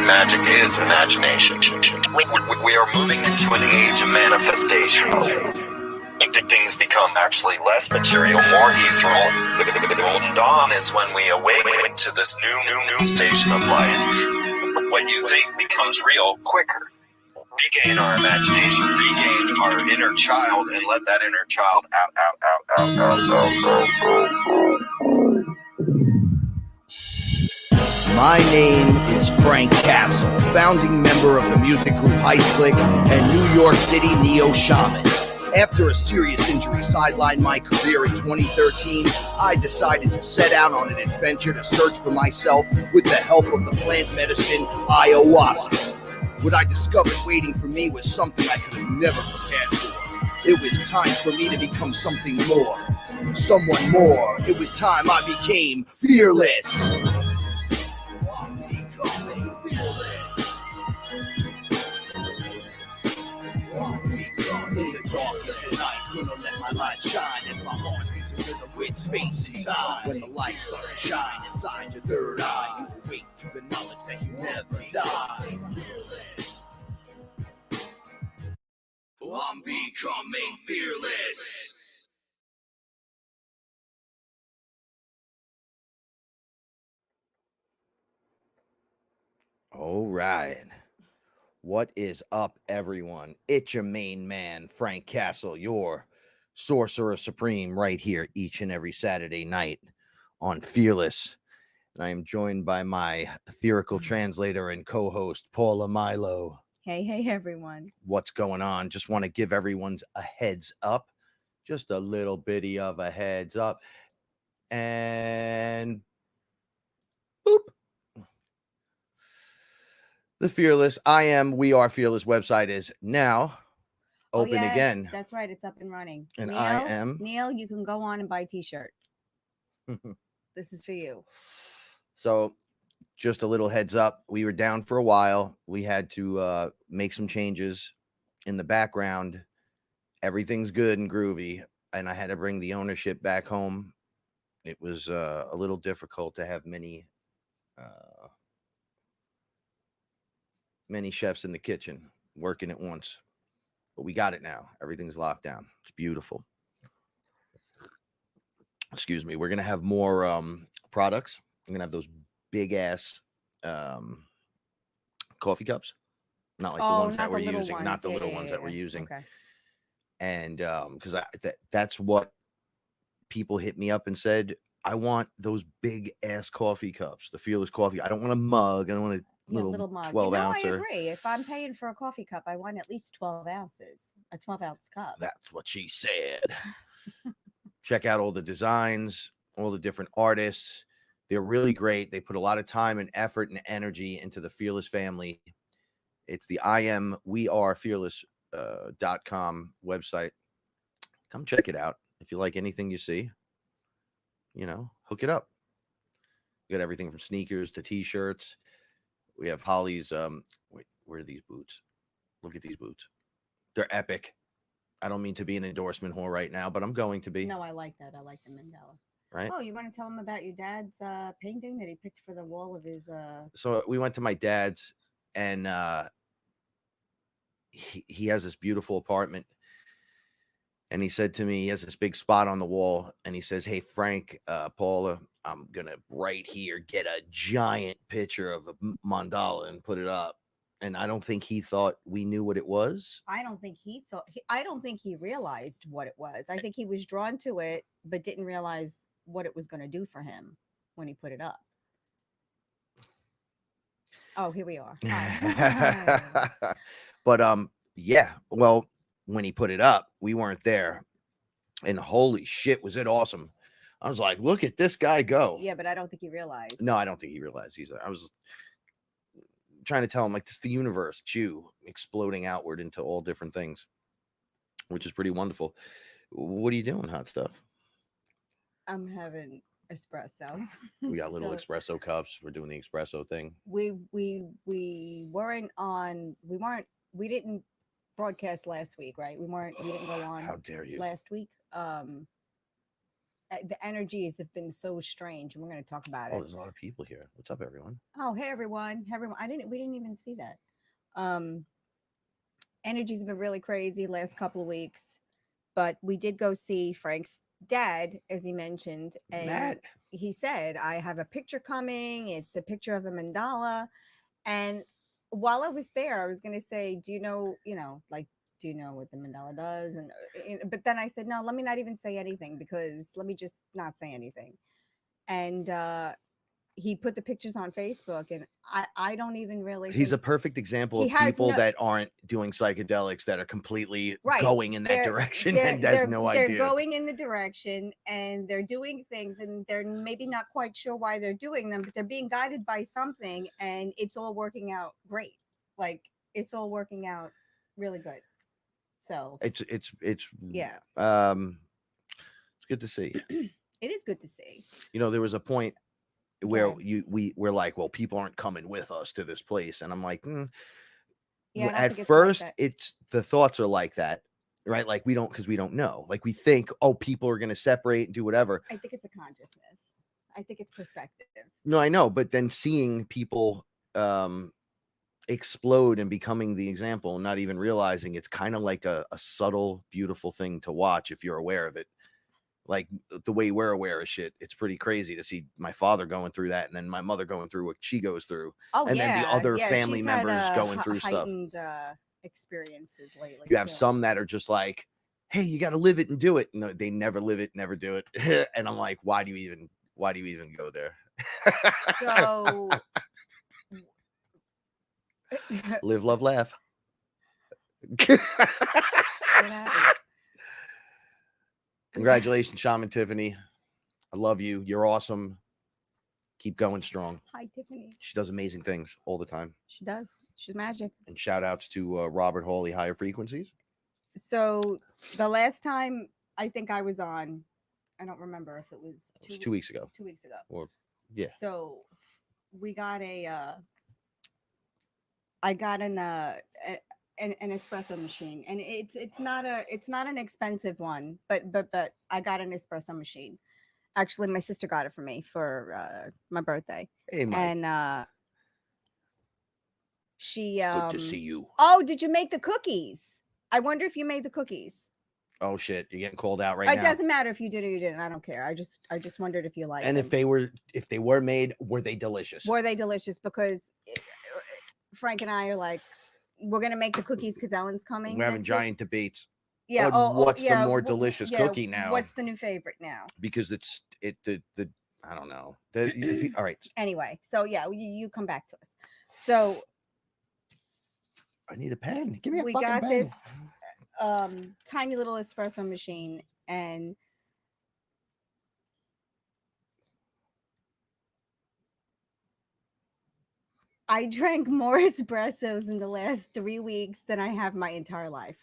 Magic is imagination. We are moving into an age of manifestation. Things become actually less material, more ethereal. The golden dawn is when we awaken to this new station of life. What you think becomes real quicker. Regain our imagination, regain our inner child, and let that inner child out. My name is Frank Castle, founding member of the music group Heist Click and New York City Neo Shaman. After a serious injury sidelined my career in 2013, I decided to set out on an adventure to search for myself with the help of the plant medicine ayahuasca. What I discovered waiting for me was something I could have never prepared for. It was time for me to become something more, someone more. It was time I became fearless. In the darkest of nights, gonna let my light shine as my heart beats a rhythm with space and time. When the light starts to shine inside your third eye, you awake to the knowledge that you never die. I'm becoming fearless. All right. What is up, everyone? It's your main man, Frank Castle, your sorcerer supreme, right here each and every Saturday night on Fearless. And I am joined by my etherical translator and co-host, Paula Milo. Hey, everyone. What's going on? Just want to give everyone a heads up, just a little bitty of a heads up. And boop. The Fearless, We Are Fearless website is now open again. That's right. It's up and running. And Neil, you can go on and buy a t-shirt. This is for you. So just a little heads up. We were down for a while. We had to make some changes in the background. Everything's good and groovy. And I had to bring the ownership back home. It was a little difficult to have many chefs in the kitchen working at once, but we got it now. Everything's locked down. It's beautiful. Excuse me. We're going to have more products. I'm going to have those big ass coffee cups, not like the ones that we're using, not the little ones that we're using. Okay. And because that's what people hit me up and said, I want those big ass coffee cups, the Fearless coffee. I don't want a mug. I don't want a little mug. 12 ounce. I agree. If I'm paying for a coffee cup, I want at least 12 ounces, a 12-ounce cup. That's what she said. Check out all the designs, all the different artists. They're really great. They put a lot of time and effort and energy into the Fearless family. It's the wearefearless.com website. Come check it out. If you like anything you see, hook it up. We got everything from sneakers to t-shirts. We have Holly's, wait, where are these boots? Look at these boots. They're epic. I don't mean to be an endorsement whore right now, but I'm going to be. No, I like that. I like the mandala. Right? Oh, you want to tell him about your dad's painting that he picked for the wall of his... So we went to my dad's, and he has this beautiful apartment. And he said to me, he has this big spot on the wall, and he says, hey, Frank, Paula, I'm going to right here get a giant picture of a mandala and put it up. And I don't think he thought we knew what it was. I don't think he realized what it was. I think he was drawn to it, but didn't realize what it was going to do for him when he put it up. Oh, here we are. But yeah, well, when he put it up, we weren't there, and holy shit, was it awesome. I was like, look at this guy go. Yeah, but I don't think he realized. No, I don't think he realized. I was trying to tell him, like, this is the universe, you exploding outward into all different things, which is pretty wonderful. What are you doing, hot stuff? I'm having espresso. We got little espresso cups. We're doing the espresso thing. We didn't broadcast last week, right? We didn't go on. How dare you? Last week. the energies have been so strange. We're going to talk about Oh, it. there's a lot of people here. What's up, everyone? Oh, hey everyone. Hey everyone. We didn't even see that. Um Energies have been really crazy last couple of weeks, but we did go see Frank's dad, as he mentioned, and Matt. he said, I have a picture coming. It's a picture of a mandala. And while I was there, I was going to say, do you know, like, do you know what the mandala does? And but then I said, no, let me not even say anything, because let me just not say anything. And he put the pictures on Facebook, and I don't even really He's a think perfect example he of has people no, that aren't doing psychedelics, that are completely right, going in that they're direction they're and has they're no they're idea. going in the direction, and they're doing things, and they're maybe not quite sure why they're doing them, but they're being guided by something, and it's all working out great. Like, it's all working out really good. So It's yeah, it's good to see. it is good to see. You know, there was a point where Okay. we were like, well, people aren't coming with us to this place, and I'm like, Yeah, I don't at think it's like first that. it's the thoughts are like that, right? Like, we don't, because we don't know, like, we think, oh, people are going to separate and do whatever. I think it's a consciousness. I think it's perspective. No, I know, but then seeing people explode and becoming the example, not even realizing, it's kind of like a subtle, beautiful thing to watch if you're aware of it. Like, the way we're aware of shit, it's pretty crazy to see my father going through that, and then my mother going through what she goes through, Oh and then the yeah, other yeah. family She's had members going through stuff. heightened experiences lately. You have too. some that are just like, hey, you got to live it and do it. No, they never live it, never do it. And I'm like, why do you even go there? So Live, love, laugh. what happened? Congratulations, Shaman Tiffany. I love you. You're awesome. Keep going strong. Hi, Tiffany. She does amazing things all the time. She does. She's magic. And shout outs to Robert Hawley, Higher Frequencies. So the last time I think I was on, I don't remember if it was 2 weeks ago. 2 weeks ago. Or yeah. So we got I got an espresso machine, and it's not an expensive one, but I got an espresso machine. Actually, my sister got it for me for my birthday. Hey, Mike. And she Good to see you. Oh, did you make the cookies? I wonder if you made the cookies. Oh shit, you're getting called out right now. It doesn't matter if you did or you didn't. I don't care. I just wondered if you liked And them. if they were made, were they delicious? Were they delicious? Because Frank and I are like, we're gonna make the cookies because Ellen's coming. We're having next giant debates. Yeah. What's yeah, the more delicious cookie now? What's the new favorite now? Because the I don't know. All right. Anyway, so yeah, you come back to us. So I need a pen. Give me a we fucking got pen. this tiny little espresso machine, and I drank more espressos in the last 3 weeks than I have my entire life.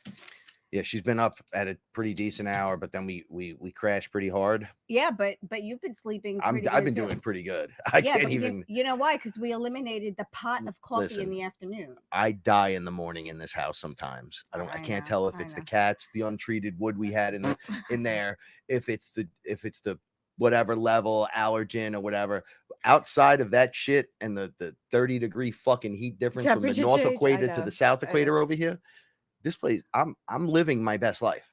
Yeah, she's been up at a pretty decent hour, but then we crashed pretty hard. Yeah, but you've been sleeping. I've been doing pretty good. I can't even. You know why? Because we eliminated the pot of coffee in the afternoon. I die in the morning in this house sometimes. I can't tell if it's the cats, the untreated wood we had in there, if it's the whatever level allergen or whatever. Outside of that shit and the 30-degree fucking heat difference from the North Equator to the South Equator over here. This place, I'm living my best life.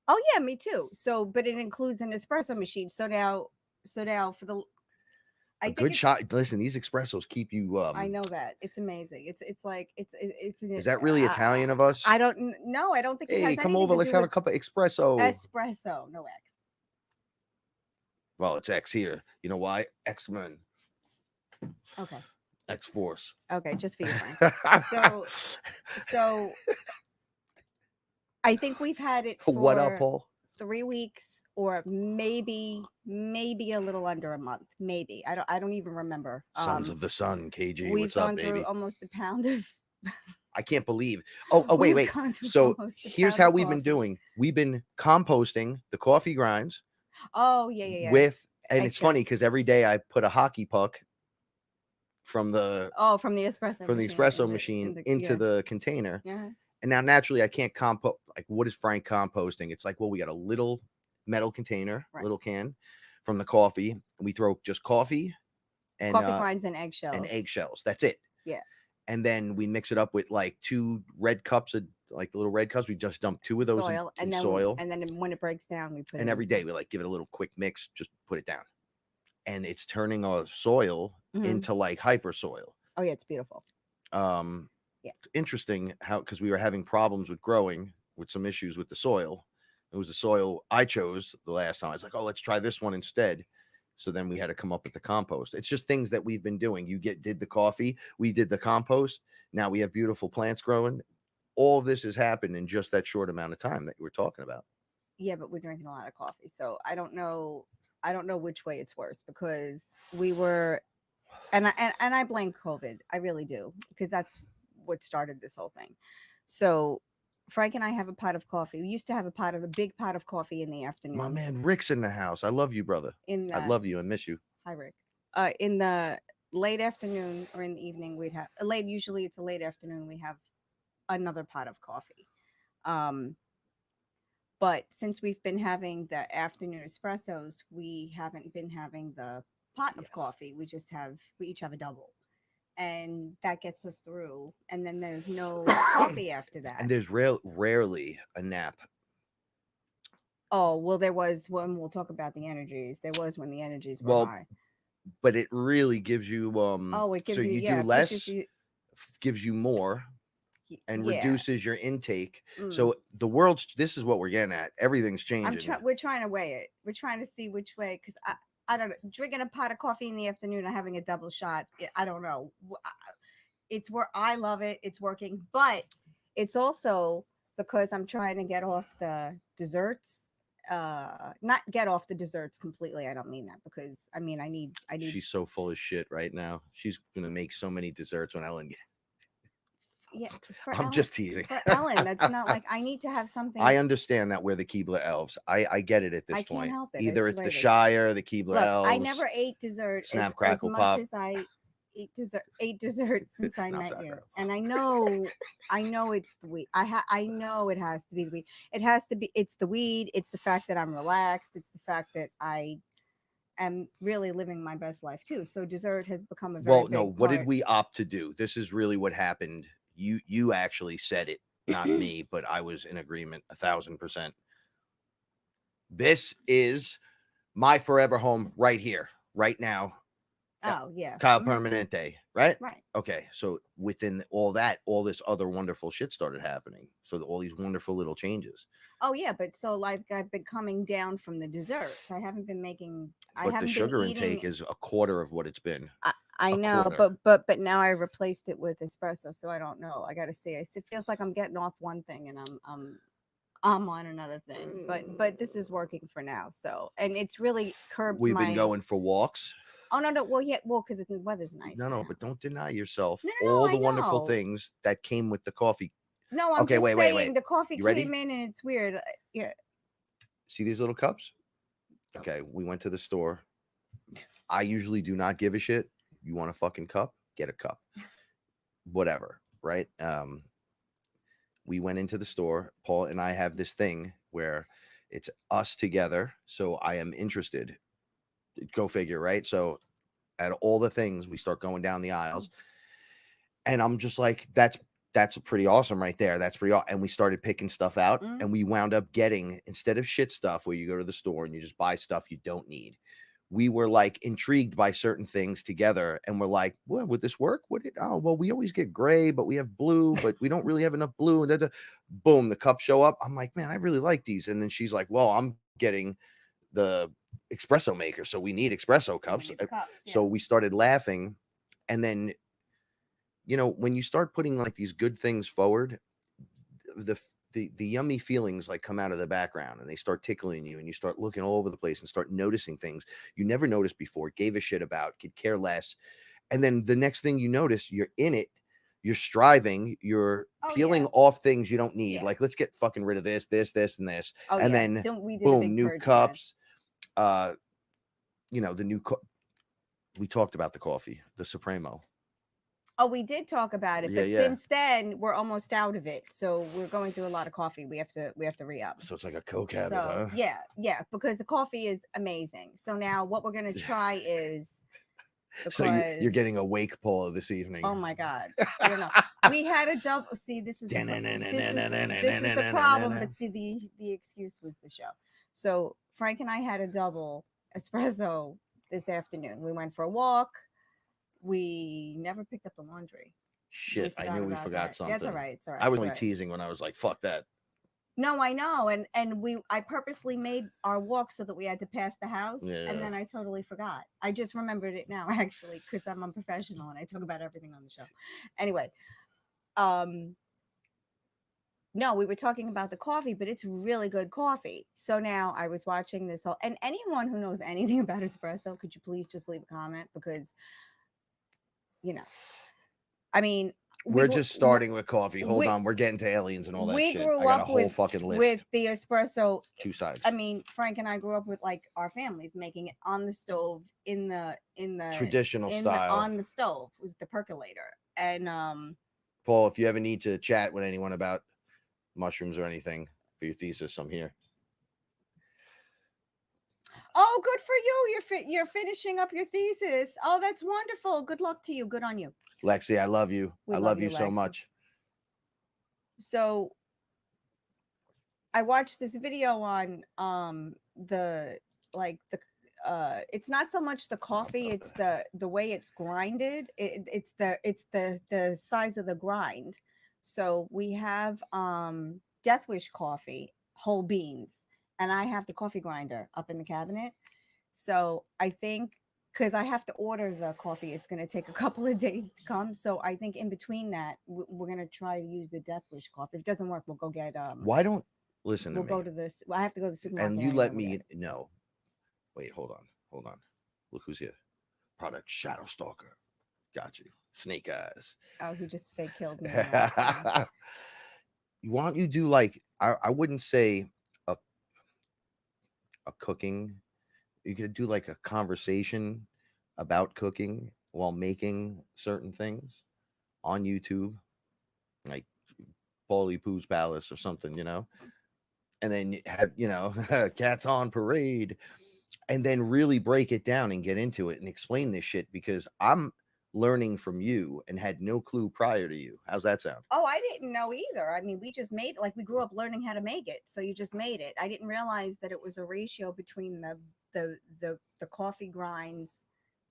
Oh yeah, me too. So, but it includes an espresso machine. So now for the a good shot. Listen, these espressos keep you. I know that, it's amazing. It's like it's. Is that really Italian of us? I don't know. I don't think. Hey, come over. Let's have a cup of espresso. Espresso, no X. Well, it's X here. You know why? X-Men. Okay. X-Force. Okay, just for you, Frank. So I think we've had it for what up, Paul? 3 weeks, or maybe a little under a month. Maybe I don't even remember. Sons of the Sun, KG. We've what's gone up, baby? through almost a pound of. I can't believe. Oh, wait. So here's how we've been doing. We've been composting the coffee grinds. Oh yeah. And it's funny because every day I put a hockey puck from the espresso machine into the container. Yeah. And now naturally I can't compost. Like, what is Frank composting? It's like, well, we got a little metal container, Right. little can from the coffee. We throw just coffee and Coffee grinds and eggshells. That's it. Yeah. And then we mix it up with like 2 red cups of like the little red cups. We just dump 2 of those soil, in and then soil. and then when it breaks down, we put And it every in day we like give it a little quick mix, just put it down. And it's turning our soil into like hyper soil. Oh yeah, it's beautiful. Yeah. Interesting how, because we were having problems with growing with some issues with the soil. It was the soil I chose the last time. I was like, oh, let's try this one instead. So then we had to come up with the compost. It's just things that we've been doing. You did the coffee, we did the compost. Now we have beautiful plants growing. All of this has happened in just that short amount of time that you were talking about. Yeah, but we're drinking a lot of coffee, so I don't know which way it's worse, because we were, and I blame COVID. I really do, because that's what started this whole thing. So Frank and I have a pot of coffee. We used to have a big pot of coffee in the afternoon. My man Rick's in the house. I love you, brother. I love you and miss you. Hi, Rick. In the late afternoon or in the evening, we'd have usually it's a late afternoon, we have another pot of coffee. But since we've been having the afternoon espressos, we haven't been having the pot of coffee. We each have a double. And that gets us through. And then there's no coffee after that. And there's rarely a nap. Oh, well, there was when we'll talk about the energies. There was when the energies were high. But it really gives you it gives so you, do less, gives you more, and reduces your intake. So the world's, this is what we're getting at. Everything's changing. We're trying to weigh it. We're trying to see which way, because I don't know, drinking a pot of coffee in the afternoon and having a double shot, I don't know. It's where I love it. It's working, but it's also because I'm trying to get off the desserts. Not get off the desserts completely. I don't mean that, because I need. She's so full of shit right now. She's gonna make so many desserts when Ellen gets. Yeah, I'm just teasing. For Ellen, that's not like I need to have something. I understand that we're the Keebler elves. I get it at this point. Can't help it. Either it's the Shire, the Keebler elves. I never ate dessert Snap, as crackle, much pop. as I ate dessert since I met you. And I know it's the weed. I know it has to be the weed. It has to be. It's the weed. It's the fact that I'm relaxed. It's the fact that I am really living my best life too. So dessert has become a very big part. What did we opt to do? This is really what happened. You actually said it, not me, but I was in agreement 1,000%. This is my forever home right here, right now. Oh yeah, Kyle Permanente, right? Right. Okay, so within all that, all this other wonderful shit started happening. So all these wonderful little changes. Oh yeah, but so like I've been coming down from the desserts. I haven't been making. But the sugar intake is a quarter of what it's been. I know, but now I replaced it with espresso, so I don't know. I got to see. It feels like I'm getting off one thing and I'm on another thing. But this is working for now. So, and it's really curbed. We've been going for walks. Oh no, well yeah, because the weather's nice. No, but don't deny yourself all the wonderful things that came with the coffee. No, I'm just saying the coffee came in and it's weird. Yeah. See these little cups? Okay, we went to the store. I usually do not give a shit. You want a fucking cup? Get a cup. Whatever, right? We went into the store. Paul and I have this thing where it's us together. So I am interested. Go figure, right? So at all the things, we start going down the aisles. And I'm just like, that's pretty awesome right there. That's pretty awesome. And we started picking stuff out. And we wound up getting, instead of shit stuff where you go to the store and you just buy stuff you don't need, we were like intrigued by certain things together, and we're like, well, would this work? We always get gray, but we have blue, but we don't really have enough blue. And boom, the cups show up. I'm like, man, I really like these. And then she's like, well, I'm getting the espresso maker, so we need espresso cups. So we started laughing. And then, when you start putting like these good things forward, the yummy feelings like come out of the background and they start tickling you, and you start looking all over the place and start noticing things you never noticed before, gave a shit about, could care less. And then the next thing you notice, you're in it, you're striving, you're peeling off things you don't need. Like, let's get fucking rid of this, and this. And then boom, new cups. The new we talked about the coffee, the Supremo. Oh, we did talk about it, Yeah, but yeah. since then we're almost out of it. So we're going through a lot of coffee. We have to re-up. So it's like a coke habit, So huh? yeah, because the coffee is amazing. So now what we're gonna try is So because you're getting awake, Paula, this evening. oh my God, we had a double. See, this is the problem. But see, the excuse was the show. So Frank and I had a double espresso this afternoon. We went for a walk. We never picked up the laundry. Shit, I knew we forgot something. That's all right. It's all right. I was it's only all right. teasing when I was like, "Fuck that." No, I know, and I purposely made our walk so that we had to pass the house, Yeah. and then I totally forgot. I just remembered it now, actually, because I'm unprofessional and I talk about everything on the show. Anyway, no, we were talking about the coffee, but it's really good coffee. So now I was watching this whole, and anyone who knows anything about espresso, could you please just leave a comment because, I mean. We're just starting with coffee. Hold on, we're getting to aliens and all that we shit. grew I got up a whole fucking list with the espresso. 2 sides. I mean, Frank and I grew up with like our families making it on the stove in the traditional style on the stove was the percolator. And Paul, if you ever need to chat with anyone about mushrooms or anything for your thesis, I'm here. Oh, good for you! You're finishing up your thesis. Oh, that's wonderful. Good luck to you. Good on you. Lexi, I love you. I love you so Lexi. much. So I watched this video on it's not so much the coffee, it's the way it's grinded. It's the size of the grind. So we have Death Wish coffee, whole beans, and I have the coffee grinder up in the cabinet. So I think because I have to order the coffee, it's going to take a couple of days to come. So I think in between that, we're going to try to use the Death Wish coffee. If it doesn't work, we'll go get Why don't listen to me? We'll go to this. I have to go to the supermarket. And you let me know. Wait, hold on. Look who's here. Product Shadow Stalker. Got you. Snake eyes. Oh, he just fake killed me. Why don't you do like I wouldn't say a cooking. You could do like a conversation about cooking while making certain things on YouTube, like Paulie Pooh's Palace or something, and then you have, Cats on Parade, and then really break it down and get into it and explain this shit because I'm learning from you and had no clue prior to you. How's that sound? Oh, I didn't know either. I mean, we just made it, like we grew up learning how to make it. So you just made it. I didn't realize that it was a ratio between the coffee grinds,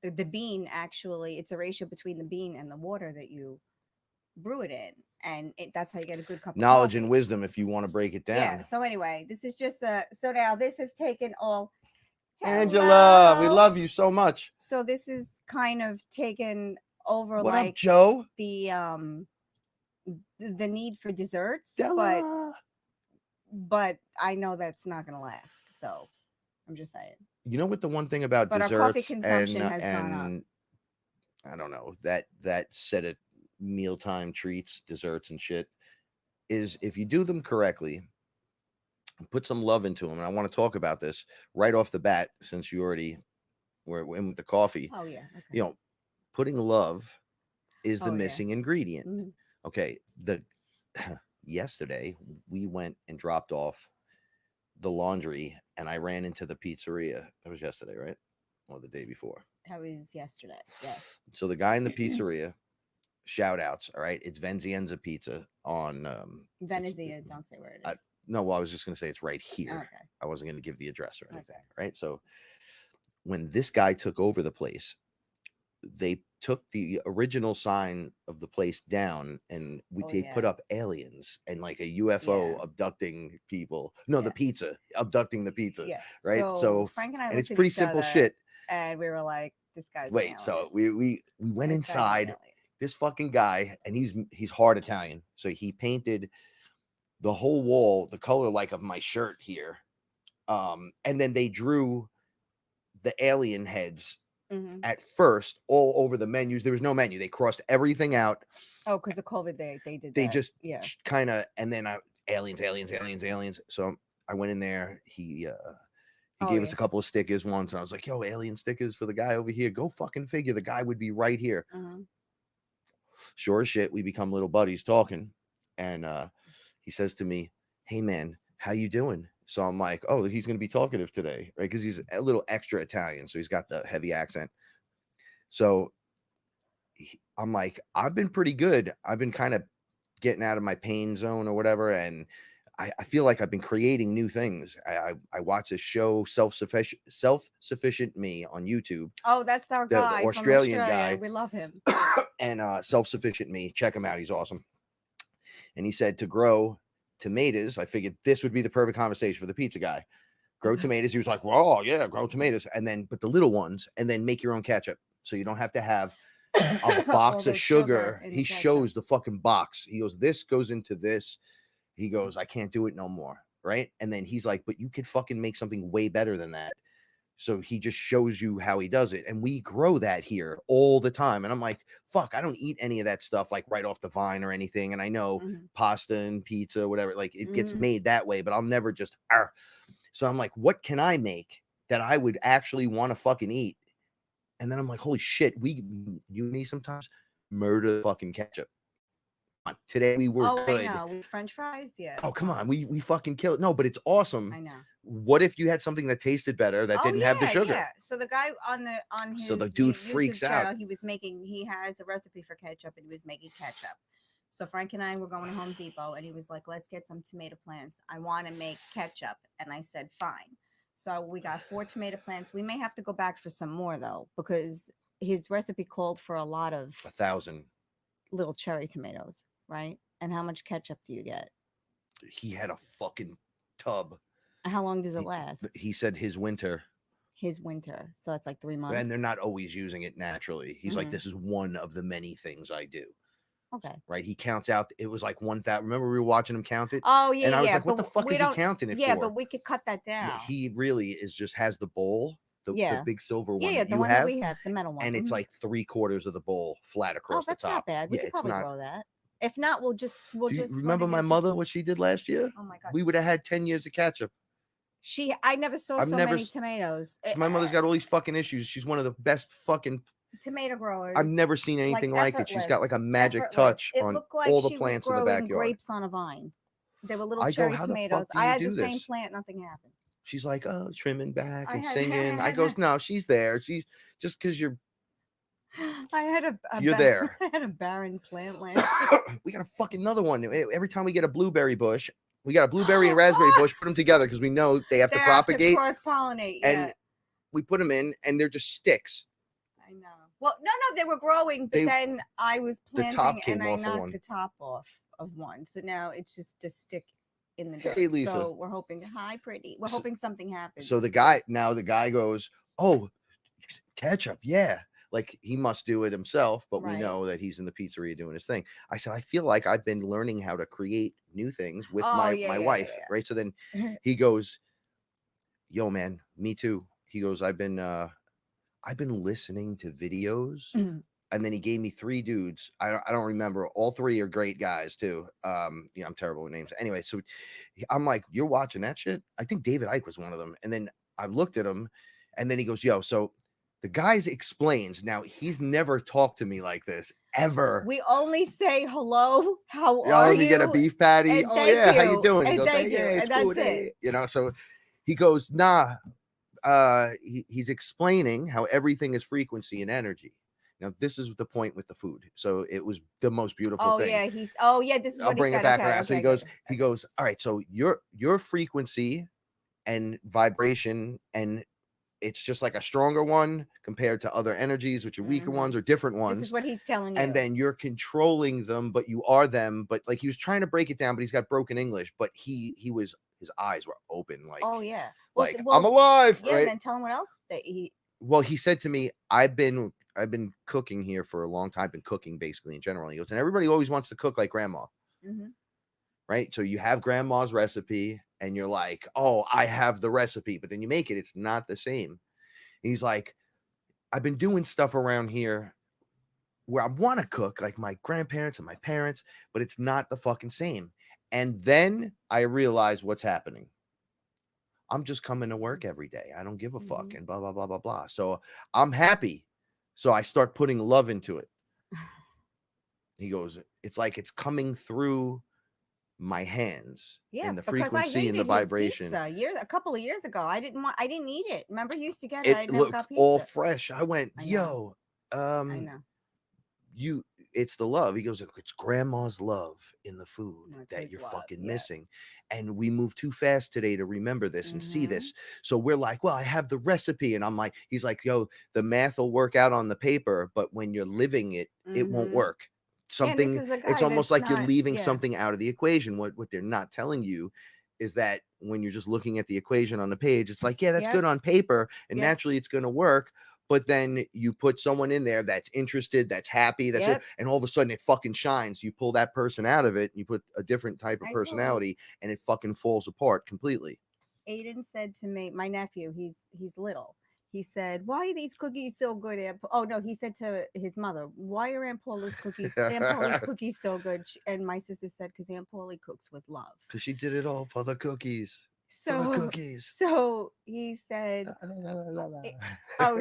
the bean. Actually, it's a ratio between the bean and the water that you brew it in, and that's how you get a good cup knowledge of coffee. And wisdom if you want to break it down. Yeah. So anyway, this is just so now this has taken all. Angela, Hello. we love you so much. So this is kind of taken over what like up, Joe? The need for desserts, Della. but I know that's not going to last. So I'm just saying. You know what the one thing about but desserts our coffee consumption has gone up. I don't know, that set of mealtime treats, desserts and shit is if you do them correctly, put some love into them. And I want to talk about this right off the bat since you already were in with the coffee. Oh yeah. Okay. Putting love is the missing ingredient. Mm-hmm. Okay. Yesterday we went and dropped off the laundry and I ran into the pizzeria. That was yesterday, right? Or the day before. That was yesterday. Yes. So the guy in the pizzeria, shout outs. All right. It's Venzienza Pizza on Venezia. Don't say where it is. No, well, I was just going to say it's right here. Okay. I wasn't going to give the address or anything. Okay. Right. So when this guy took over the place, they took the original sign of the place down and they put up aliens and like a UFO abducting people. No, the pizza, abducting the pizza. Yeah. Right. So Frank and I it's pretty simple shit. And we were like, this guy's wait. So we went inside this fucking guy and he's hard Italian. So he painted the whole wall the color like of my shirt here. And then they drew the alien heads at first all over the menus. There was no menu. They crossed everything out. Oh, because of COVID, they did they that. Just kind of, and then aliens. So I went in there. He gave us a couple of stickers once, and I was like, yo, alien stickers for the guy over here. Go fucking figure. The guy would be right here. sure as shit, we become little buddies talking. And he says to me, "Hey man, how you doing?" So I'm like, "Oh, he's gonna be talkative today, right?" Because he's a little extra Italian, so he's got the heavy accent. So I'm like, "I've been pretty good. I've been kind of getting out of my pain zone or whatever, and I feel like I've been creating new things. I watch this show, Self Sufficient Me, on YouTube. Oh, that's our The guy from Australian Australia. guy, We love him. and Self-Sufficient Me. Check him out. He's awesome. And he said to grow tomatoes. I figured this would be the perfect conversation for the pizza guy. Grow tomatoes. He was like, "Well, yeah, grow tomatoes, and then but the little ones, and then make your own ketchup, so you don't have to have a box All of the sugar." in He the ketchup. shows the fucking box. He goes, "This goes into this." He goes, "I can't do it no more." Right. And then he's like, "But you could fucking make something way better than that." So he just shows you how he does it. And we grow that here all the time. And I'm like, fuck, I don't eat any of that stuff like right off the vine or anything. And I know pasta and pizza, whatever, like it gets made that way, but I'll never just. So I'm like, what can I make that I would actually want to fucking eat? And then I'm like, holy shit, you and me sometimes murder fucking ketchup. Today we were good. I know. With French fries, yeah. Oh, come on. We fucking kill it. No, but it's awesome. I know. What if you had something that tasted better that didn't have the sugar? Yeah. So the guy on his So the dude YouTube freaks channel, out. he has a recipe for ketchup, and he was making ketchup. So Frank and I were going to Home Depot, and he was like, "Let's get some tomato plants. I want to make ketchup." And I said, "Fine." So we got 4 tomato plants. We may have to go back for some more though, because his recipe called for a lot of 1,000 little cherry tomatoes, right? And how much ketchup do you get? He had a fucking tub. How long does it last? He said his winter. So it's like 3 months. And they're not always using it naturally. He's like, "This is one of the many things I do." Okay. Right. He counts out. It was like 1,000. Remember we were watching him count it? Oh yeah. And I was yeah, like, what the fuck is he counting it for? Yeah, but we could cut that down. He really is just has the bowl, the big silver one. Yeah, the one that we have, the metal one. And it's like 3/4 of the bowl flat across the top. That's not bad. We could probably grow that. If not, we'll just remember my mother, what she did last year? Oh my god. We would have had 10 years of ketchup. I never saw many tomatoes. My mother's got all these fucking issues. She's one of the best fucking tomato growers. I've never seen anything like it. She's got like a magic touch on all the plants in the backyard. Grapes on a vine. They were little cherry tomatoes. I had the same plant. Nothing happened. She's like, "Oh, trimming back and singing." I goes, "No, she's there. She's just because you're." I had you're there. I had a barren plant last year. We got a fucking another one. Every time we get a blueberry bush, we got a blueberry and raspberry bush. Put them together because we know they have to propagate, cross pollinate, and we put them in, and they're just sticks. I know. Well, no, they were growing, but then I was planting, and I knocked the top off of one, so now it's just a stick in the dirt. Hey, Lisa. So we're hoping, hi, pretty. We're hoping something happens. So the guy goes, "Oh, ketchup, yeah." Like he must do it himself, but we know that he's in the pizzeria doing his thing. I said, I feel like I've been learning how to create new things with my wife, right? So then he goes, "Yo, man, me too." He goes, I've been listening to videos, and then he gave me 3 dudes. I don't remember. All 3 are great guys too. Yeah, I'm terrible with names. Anyway, so I'm like, "You're watching that shit?" I think David Icke was one of them, and then I looked at him, and then he goes, "Yo, so." The guy explains. Now, he's never talked to me like this, ever. We only say, "Hello, how are you?" You get a beef patty. And "Oh, yeah, how you doing?" And he goes, "Hey, yeah, it's cool." You know, so he goes, "Nah." He's explaining how everything is frequency and energy. Now, this is the point with the food. So it was the most beautiful thing. Yeah, this is what I'll bring it back around. So he goes, "All right, so your frequency and vibration, and it's just like a stronger one compared to other energies, which are weaker ones or different ones." This is what he's telling you. And then you're controlling them, but you are them. But like he was trying to break it down, but he's got broken English. But his eyes were open, like, oh yeah, like I'm alive. Yeah, right? And then tell him what else that he. Well, he said to me, I've been cooking here for a long time. I've been cooking basically in general. He goes, and everybody always wants to cook like grandma. Right. So you have grandma's recipe and you're like, "Oh, I have the recipe," but then you make it. It's not the same. And he's like, "I've been doing stuff around here where I want to cook like my grandparents and my parents, but it's not the fucking same." And then I realize what's happening. I'm just coming to work every day. I don't give a fuck and blah, blah, blah, blah, blah. So I'm happy. So I start putting love into it. He goes, it's like it's coming through my hands Yeah, in the because I frequency and the hated his vibration. pizza a couple of years ago. I didn't eat it. Remember, you used to get it. I It never looked got all pizza. fresh. I went, I know. yo, I know. you it's the love. He goes, it's grandma's love in the food No, it's that his you're love. fucking Yeah. missing. And we move too fast today to remember this and see Mm-hmm. this. So we're like, well, I have the recipe. And I'm like, he's like, yo, the math will work out on the paper, but when you're living it, it won't Mm-hmm. work. Yeah, and this Something, is a it's guy almost that's like you're not. leaving Yeah. something out of the equation. What they're not telling you is that when you're just looking at the equation on the page, it's like, yeah, that's Yep. good on paper, and Yep. naturally it's going to work. But then you put someone in there that's interested, that's happy, that's it, Yep. and all of a sudden it fucking shines. You pull that person out of it, and you put a different type of I told him. personality, and it fucking falls apart completely. Aiden said to me, my nephew, he's little. He said, "Why are these cookies so good?" Oh no, he said to his mother, "Why are Aunt Paula's cookies so good?" And my sister said, "Because Aunt Paula cooks with love." Because she did it all for the cookies. For the So cookies. so he said,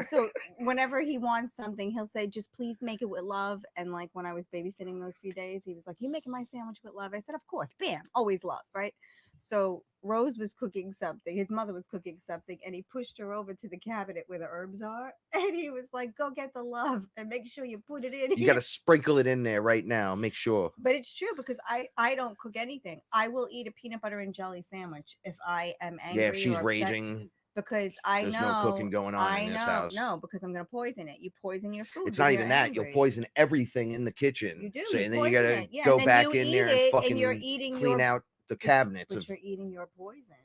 so whenever he wants something, he'll say, "Just please make it with love." And like when I was babysitting those few days, he was like, "You making my sandwich with love?" I said, "Of course." Bam, always love, right? So Rose was cooking something. His mother was cooking something, and he pushed her over to the cabinet where the herbs are, and he was like, "Go get the love and make sure you put it in You here." got to sprinkle it in there right now. Make sure. But it's true because I don't cook anything. I will eat a peanut butter and jelly sandwich if I am angry Yeah, if she's or upset, raging, because I there's know no cooking going on in this house. no, because I'm gonna poison it. You poison your food. It's when not you're even that. You'll angry. poison everything in the kitchen. You do. So, You and then you poison got to it. Yeah, go and then back you in eat there and it, fucking and you're eating clean out the cabinets. but you're eating your poison,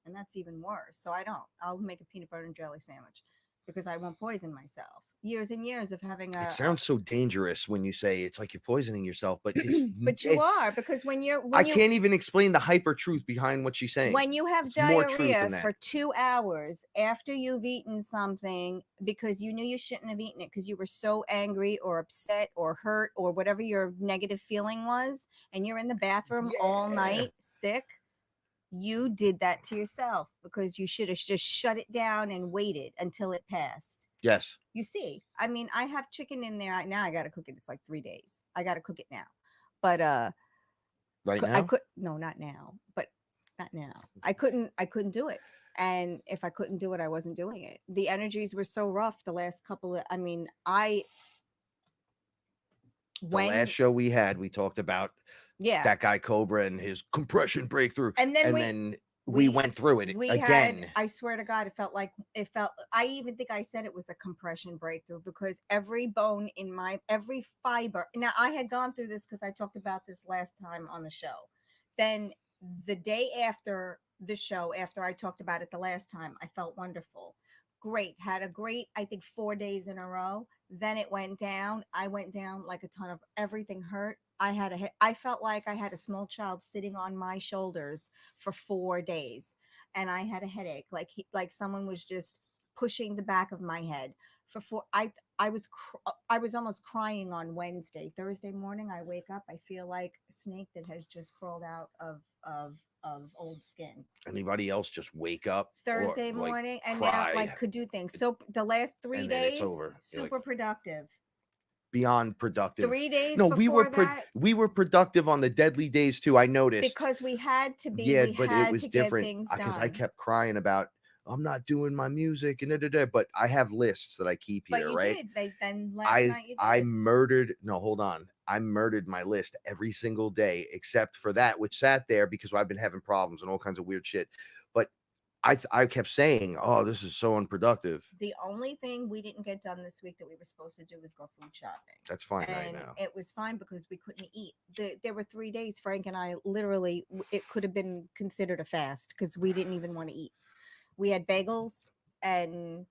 and that's even worse. So I don't. I'll make a peanut butter and jelly sandwich because I won't poison myself. Years and years of having It sounds so dangerous when you say it's like you're poisoning yourself, but but you are, because I can't even explain the hyper truth behind what she's saying. when you have It's more truth diarrhea than that. for 2 hours after you've eaten something because you knew you shouldn't have eaten it because you were so angry or upset or hurt or whatever your negative feeling was, and you're in the bathroom all night sick, you did that to yourself because you should have just shut it down and waited until it passed. Yes. You see, I mean, I have chicken in there now. I got to cook it. It's like 3 days. I got to cook it now. But Right I now? could no, not now, but not now. I couldn't do it. And if I couldn't do it, I wasn't doing it. The energies were so rough the last couple of, I mean, The last show we had, we talked about that guy Cobra and his compression breakthrough. And then we went through it again. I swear to God, I even think I said it was a compression breakthrough because every bone in every fiber. Now I had gone through this because I talked about this last time on the show. Then the day after the show, after I talked about it the last time, I felt wonderful. Great. Had a great, I think 4 days in a row. Then it went down. I went down like a ton of everything hurt. I felt like I had a small child sitting on my shoulders for 4 days, and I had a headache, like someone was just pushing the back of my head for four. I was almost crying on Wednesday. Thursday morning, I wake up, I feel like a snake that has just crawled out of old skin. Anybody else just wake up Thursday morning and now like could do things. So the last 3 days, it's over. super productive. Beyond productive. 3 days. No, we were productive on the deadly days too. I noticed because we had to be. Yeah, we but had it was to different because I kept crying about I'm not doing my music and but I have lists that I keep here, but you right? did. Then last night you did. I murdered. No, hold on. I murdered my list every single day except for that, which sat there because I've been having problems and all kinds of weird shit. But I kept saying, "Oh, this is so unproductive." The only thing we didn't get done this week that we were supposed to do was go food shopping. That's fine and right now. It was fine because we couldn't eat. There were 3 days, Frank and I literally, it could have been considered a fast because we didn't even want to eat. We had bagels, and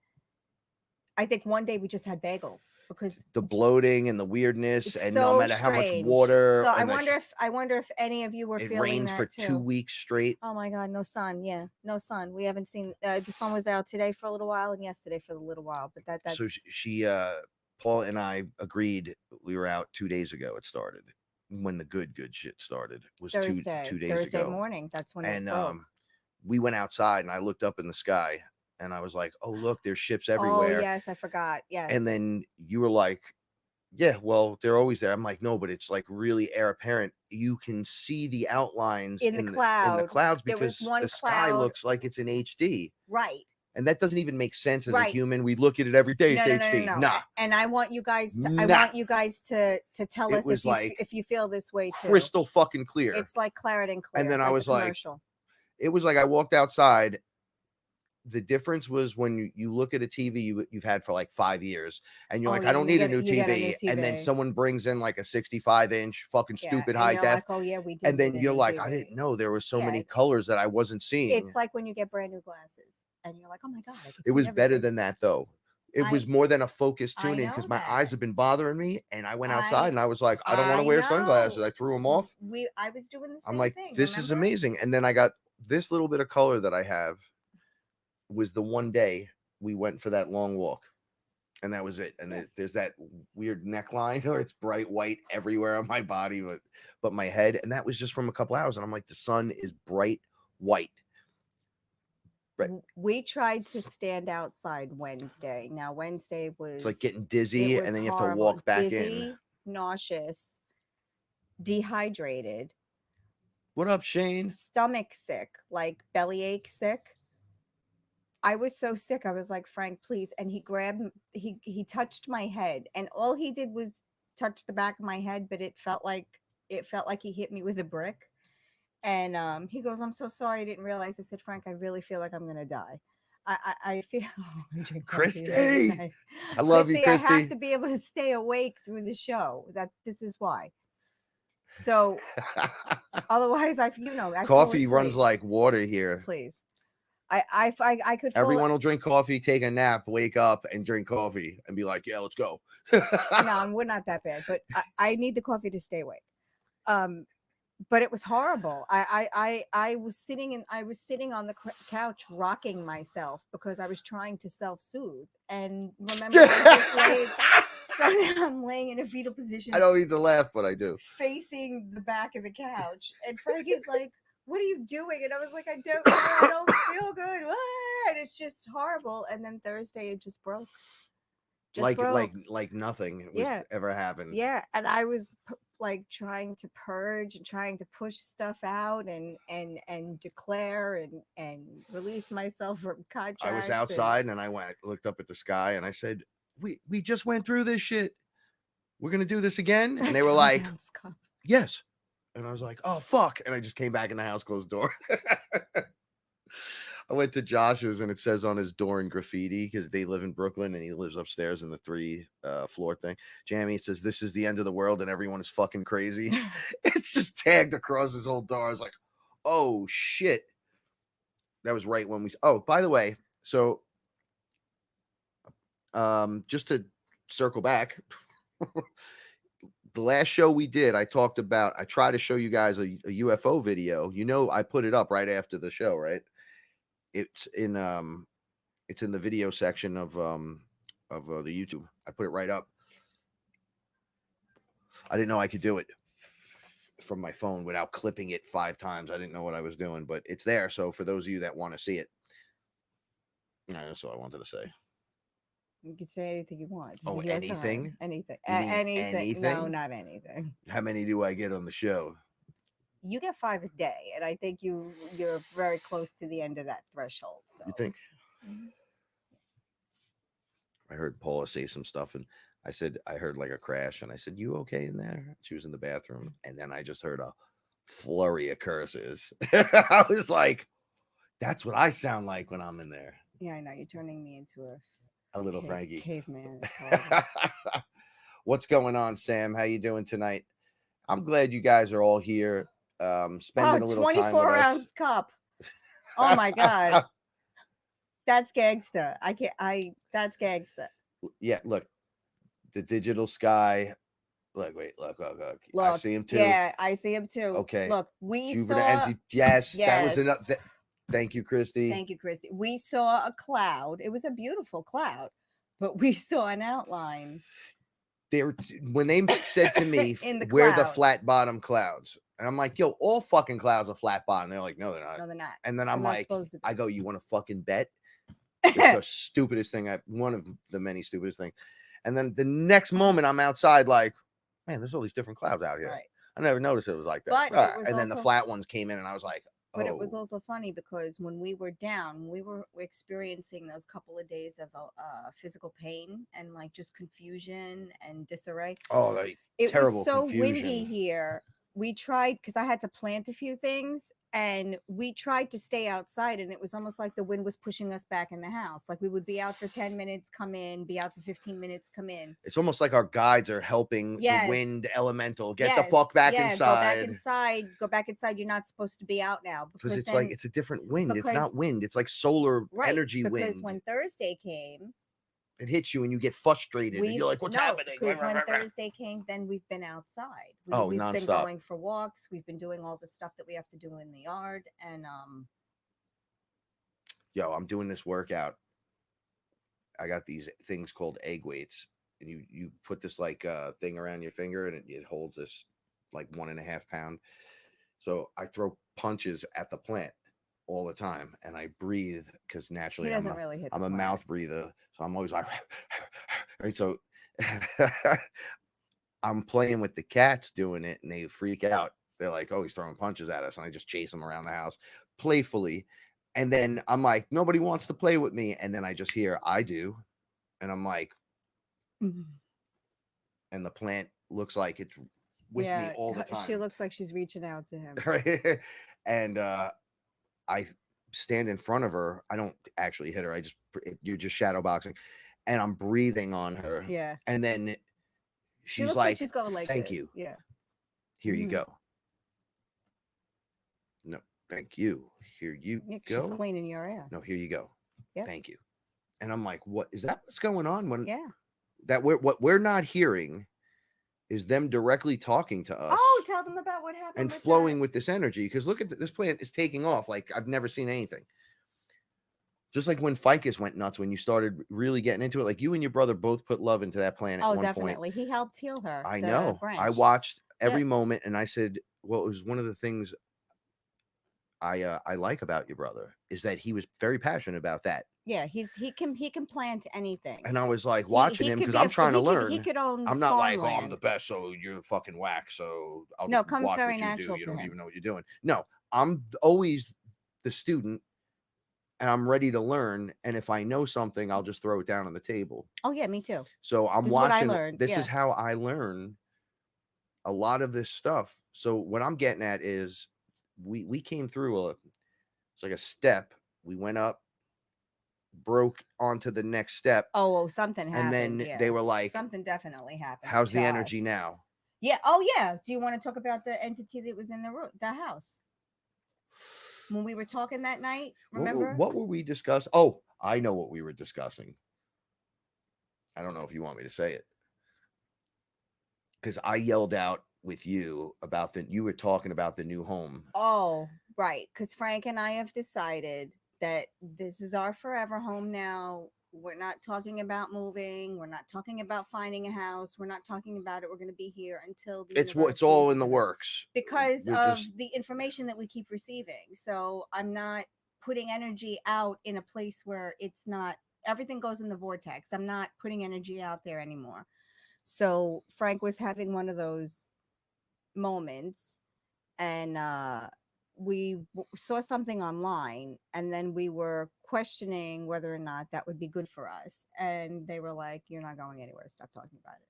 I think one day we just had bagels because the bloating and the weirdness, and so no matter strange. How much water. So I wonder if any of you were feeling rained that for too. 2 weeks straight. Oh my God, no sun. Yeah, no sun. We haven't seen the sun was out today for a little while and yesterday for a little while, but that's so she Paul and I agreed. We were out 2 days ago. It started when the good shit started. It was Thursday, 2 days Thursday ago morning. That's when and it broke. we went outside and I looked up in the sky and I was like, oh look, there's ships everywhere. Oh yes, I forgot. Yes. And then you were like, Yeah, well, they're always there. I'm like, no, but it's like really air apparent. You can see the outlines In the in the cloud, clouds there was because one the sky cloud. looks like it's in HD. Right. And that doesn't even make sense as a Right. human. We look at it every day. No, It's no, no, HD. no, no. Nah. And I want you guys to Nah. tell It us was like if you feel this way too. crystal fucking clear. It's like Claret and Clear. And then I like was the like, commercial. it was like I walked outside. The difference was when you look at a TV you've had for like 5 years and you're Oh, like, yeah, I don't and you need a get new you get a new TV. And then TV. someone brings in like a 65-inch fucking Yeah, stupid and high you're def. like, oh yeah, we did. And get then a you're new like, I TV. didn't know there was so Yeah, many colors that I wasn't seeing. It's like when you get brand new glasses and you're like, oh my god, I can It see was better everything. than that though. It I- was more than a focus I tune in know because my that. eyes have been bothering me. And I went I- outside and I was like, I don't want to wear sunglasses. know. I threw them off. I was doing the same I'm like, thing. this is remember? amazing. And then I got this little bit of color that I have was the one day we went for that long walk. And that was it. And there's that weird neckline or it's bright white everywhere on my body, but my head. And that was just from a couple hours. And I'm like, the sun is bright white. Right. We tried to stand outside Wednesday. Now Wednesday was It's like getting dizzy it was and then you have to horrible. walk back Dizzy, in. nauseous, dehydrated. What up, Shane? Stomach sick, like bellyache sick. I was so sick. I was like, Frank, please. And he grabbed, he touched my head, and all he did was touch the back of my head, but it felt like he hit me with a brick. And he goes, I'm so sorry, I didn't realize. I said, Frank, I really feel like I'm gonna die. I feel I drink coffee every Christy, night. I love you, Christy. I have to be able to stay awake through the show. This is why. So otherwise, I fall Coffee runs asleep. like water here. Please. I could. Everyone will drink coffee, take a nap, wake up, and drink coffee, and be like, "Yeah, let's go." No, we're not that bad, but I need the coffee to stay awake. But it was horrible. I was sitting on the couch rocking myself because I was trying to self-soothe. And remember, so now I'm laying in a fetal position. I don't need to laugh, but I do. Facing the back of the couch, and Frank is like, what are you doing? And I was like, I don't know, I don't feel good. And it's just horrible. And then Thursday it just broke. Like nothing was Yeah. ever happened. Yeah. And I was like trying to purge and trying to push stuff out and declare and release myself from contracts. I was outside and I looked up at the sky and I said, we just went through this shit. We're gonna do this again. And they were like, yes. And I was like, oh, fuck. And I just came back in the house, closed the door. I went to Josh's and it says on his door in graffiti, because they live in Brooklyn and he lives upstairs in the 3-floor thing. Jamie, it says, this is the end of the world and everyone is fucking crazy. It's just tagged across his whole door. I was like, oh, shit. That was right when oh, by the way, so just to circle back, the last show we did, I tried to show you guys a UFO video. I put it up right after the show, right? It's in the video section of the YouTube. I put it right up. I didn't know I could do it from my phone without clipping it 5 times. I didn't know what I was doing, but it's there. So for those of you that want to see it, that's all I wanted to say. You can say anything you want. Oh, anything? Anything. Anything? Anything. No, not anything. How many do I get on the show? You get 5 a day, and I think you're very close to the end of that threshold. So. You think? I heard Paula say some stuff, and I said, I heard like a crash, and I said, you okay in there? She was in the bathroom, and then I just heard a flurry of curses. I was like, that's what I sound like when I'm in there. Yeah, I know. You're turning me into a little Frankie. Caveman. What's going on, Sam? How you doing tonight? I'm glad you guys are all here. Spending a little time with us. 24-ounce cup. Oh my god. That's gangsta. That's gangsta. Yeah, look. The digital sky. Look. I see him too. Yeah, I see him too. Okay. Look, Yes, that was enough. Thank you, Christy. Thank you, Christy. We saw a cloud. It was a beautiful cloud, but we saw an outline. When they said to me, we're the flat bottom clouds. And I'm like, yo, all fucking clouds are flat bottom. They're like, no, they're not. No, they're not. And then I'm like, I go, you want to fucking bet? It's the stupidest thing. One of the many stupidest things. And then the next moment I'm outside, like, man, there's all these different clouds out here. Right. I never noticed it was like that. But it was and then the also- flat ones came in, and I was like, But it was oh. also funny because when we were down, we were experiencing those couple of days of physical pain and like just confusion and disarray. Oh, like It terrible was so windy confusion. here. We tried because I had to plant a few things, and we tried to stay outside, and it was almost like the wind was pushing us back in the house. Like we would be out for 10 minutes, come in, be out for 15 minutes, come in. It's almost like our guides are helping Yes. the wind elemental get Yes, the fuck back yeah, inside. Go back inside. Go back inside. You're not supposed to be out now Because it's then- like it's a different wind. It's because- not wind. It's like solar right, energy because wind. when Thursday came, It hits you and you get frustrated. And you're like, what's happening? Because when Thursday came, then we've been outside. We've been nonstop. going for walks. We've been doing all the stuff that we have to do in the yard. And Yo, I'm doing this workout. I got these things called egg weights. And you put this like thing around your finger, and it holds this like 1.5 pound. So I throw punches at the plant all the time, and I breathe because naturally he doesn't really hit. I'm the a plant. mouth breather, so I'm always like, right. So I'm playing with the cats doing it, and they freak out. They're like, "Oh, he's throwing punches at us," and I just chase them around the house playfully. And then I'm like, "Nobody wants to play with me," and then I just hear, "I do," and I'm like, Mhm. and the plant looks like it's with me all the time. She looks like she's reaching out to him. Right. And I stand in front of her. I don't actually hit her. You're just shadow boxing, and I'm breathing on her. Yeah. And then She she's looks like, she's going like thank this. you. Yeah. Here you Mhm. go. No, thank you. Here you Yeah, 'cause she's go. cleaning your air. No, here you go. Yeah. Thank you. And I'm like, what is that? What's going on? When Yeah. what we're not hearing is them directly talking to us. Oh, tell them about what happened. And with flowing that. with this energy, because look at this plant is taking off like I've never seen anything. Just like when ficus went nuts, when you started really getting into it, like you and your brother both put love into that plant at Oh, one definitely. point. He helped heal her. I the know. I branch. watched every Yeah. moment, and I said, well, it was one of the things I like about your brother is that he was very passionate about that. Yeah, he can plant anything. And I was like He- watching he him could because be I'm a- trying to he could- learn. He could own. I'm not like, oh, I'm farmland. the best, so you're fucking whack. So I'll No, just comes watch very what you do. natural You to don't him. even know what you're doing. No, I'm always the student, and I'm ready to learn. And if I know something, I'll just throw it down on the table. Oh yeah, me too. So I'm This is what I watching. learned, This yeah. is how I learn a lot of this stuff. So what I'm getting at is we came through it's like a step. We went up, broke onto the next step, Oh, something and happened. then yeah. they were like, something definitely happened. how's the to energy us. now? Yeah. Oh yeah. Do you want to talk about the entity that was in the house when we were talking that night? Remember? What were we discussing? Oh, I know what we were discussing. I don't know if you want me to say it. Because I yelled out with you about you were talking about the new home. Oh, right. Because Frank and I have decided that this is our forever home now. We're not talking about moving. We're not talking about finding a house. We're not talking about it. We're going to be here until the It's universe all deems in the it works. because We're of just- the information that we keep receiving. So I'm not putting energy out in a place where it's not. Everything goes in the vortex. I'm not putting energy out there anymore. So Frank was having one of those moments, and we saw something online, and then we were questioning whether or not that would be good for us, and they were like, you're not going anywhere, stop talking about it.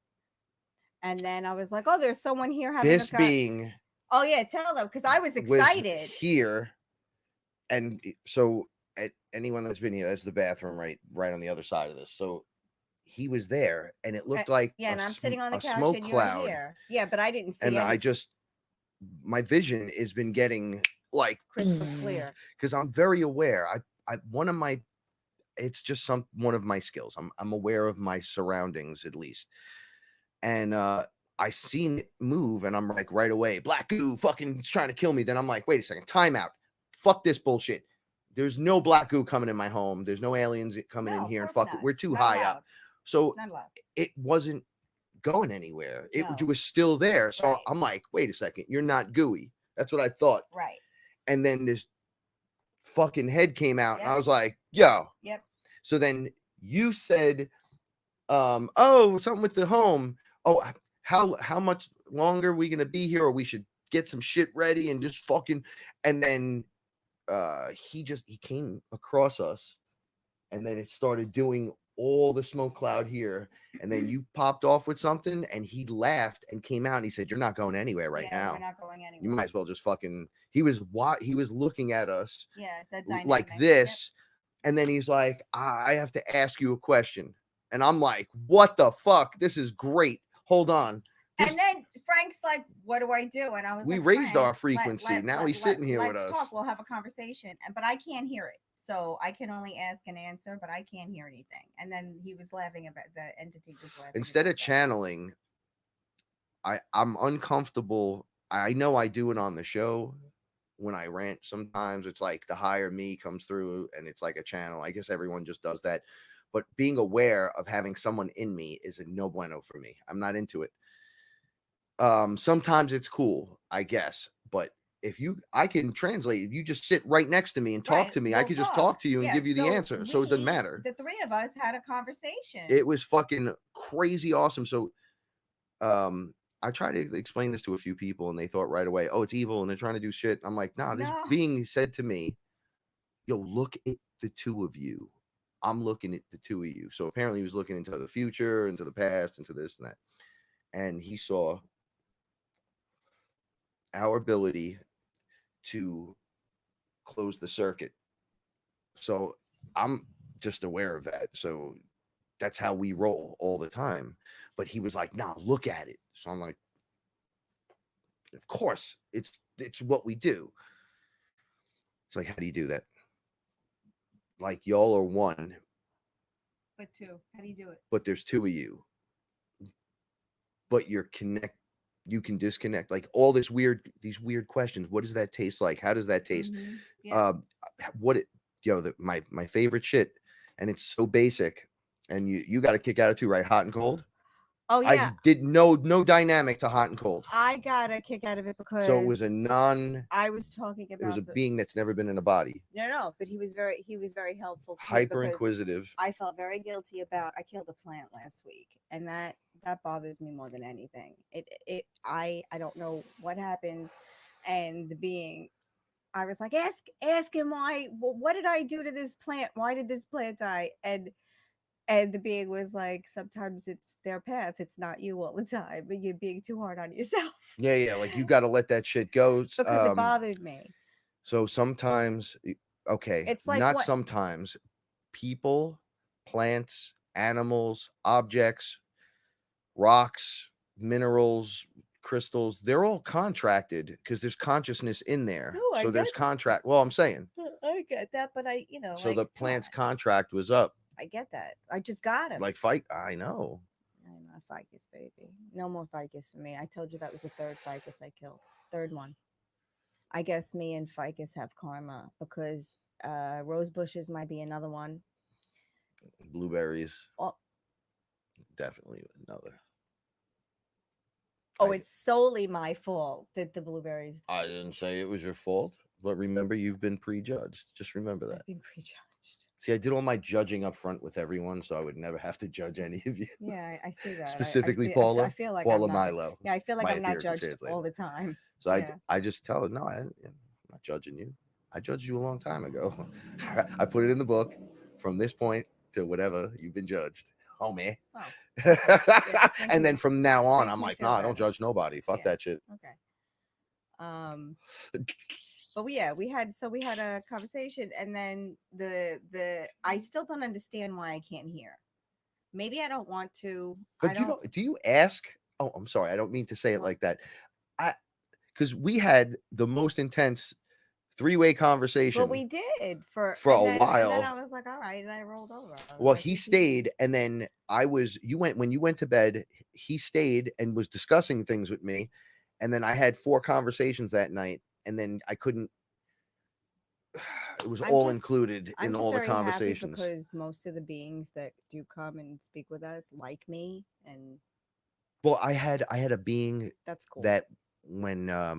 And then I was like, oh, there's someone here having This being oh yeah, tell them, because I was excited. was here, and so anyone that's been here, that's the bathroom right on the other side of this. So he was there, and it looked like Yeah, and I'm sitting on the a couch smoke and cloud. you're here. Yeah, but I didn't see And any I just my vision has been getting like crystal clear. because I'm very aware. One of my it's just one of my skills. I'm aware of my surroundings at least. And I seen it move, and I'm like right away, black goo fucking trying to kill me. Then I'm like, wait a second, time out. Fuck this bullshit. There's no black goo coming in my home. There's no aliens coming No, in of here and course fuck. not. We're too Not high allowed. up. So Not allowed. it wasn't going anywhere. It No. was still there. So Right. I'm like, wait a second, you're not gooey. That's what I thought. Right. And then this fucking head came out, and I Yep. was like, yo. Yep. So then you said Oh, something with the home. Oh, how much longer are we gonna be here, or we should get some shit ready and just fucking. And then he came across us, and then it started doing all the smoke cloud here, and then you popped off with something, and he laughed and came out and he said, "You're not going anywhere right Yeah, now. we're not going You anywhere. might as well just fucking." He was looking at us Yeah, the like dynamic. Yep. this, and then he's like, I have to ask you a question. And I'm like, what the fuck? This is great. Hold on. This, And then Frank's like, "What do I do?" And I was we like, raised our "Frank, frequency. Now he's sitting here with let's us. talk. We'll have a conversation." But I can't hear it, so I can only ask and answer, but I can't hear anything. And then he was laughing about the entity was laughing. Instead about of channeling, I'm uncomfortable. I know I do it on the show when I rant. Sometimes it's like the higher me comes through and it's like a channel. I guess everyone just does that. But being aware of having someone in me is a no bueno for me. I'm not into it. Sometimes it's cool, I guess, but if I can translate, if you just sit right next to me and talk Right, to me, I we'll could just talk. talk to you and Yeah, give you the so answer. So it doesn't we, matter. the three of us, had a conversation. It was fucking crazy awesome. So I tried to explain this to a few people and they thought right away, oh, it's evil and they're trying to do shit. I'm like, nah, this No. being said to me, yo, look at the two of you. I'm looking at the two of you. So apparently he was looking into the future, into the past, into this and that. And he saw our ability to close the circuit. So I'm just aware of that. So that's how we roll all the time. But he was like, nah, look at it. So I'm like, of course, it's what we do. It's like, how do you do that? Like y'all are one, But two. How do you do it? but there's two of you. But you can disconnect. Like all these weird questions. What does that taste like? How does that taste? Mm-hmm. Yeah. My favorite shit, and it's so basic, and you got a kick out of too, right? Hot and cold. Oh yeah. I did no dynamic to hot and cold. I got a kick out of it because So it was I was talking about it was a being that's never been in a body. No, but he was very helpful too, Hyper because inquisitive. I felt very guilty about I killed a plant last week, and that bothers me more than anything. I don't know what happened, and the being, I was like, ask him why. What did I do to this plant? Why did this plant die? And the being was like, sometimes it's their path. It's not you all the time, but you're being too hard on yourself. Yeah. Like you got to let that shit go. Because it bothered me. So sometimes, okay, It's like not what? sometimes, people, plants, animals, objects, rocks, minerals, crystals, they're all contracted because there's consciousness in there. No, So there's contract. Well, I'm saying. I get that, but So like, the plant's contract was up. I get that. I just got him. Like fight. I know. I'm not ficus, baby. No more ficus for me. I told you that was the third ficus I killed. Third one. I guess me and ficus have karma because rose bushes might be another one. Blueberries. Oh, Definitely another. It's solely my fault that the blueberries. I didn't say it was your fault, but remember, you've been prejudged. Just remember that. I've been prejudged. See, I did all my judging up front with everyone, so I would never have to judge any of you. Yeah, I see that. Specifically, Paula. I feel like Paula I'm not, Milo. Yeah, I feel like I'm not etherical judged translator. all the time. So Yeah. I just tell her, no, I'm not judging you. I judged you a long time ago. I put it in the book from this point to whatever you've been judged. Oh, man. Oh. And then from now on, makes I'm me like, feel no, I don't better. judge nobody. Fuck Yeah. that shit. Okay. But we had a conversation, and then I still don't understand why I can't hear. Maybe I don't want to. But do you ask? Oh, I'm sorry. I don't mean to say it like that. Because we had the most intense 3-way conversation. Well, we did for a while. And then I was like, all right, and I rolled over. Well, he stayed, and then when you went to bed, he stayed and was discussing things with me, and then I had 4 conversations that night, and then I couldn't. It was all included in all the conversations. Because most of the beings that do come and speak with us like me, and well, I had a being that's cool. That when I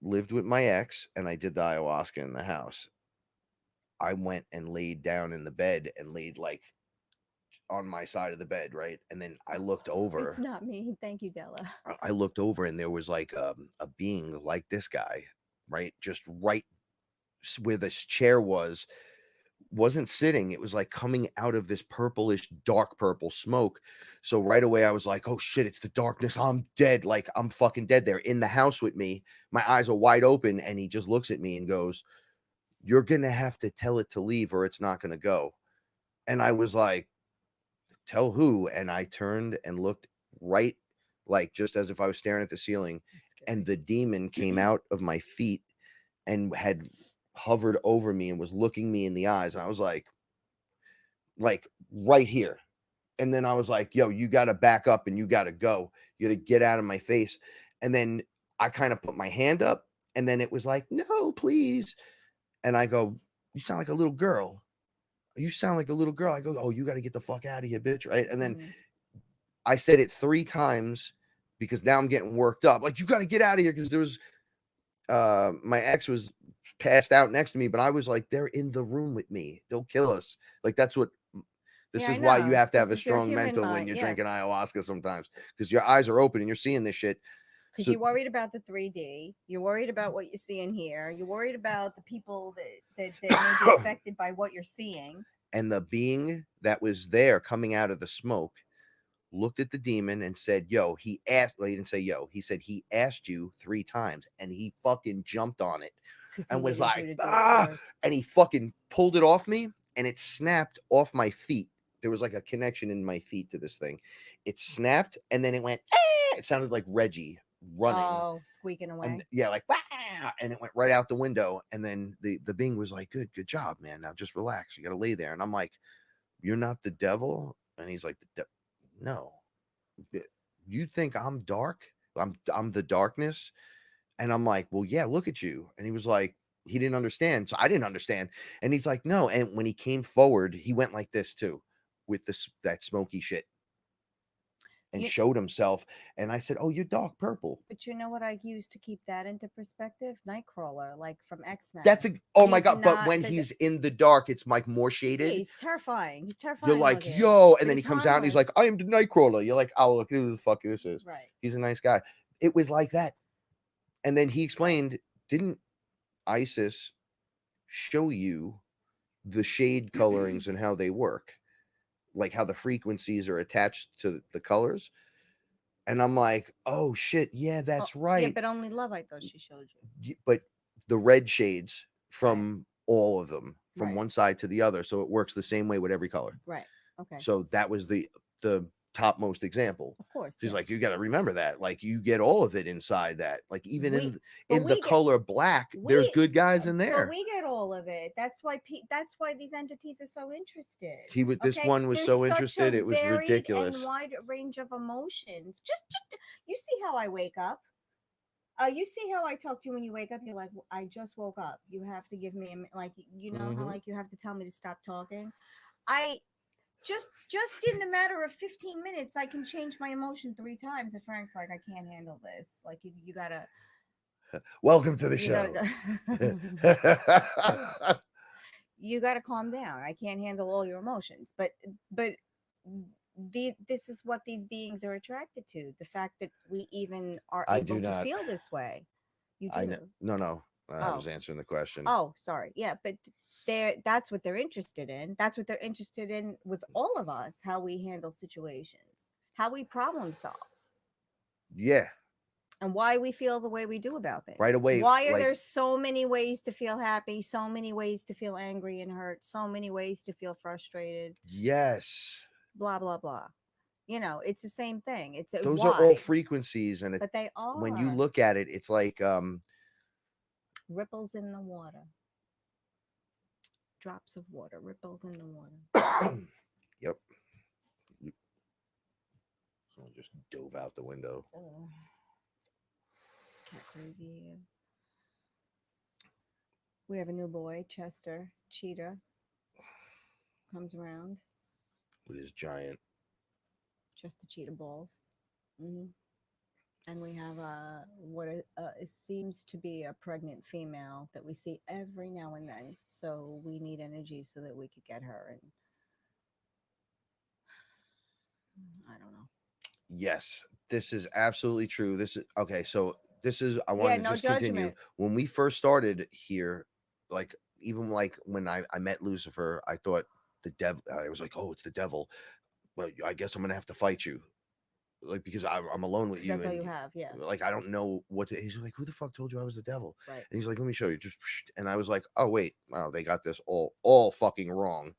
lived with my ex and I did the ayahuasca in the house, I went and laid down in the bed and laid like on my side of the bed, right? And then I looked over. It's not me. Thank you, Della. I looked over and there was like a being like this guy, right? Just right where this chair wasn't sitting. It was like coming out of this purplish, dark purple smoke. So right away I was like, oh shit, it's the darkness. I'm dead. Like I'm fucking dead. They're in the house with me. My eyes are wide open. And he just looks at me and goes, you're going to have to tell it to leave or it's not going to go. And I was like, tell who? And I turned and looked right, like just as if I was staring at the ceiling. And the demon came out of my feet and had hovered over me and was looking me in the eyes. And I was like right here. And then I was like, yo, you got to back up and you got to go. You got to get out of my face. And then I kind of put my hand up and then it was like, no, please. And I go, you sound like a little girl. You sound like a little girl. I go, oh, you got to get the fuck out of here, bitch. Right. And then I said it 3 times because now I'm getting worked up. Like, you got to get out of here. Because there was my ex was passed out next to me, but I was like, they're in the room with me. They'll kill us. Like, that's what this is why you have to have a strong mental when you're drinking ayahuasca sometimes, because your eyes are open and you're seeing this shit. Because you're worried about the 3D. You're worried about what you see in here. You're worried about the people that may be affected by what you're seeing. And the being that was there coming out of the smoke looked at the demon and said, yo, he asked, well, he didn't say yo, he said he asked you 3 times and he fucking jumped on it and was like, ah, and he fucking pulled it off me and it snapped off my feet. There was like a connection in my feet to this thing. It snapped and then it went, ah! It sounded like Reggie running, squeaking away. And, yeah, like, ah! And it went right out the window. And then the being was like, good job, man. Now just relax. You got to lay there. And I'm like, you're not the devil. And he's like, no, you think I'm dark? I'm the darkness. And I'm like, well, yeah, look at you. And he was like, he didn't understand. So I didn't understand. And he's like, no. And when he came forward, he went like this too, with that smoky shit, and showed himself. And I said, oh, you're dark purple. But you know what I use to keep that into perspective? Nightcrawler, like from X-Men. That's my God. But when he's in the dark, it's like more shaded. Yeah, he's terrifying. He's terrifying. You're like, yo. And then he comes out and he's like, I am the Nightcrawler. You're like, oh, look who the fuck this is. Right. He's a nice guy. It was like that. And then he explained, didn't Isis show you the shade colorings and how they work? Like how the frequencies are attached to the colors. And I'm like, oh shit, yeah, that's right. Yeah, but only love, I thought she showed you. But the red shades from all of them, from one side to the other, so it works the same way with every color. Right. Okay. So that was the topmost example. Of course. She's like, you got to remember that. Like, you get all of it inside that. Like, even in the color black, there's good guys in there. But we get all of it. That's why these entities are so interested. This one was so interested, it was ridiculous. And wide range of emotions. Just you see how I wake up. You see how I talk to you when you wake up. You're like, I just woke up. You have to give me like, you know how like you have to tell me to stop talking. Just in the matter of 15 minutes, I can change my emotion 3 times. And Frank's like, I can't handle this. Like, you gotta. Welcome to the show. You gotta calm down. I can't handle all your emotions. But this is what these beings are attracted to. The fact that we even are able to feel this way. You do. No. I was answering the question. Oh, sorry. Yeah, but that's what they're interested in. That's what they're interested in with all of us, how we handle situations, how we problem solve. Yeah. And why we feel the way we do about things. Right away. Why are there so many ways to feel happy, so many ways to feel angry and hurt, so many ways to feel frustrated? Yes. Blah, blah, blah. You know, it's the same thing. Those are all frequencies. And but they are. When you look at it, it's like ripples in the water. Drops of water, ripples in the water. Yep. Someone just dove out the window. Oh. It's cat crazy here. We have a new boy, Chester, Cheetah. Comes around. With his giant. Just the cheetah balls. Mm-hmm. And we have it seems to be a pregnant female that we see every now and then. So we need energy so that we could get her. And I don't know. Yes, this is absolutely true. This is okay. So this is I Yeah, wanted to no just continue. judgment. When we first started here, like even like when I met Lucifer, I thought the devil. I was like, oh, it's the devil. Well, I guess I'm gonna have to fight you, like because I'm alone with Because you, that's all you and have. Yeah. like I don't know what to. He's like, who the fuck told you I was the devil? Right. And he's like, let me show you. Just and I was like, oh wait, wow, they got this all fucking wrong.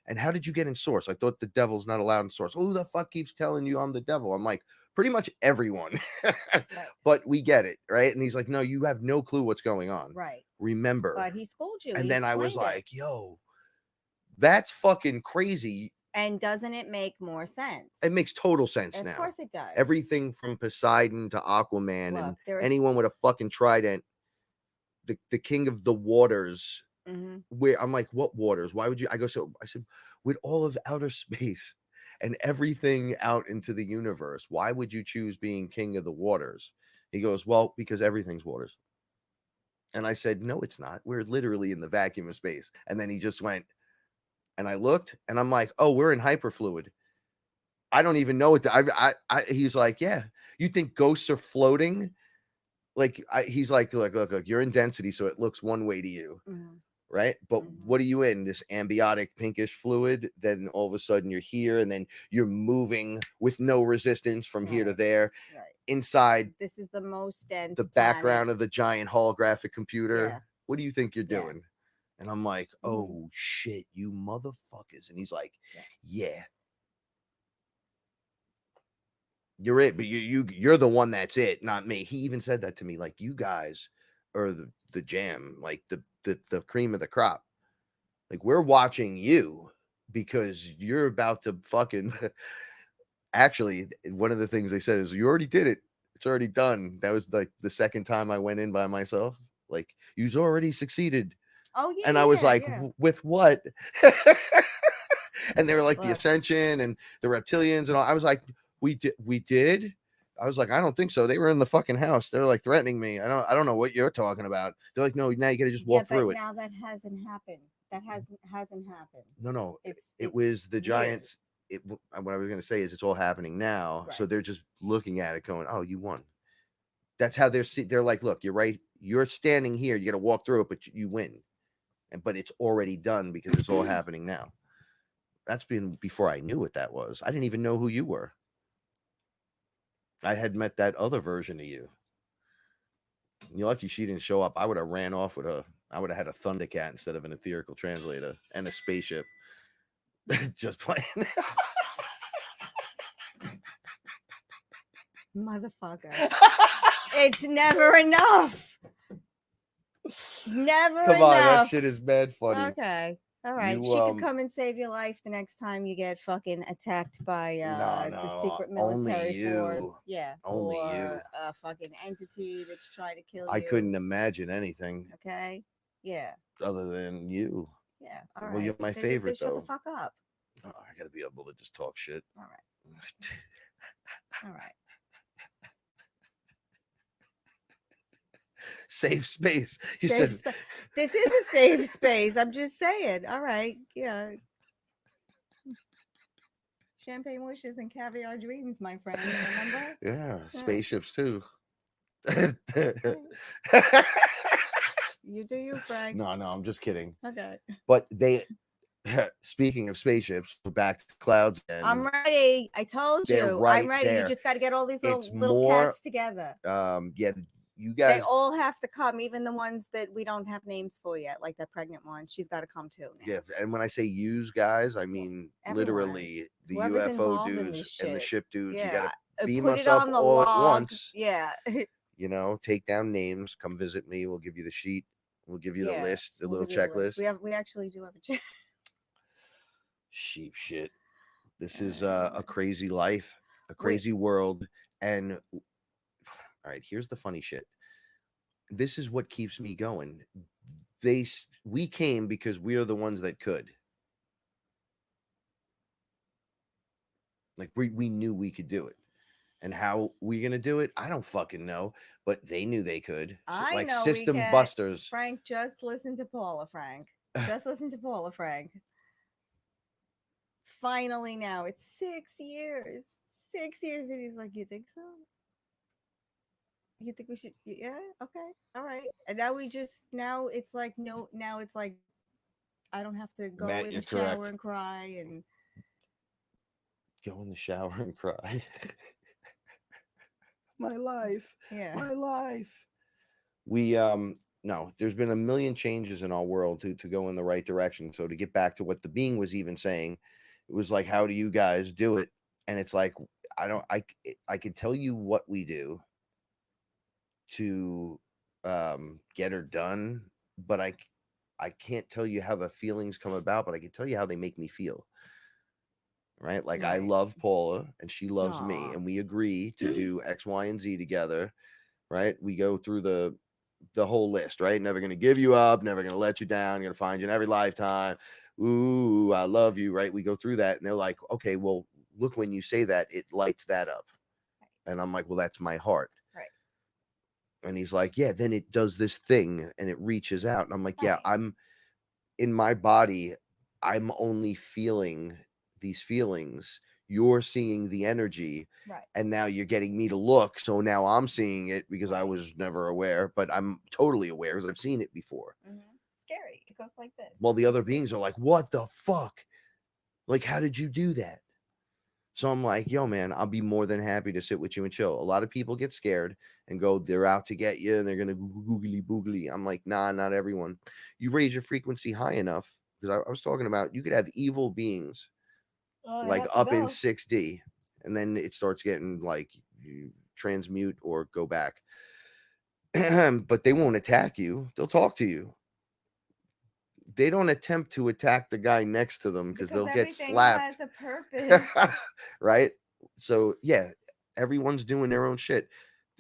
And how did you get in source? I thought the devil's not allowed in source. Who the fuck keeps telling you I'm the devil? I'm like, pretty much everyone. Right. But we get it, right? And he's like, no, you have no clue what's going on. Right. Remember. But he schooled you. And He then I was explained it. like, yo, that's fucking crazy. And doesn't it make more sense? It makes total sense Of now. course it does. Everything from Poseidon to Aquaman and Look, there's anyone with a fucking trident, the king of the waters. Mhm. Where I'm like, what waters? Why would you? I go, so I said, with all of outer space and everything out into the universe, why would you choose being king of the waters? He goes, well, because everything's waters. And I said, no, it's not. We're literally in the vacuum of space. And then he just went, and I looked, and I'm like, oh, we're in hyperfluid. I don't even know what he's like, yeah. You think ghosts are floating? Like he's like, look, you're in density, so it looks one way to you, Mhm. right? But Mhm. what are you in? This ambiotic pinkish fluid? Then all of a sudden you're here, and then you're moving with no resistance from here to Right. there. Right. Inside This is the most dense the planet. background of the giant holographic computer. Yeah. What do you think you're Yeah. doing? And I'm like, Mhm. oh shit, you motherfuckers. And he's like, yeah. You're it, but you're the one that's it, not me. He even said that to me, like, you guys are the jam, like the cream of the crop. Like, we're watching you because you're about to fucking actually one of the things they said is you already did it. It's already done. That was like the second time I went in by myself. Like, you've already succeeded. Oh yeah. And I was like, yeah. with what? And they were like the Look. Ascension and the reptilians and all. I was like, we did. I was like, I don't think so. They were in the fucking house. They're like threatening me. I don't know what you're talking about. They're like, no, now you gotta just walk through it. Now that hasn't happened. That hasn't happened. No. It it was the weird. Giants. What I was gonna say is it's all happening now. So Right. they're just looking at it, going, oh, you won. That's how they're like, look, you're right. You're standing here. You gotta walk through it, but you win. But it's already done because it's all happening now. That's been before I knew what that was. I didn't even know who you were. I had met that other version of you. You're lucky she didn't show up. I would have ran off with her. I would have had a Thundercat instead of an etherical translator and a spaceship. Just playing. Motherfucker. It's never enough. Never Come enough. on, that shit is mad funny. Okay. All right. She could come and save your life the next time you get fucking attacked by the secret military force. Yeah. Only or you. A fucking entity that's trying to kill you. I couldn't imagine anything. Okay. Yeah. Other than you. Yeah. All right. Well, you're my favorite, Shut though. the fuck up. Oh, I gotta be able to just talk shit. All right. All right. Safe space. You safe said this is a safe space. I'm just saying. All right. Yeah. Champagne wishes and caviar dreams, my friend. Remember? Yeah, spaceships too. You do you, Frank. No, I'm just kidding. Okay. But speaking of spaceships, we're back to the clouds. And I'm ready. I told you. Right I'm ready. there. You just got to get all these little cats together. Yeah, you guys. They all have to come, even the ones that we don't have names for yet, like that pregnant one. She's got to come too. Now. Yeah, and when I say use guys, I mean literally the Whoever's UFO dudes and the ship dudes. Yeah. You got to beam Put us it up on the all log. at once. Yeah. You know, take down names. Come visit me. We'll give you the sheet. We'll give you the list, the little checklist. We actually do have a check. Sheep shit. This is a crazy life, a crazy world, and all right. Here's the funny shit. This is what keeps me going. We came because we are the ones that could. Like we knew we could do it. And how we gonna do it? I don't fucking know. But they knew they could. I Like know we system can. busters. Frank, just listen to Paula, Frank. Just listen to Paula, Frank. Finally, now it's 6 years. 6 years, and he's like, "You think so? You think we should? Yeah, okay, all right." And now now it's like no, now it's like I don't have to go Matt, in you're the shower correct. and cry and Go in the shower and cry. My life. yeah. My life. We no, there's been a million changes in our world to go in the right direction. So to get back to what the being was even saying, it was like, how do you guys do it? And it's like, I don't I could tell you what we do to get her done, but I can't tell you how the feelings come about, but I can tell you how they make me feel. Right? Like I Right. love Paula and she loves me, Aw. and we agree to do X, Y, and Z together. Right? We go through the whole list, right? Never gonna give you up, never gonna let you down, gonna find you in every lifetime. Ooh, I love you, right? We go through that, and they're like, okay, well, look, when you say that, it lights that up. And I'm like, well, that's my heart. Right. And he's like, yeah, then it does this thing and it reaches out. And I'm like, yeah, Right. I'm in my body, I'm only feeling these feelings. You're seeing the energy, Right. and now you're getting me to look. So now I'm seeing it because I Right. was never aware, but I'm totally aware because I've seen it before. Hmm. Scary. It goes like this. While the other It's weird. beings are like, what the fuck? Like, how did you do that? So I'm like, yo, man, I'll be more than happy to sit with you and chill. A lot of people get scared and go, they're out to get you and they're going to googly boogly. I'm like, nah, not everyone. You raise your frequency high enough, because I was talking about, you could have evil beings Oh, I like have to up in go. 6D, and then it starts getting like you transmute or go back. But they won't attack you. They'll talk to you. They don't attempt to attack the guy next to them because Because they'll get everything slapped. has a purpose. Right? So yeah, everyone's doing their own shit.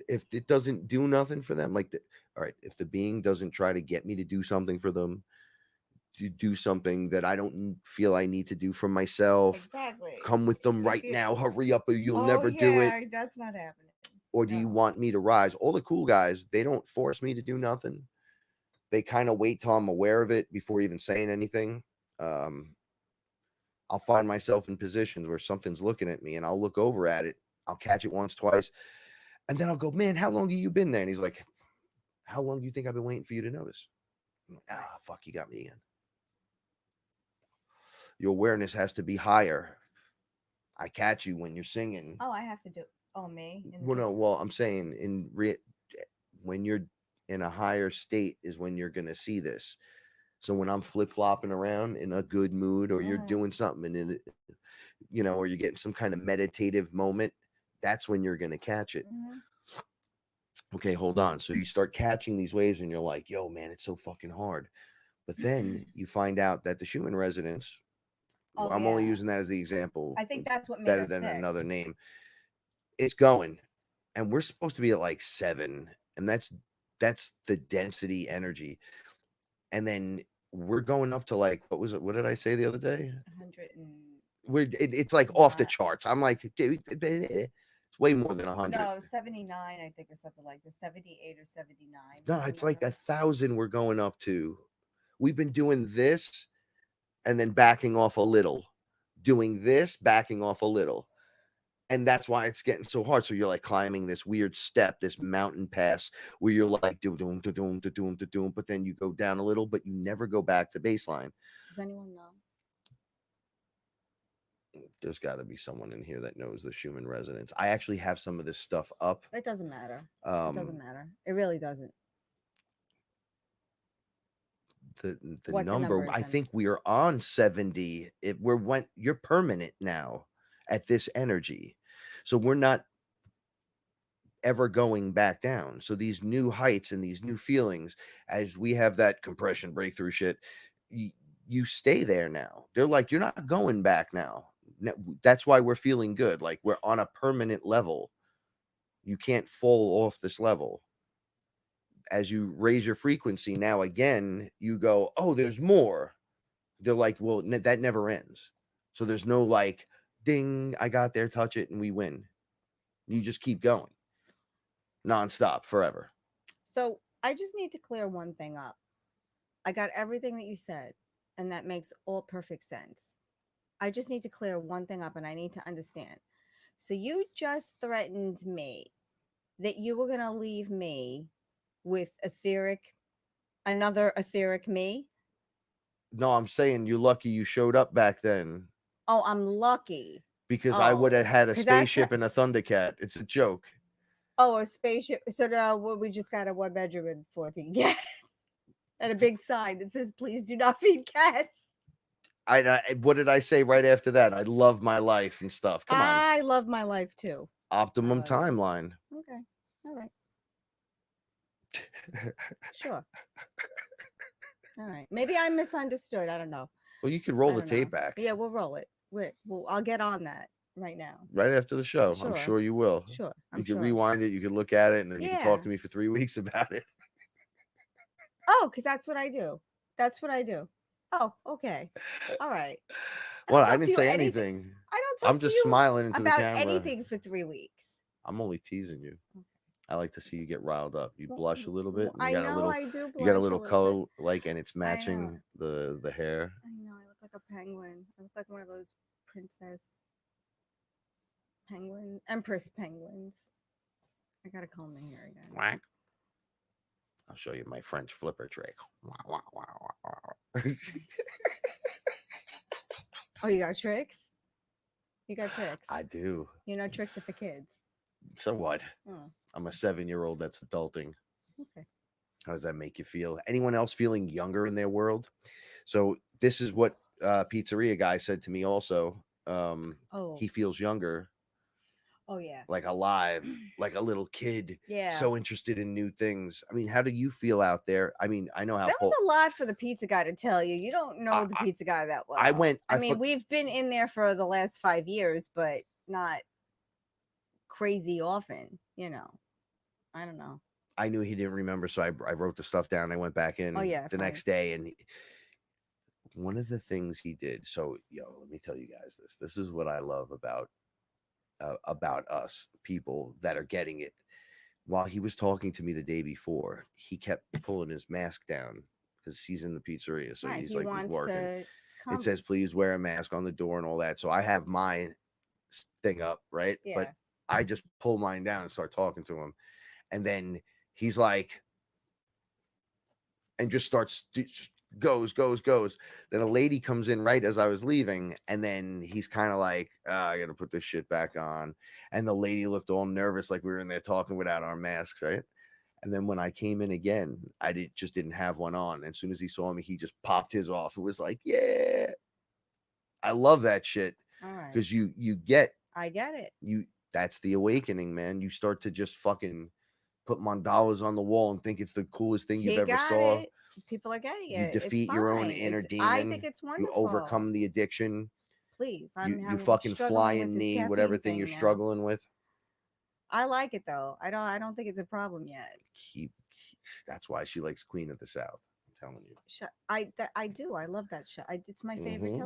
If it doesn't do nothing for them, like all right, if the being doesn't try to get me to do something for them, to do something that I don't feel I need to do for myself, Exactly. come with them If right you, now, hurry up or you'll oh never do it. yeah, that's not happening. Or do you No. want me to rise? All the cool guys, they don't force me to do nothing. They kind of wait till I'm aware of it before even saying anything. Um, I'll find myself in positions where something's looking at me and I'll look over at it. I'll catch it once, twice. And then I'll go, man, how long have you been there? And he's like, how long do you think I've been waiting for you to notice? I'm like, ah, fuck, you got me again. Your awareness has to be higher. I catch you when you're singing. Oh, I have to do. Oh, me. Well, no, well, I'm saying when you're in a higher state is when you're gonna see this. So when I'm flip flopping around in a good mood, or you're doing something and or you're getting some kind of meditative moment, that's when you're gonna catch it. Mhm. Okay, hold on. So you start catching these waves and you're like, yo, man, it's so fucking hard. But then you find out that the Schumann resonance, Oh I'm only yeah. using that as the example. I think It's that's what made better us than sick. another name. It's going. And we're supposed to be at like 7. And that's the density energy. And then we're going up to like, what was it? What did I say the other day? 100 and It's like off the not. charts. I'm like, dude, it's way more than 100. No, 79, I think, or something like this. 78 or 79. No, One it's of like them. 1,000 we're going up to. We've been doing this and then backing off a little, doing this, backing off a little. And that's why it's getting so hard. So you're like climbing this weird step, this mountain pass where you're like doom, doom, doom, doom, doom, but then you go down a little, but you never go back to baseline. Does anyone know? There's got to be someone in here that knows the Schumann resonance. I actually have some of this stuff up. It doesn't matter. It doesn't matter. It really doesn't. The What the number, number I is in. think we are on 70. You're permanent now at this energy. So we're not ever going back down. So these new heights and these new feelings, as we have that compression breakthrough shit, you stay there now. They're like, you're not going back now. That's why we're feeling good. Like we're on a permanent level. You can't fall off this level. As you raise your frequency now again, you go, oh, there's more. They're like, well, that never ends. So there's no like, ding, I got there, touch it, and we win. You just keep going nonstop forever. So I just need to clear one thing up. I got everything that you said, and that makes all perfect sense. I just need to clear one thing up, and I need to understand. So you just threatened me that you were going to leave me with another etheric me. No, I'm saying you're lucky you showed up back then Oh, I'm lucky. because I would have Oh, had a 'cause that's spaceship and a Thundercat. It's a joke. oh, a spaceship. So now we just got a 1 bedroom and 14 cats, and a big sign that says, "Please do not feed cats." What did I say right after that? I love my life and stuff. Come on. I love my life too. Optimum love it. timeline. Okay. All right. Sure. All right. Maybe I misunderstood. I don't know. Well, you could roll I the don't tape know. back. Yeah, we'll roll it. Well, I'll get on that right now. Right after the show. I'm Sure. sure you will. Sure. You I'm can sure. rewind it. You can look at it, and then you can talk Yeah. to me for 3 weeks about it. Oh, because that's what I do. That's what I do. Oh, okay. All right. Well, don't I talk didn't to you say anything- anything. I don't talk I'm to just you smiling into the about camera. anything for 3 weeks. I'm only teasing you. Okay. I like to see you get riled up. You Well, blush a little bit. And I you got know a little. I do blush You got a little bit. color, like, and it's I know. matching the hair. I know. I look like a penguin. I look like one of those princess penguin, empress penguins. I gotta comb my hair again. Whack. I'll show you my French flipper trick. Oh, you got tricks? You got tricks? I do. You know, tricks are for kids. So what? Oh, I'm a 7-year-old that's adulting. okay. How does that make you feel? Anyone else feeling younger in their world? So this is what pizzeria guy said to me also. Oh, He feels younger, oh yeah. like alive, like a little kid. Yeah. So interested in new things. I mean, how do you feel out there? I mean, I know how That was a lot for the pizza guy to tell you. You don't know the pizza guy that well. I mean, we've been in there for the last 5 years, but not crazy often, you know. I don't know. I knew he didn't remember, so I wrote the stuff down. I went back in the fine. next day, and one of the things he did. So, let me tell you guys this. This is what I love about us people that are getting it. While he was talking to me the day before, he kept pulling his mask down because he's in the pizzeria, so Right, he's he like he's wants working. to It says please wear a mask on the door and all that. So I have my thing up, right? Yeah. But I just pull mine down and start talking to him, and then he's like, and just starts goes. Then a lady comes in right as I was leaving, and then he's kind of like, I gotta put this shit back on. And the lady looked all nervous, like we were in there talking without our masks, right? And then when I came in again, I didn't have one on. And as soon as he saw me, he just popped his off. It was like, yeah, I love that shit. All right. Because you get, I get it. That's the awakening, man. You start to just fucking put mandalas on the wall and think it's the coolest thing you've ever saw. It. People are getting You it. defeat your own inner demon. I think it's wonderful. You overcome the addiction. Please, You fucking flying knee, whatever thing you're struggling with. I like it though. I don't think it's a problem yet. That's why she likes Queen of the South. I'm telling you. I do. I love that show. It's my favorite.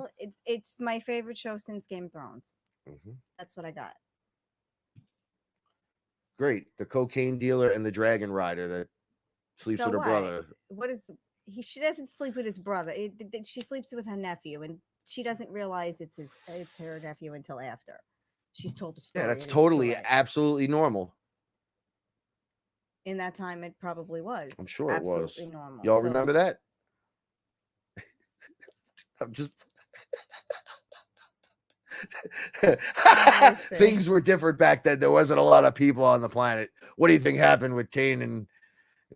It's my favorite show since Game of Thrones. That's what I got. Great. The cocaine dealer and the dragon rider that sleeps with her brother. What is she doesn't sleep with his brother. She sleeps with her nephew, and she doesn't realize it's her nephew until after she's told the story. Yeah, that's totally, absolutely normal. In that time, it probably was. I'm sure it was. Absolutely normal. Y'all remember that? I'm just. Things were different back then. There wasn't a lot of people on the planet. What do you think happened with Cain and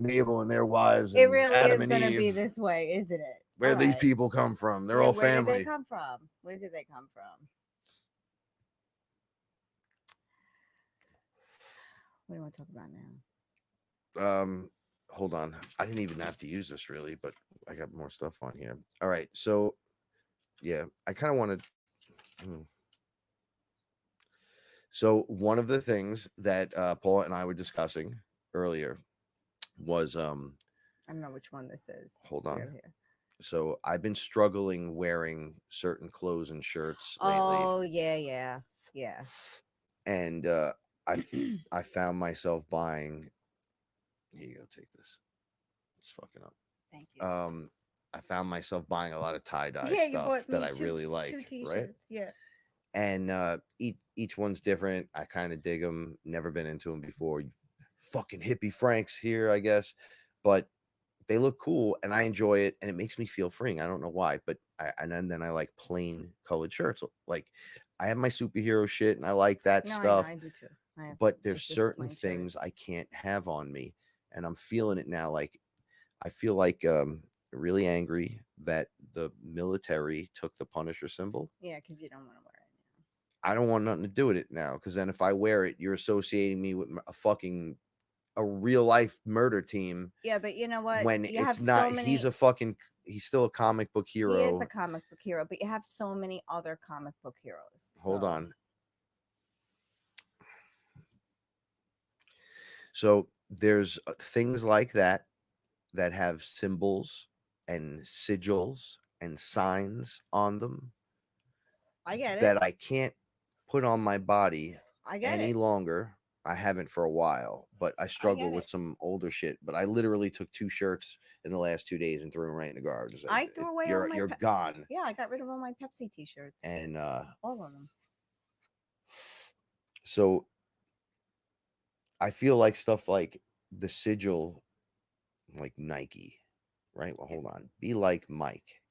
Abel and their wives? It really Adam is going to be this way, isn't it? Where these people come from? They're all family. Where did they come from? Where did they come from? What do you want to talk about now? Hold on. I didn't even have to use this really, but I got more stuff on here. All right. So, yeah, I kind of wanted. So one of the things that Paula and I were discussing earlier was I don't know which one this is. Hold on. Here. So I've been struggling wearing certain clothes and shirts lately. Oh yeah. And I found myself buying. Here you go, take this. It's fucking up. Thank you. I found myself buying a lot of tie-dye Yeah, you stuff bought that me I really like, two right? t-shirts. Yeah. And each one's different. I kind of dig them. Never been into them before. Fucking hippie Franks here, I guess, but they look cool and I enjoy it, and it makes me feel freeing. I don't know why, but then I like plain colored shirts. Like I have my superhero shit and I like that No, stuff. I do too. I have But there's just a certain plain shirt. things I can't have on me, and I'm feeling it now. Like I feel like really angry that the military took the Punisher symbol. Yeah, because you don't want to wear it. I don't want nothing to do with it now, because then if I wear it, you're associating me with a real life murder team. Yeah, but you know what? When You it's have not, so many, he's still a comic book hero. He is a comic book hero, but you have so many other comic book heroes. Hold on. So there's things like that have symbols and sigils and signs on them. I get it. That I can't put on my body I get any it. longer. I haven't for a while, but I struggle with some older shit. But I literally took 2 shirts in the last 2 days and threw them right in the garbage. I threw away all my you're gone. Yeah, I got rid of all my Pepsi t-shirts. And all of them. So I feel like stuff like the sigil, like Nike, right? Well, hold on. Be like Mike.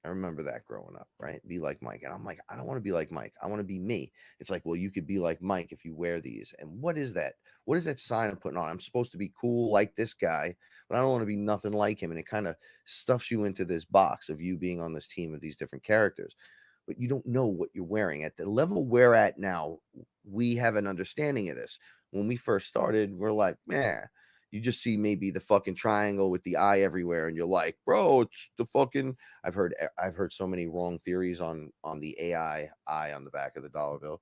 I remember that growing up, right? Be like Mike. And I'm like, I don't want to be like Mike. I want to be me. It's like, well, you could be like Mike if you wear these. And what is that? What is that sign I'm putting on? I'm supposed to be cool like this guy, but I don't want to be nothing like him. And it kind of stuffs you into this box of you being on this team of these different characters. But you don't know what you're wearing. At the level we're at now, we have an understanding of this. When we first started, we're like, man, you just see maybe the fucking triangle with the eye everywhere, and you're like, bro, it's the fucking. I've heard so many wrong theories on the AI eye on the back of the dollar bill.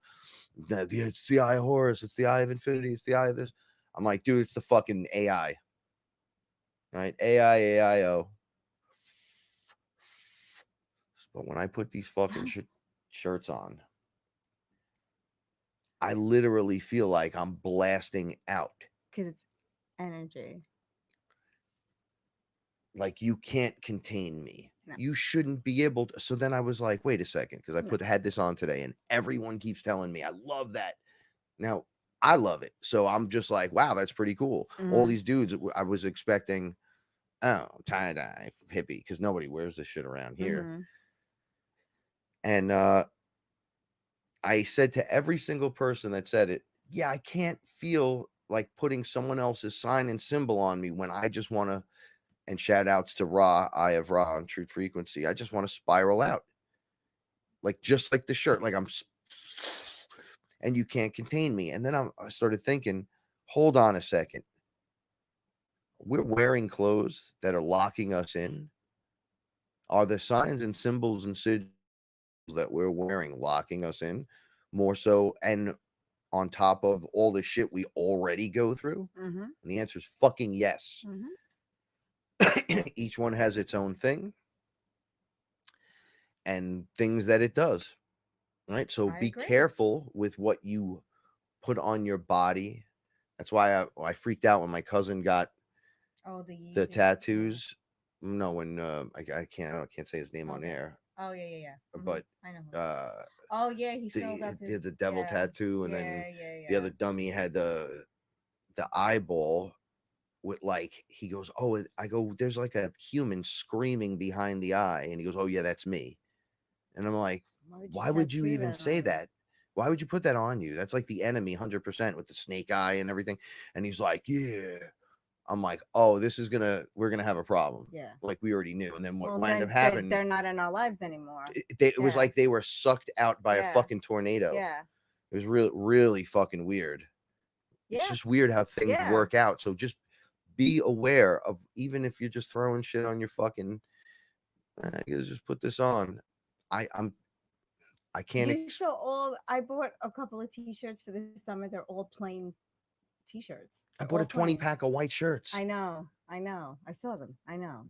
It's the eye of Horus, it's the eye of infinity, it's the eye of this. I'm like, dude, it's the fucking AI. Right? AIAIO. But when I put these fucking shirts on, I literally feel like I'm blasting out. Because it's energy. Like you can't contain me. No. You shouldn't be able to. So then I was like, wait a second, because I had this on today, and everyone keeps telling me I love that. Now I love it, so I'm just like, wow, that's pretty cool. All these dudes, I was expecting, tie-dye hippie, because nobody wears this shit around here. And I said to every single person that said it, yeah, I can't feel like putting someone else's sign and symbol on me when I just want to. And shout outs to Ra, Eye of Ra on Truth Frequency. I just want to spiral out. Like, just like the shirt. Like, and you can't contain me. And then I started thinking, hold on a second. We're wearing clothes that are locking us in. Are the signs and symbols and sigils that we're wearing locking us in more so, and on top of all the shit we already go through? And the answer is fucking yes. Each one has its own thing and things that it does, right? So be careful with what you put on your body. That's why I freaked out when my cousin got the tattoos. No, when I can't say his name on air. Oh yeah. But I know. He filled up did the devil tattoo, and then the other dummy had the eyeball. With like, he goes, oh, I go, there's like a human screaming behind the eye, and he goes, oh yeah, that's me. And I'm like, why would you even say that? Why would you put that on you? That's like the enemy 100% with the snake eye and everything. And he's like, yeah. I'm like, oh, we're gonna have a problem. Yeah, like we already knew. And then what wound up happening, they're not in our lives anymore. It was like they were sucked out by a fucking tornado. Yeah, it was really fucking weird. It's just weird how things work out. So just be aware of, even if you're just throwing shit on your fucking, just put this on. I can't. I bought a couple of t-shirts for this summer. They're all plain t-shirts. I bought a 20-pack of white shirts. I know. I saw them. I know.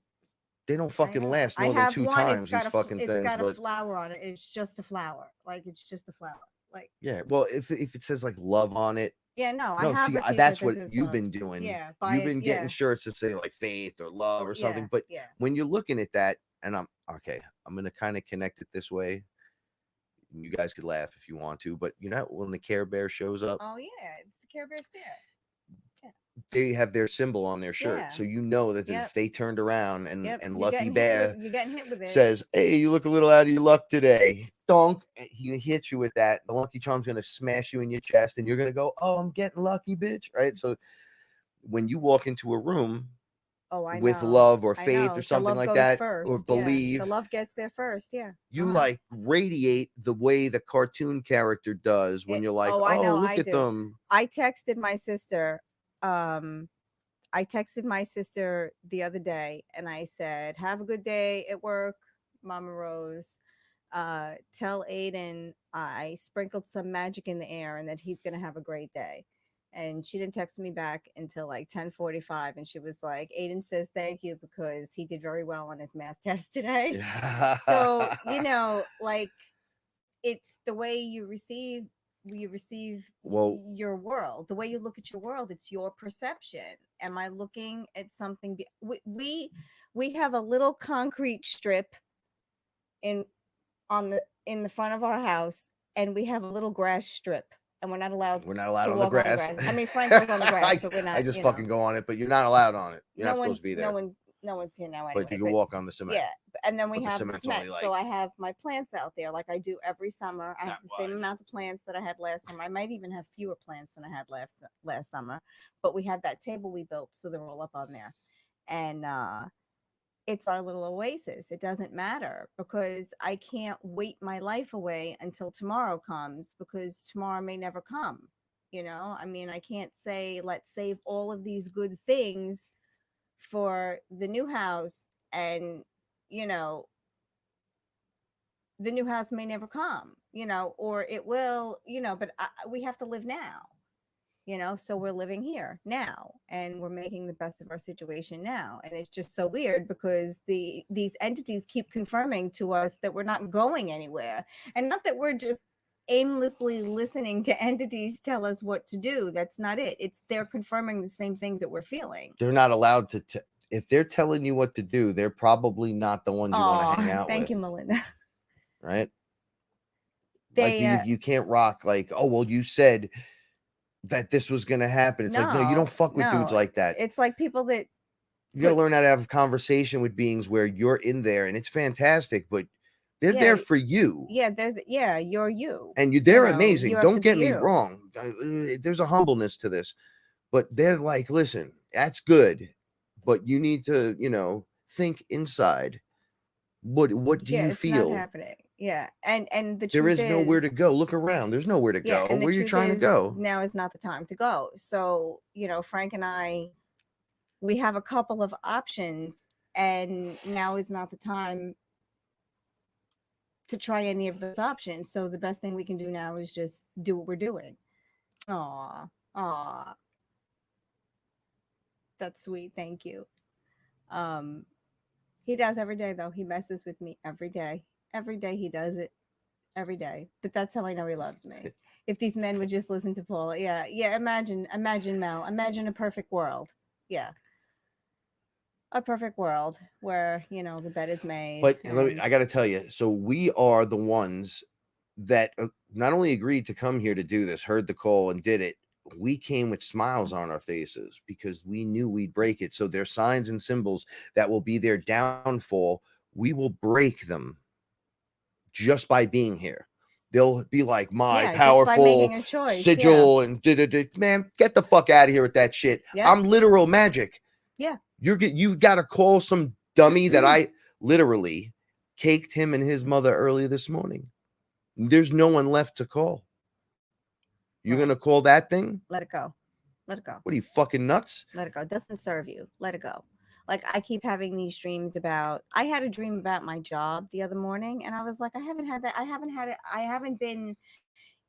They don't fucking last more than 2 times. These fucking things. It's got a flower on it. It's just a flower. Like, it's just a flower. Like, yeah. Well, if it says like love on it, Yeah, no, I No, have see, a t-shirt that's that what says you've love. been doing. Yeah, buy You've it. been getting Yeah, shirts that say like faith or love or something. yeah, But yeah. when you're looking at that, and I'm okay, I'm gonna kind of connect it this way. You guys could laugh if you want to, but you know when the Care Bear shows up, Oh yeah, it's the Care Bears there. they have their symbol on their shirt, Yeah. so you know that Yep. if they turned around Yep. and You're Lucky getting hit with. Bear You're getting hit with it. says, "Hey, you look a little out of your luck today," donk, and he hits you with that. The Lucky Charm's gonna smash you in your chest, and you're gonna go, "Oh, I'm getting lucky, bitch!" Right? So when you walk into a room Oh, I with know. love or I faith know. or The something love like goes that, first. or Yeah. believe, The love gets there first. Yeah. you like radiate the way the cartoon character does when you're like, Oh, I "Oh, know. look I at do. them." I texted my sister. I texted my sister the other day and I said, "Have a good day at work, Mama Rose. Tell Aiden I sprinkled some magic in the air and that he's gonna have a great day." And she didn't text me back until like 10:45, and she was like, "Aiden says thank you because he did very well on his math test today." So like it's the way you receive Well, your world, the way you look at your world. It's your perception. Am I looking at something we have a little concrete strip in in the front of our house, and we have a little grass strip, and we're not allowed we're not allowed to on the walk on the grass. grass. I mean, Frank goes on the grass, but we're I not, just fucking go on it, but you're not allowed on it. You're no not supposed one's to be there. no one's here now But you anyway. can walk on the cement. Yeah, and then we But the have the cement's cement. only, So like, I have my plants out there like I do every summer. I have that the same wide. amount of plants that I had last summer. I might even have fewer plants than I had last summer. But we have that table we built, so they're all up on there. And it's our little oasis. It doesn't matter because I can't wait my life away until tomorrow comes, because tomorrow may never come. I mean, I can't say, let's save all of these good things for the new house, and you know the new house may never come, or it will, but we have to live now, so we're living here now and we're making the best of our situation now. And it's just so weird because these entities keep confirming to us that we're not going anywhere, and not that we're just aimlessly listening to entities tell us what to do. That's not it. It's they're confirming the same things that we're feeling. They're not allowed to. If they're telling you what to do, they're probably not the ones you want to hang out with. Thank you, Melinda. Right? They like you can't rock like, "Oh, well, you said that this was gonna happen." It's like, no, you don't fuck with dudes like that. It's like people that You gotta learn how to have a conversation with beings where you're in there and it's fantastic, but they're there for you. Yeah, you're you. And they're amazing. You have Don't to get be me you. wrong. There's a humbleness to this, but they're like, listen, that's good, but you need to, think inside. What do you It's feel? not happening. Yeah. And the There truth is nowhere to go. Look around. There's nowhere to go. and the Where are you truth trying to is, go? now is not the time to go. So, Frank and I, we have a couple of options, and now is not the time to try any of those options. So the best thing we can do now is just do what we're doing. Aw. That's sweet. Thank you. He does every day, though. He messes with me every day. Every day he does it. Every day. But that's how I know he loves me. If these men would just listen to Paula. Yeah. Imagine, Mel. Imagine a perfect world. Yeah. A perfect world where, the bed is made. But I got to tell you, so we are the ones that not only agreed to come here to do this, heard the call and did it. We came with smiles on our faces because we knew we'd break it. So there's signs and symbols that will be their downfall. We will break them just by being here. They'll be like, my powerful sigil and man, get the fuck out of here with that shit. I'm literal magic. Yeah. You got to call some dummy that I literally caked him and his mother earlier this morning. There's no one left to call. You're going to call that thing? Let it go. Let it go. What are you, fucking nuts? Let it go. It doesn't serve you. Let it go. Like, I keep having these dreams I had a dream about my job the other morning, and I was like, I haven't had that. I haven't been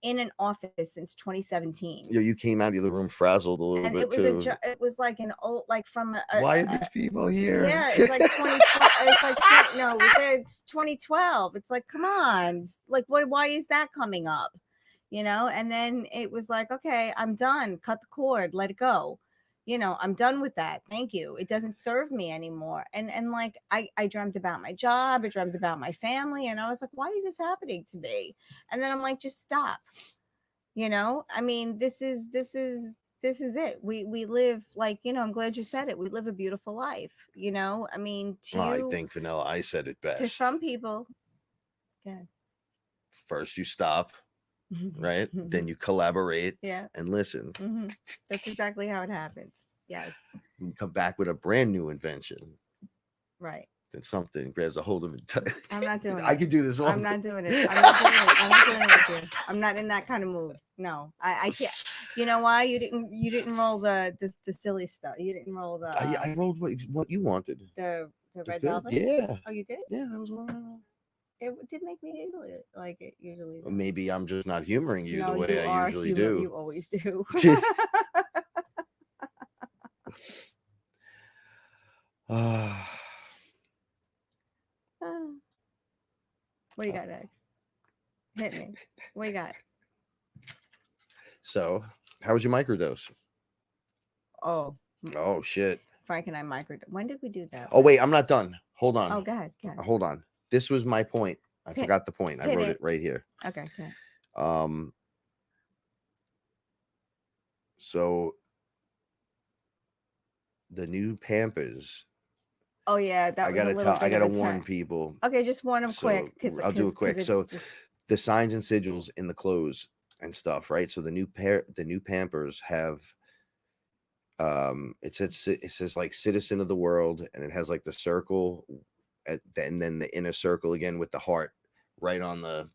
in an office since 2017. Yeah, you came out of the room frazzled a little bit too. It was like an old, like from why are these people here? Yeah, it's like 2012. It's like 2012. It's like, come on, like, why is that coming up? you know, and then it was like, okay, I'm done. Cut the cord, let it go. You know, I'm done with that. Thank you. It doesn't serve me anymore. And like I dreamt about my job, I dreamt about my family, and I was like, why is this happening to me? And then I'm like, just stop. You know, I mean, this is it. We live, like, you know, I'm glad you said it. We live a beautiful life, you know. I mean, to Well, I you, think Vanilla Ice said it to best. some people, yeah. First you stop, right? Then you collaborate Yeah. and listen. That's exactly how it happens. Yes. You come back with a brand new invention. Right. Then something grabs a hold of it. I'm not doing it. I could do this all. I'm not doing it. I'm not doing it. I'm not doing it with you. I'm not in that kind of mood. No, I can't. You know why? You didn't roll the silly stuff. You didn't roll the I rolled what you wanted. the red Good. velvet. Yeah. Oh, you did? Yeah, that was one. It did make me giggle it like it usually does. Maybe I'm just not humoring you No, the way you I are usually humor. do. You always do. What do you got next? Hit me. What you got? So, how was your microdose? Oh, shit. Frank and I micro. When did we do that? Oh, wait, I'm not done. Hold on. Oh, go ahead. Go ahead. Hold on. This was my point. I forgot the point. I wrote it right here. Okay. Okay. So the new Pampers. Oh yeah, that was I gotta warn people. Okay, just warn them quick. I'll do it quick. So the signs and sigils in the clothes and stuff, right? So the new Pampers have it says like citizen of the world, and it has like the circle and then the inner circle again with the heart right on the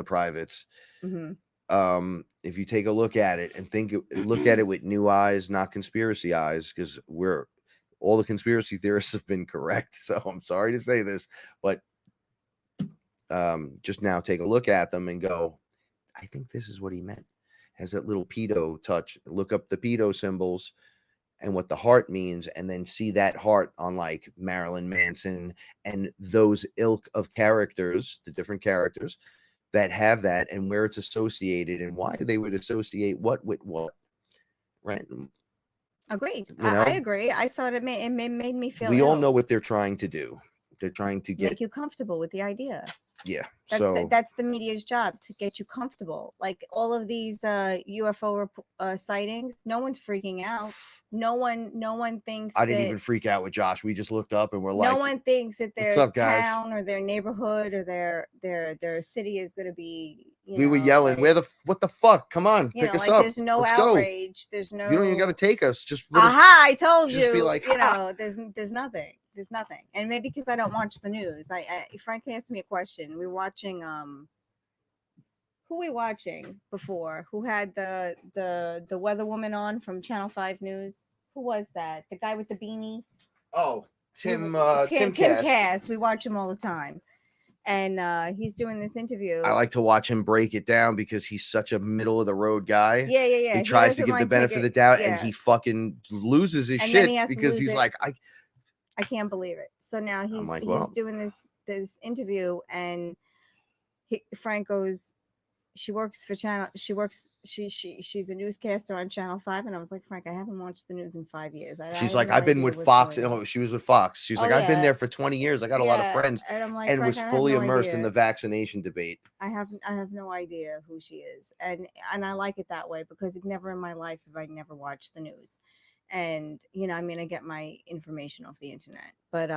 privates. If you take a look at it and look at it with new eyes, not conspiracy eyes, because all the conspiracy theorists have been correct. So I'm sorry to say this, but just now take a look at them and go, I think this is what he meant. Has that little pedo touch. Look up the pedo symbols and what the heart means, and then see that heart on like Marilyn Manson and those ilk of characters, the different characters that have that, and where it's associated and why they would associate what with what. Right. Agreed. I agree. I thought it made me feel. We all know what they're trying to do. They're trying to make you comfortable with the idea. Yeah. That's the media's job, to get you comfortable. Like all of these UFO sightings, no one's freaking out. No one thinks. I didn't even freak out with Josh. We just looked up and we're like, no one thinks that their up, town or their neighborhood or their city is going to be. We were yelling, like, what the fuck? Come on, pick us up. There's no Let's outrage. Go. There's no. You don't even got to take us. Just I told you. Just be like, there's nothing. There's nothing. And maybe because I don't watch the news. Frank asked me a question. We're watching who we watching before? Who had the weather woman on from Channel 5 News? Who was that? The guy with the beanie? Oh, Tim Cass. We watch him all the time. And he's doing this interview. I like to watch him break it down because he's such a middle of the road guy. Yeah. He tries to give the benefit of the doubt, and he fucking loses his shit because he's like, I can't believe it. So now he's doing this interview, and Frank goes, she's a newscaster on Channel 5, and I was like, Frank, I haven't watched the news in 5 years. She's like, I've been with Fox. She was with Fox. She's like, I've been there for 20 years. I got a lot of friends, and I'm like, and Frank, was fully immersed in the vaccination debate. I have no idea who she is, and I like it that way because never in my life have I never watched the news. And I get my information off the internet, but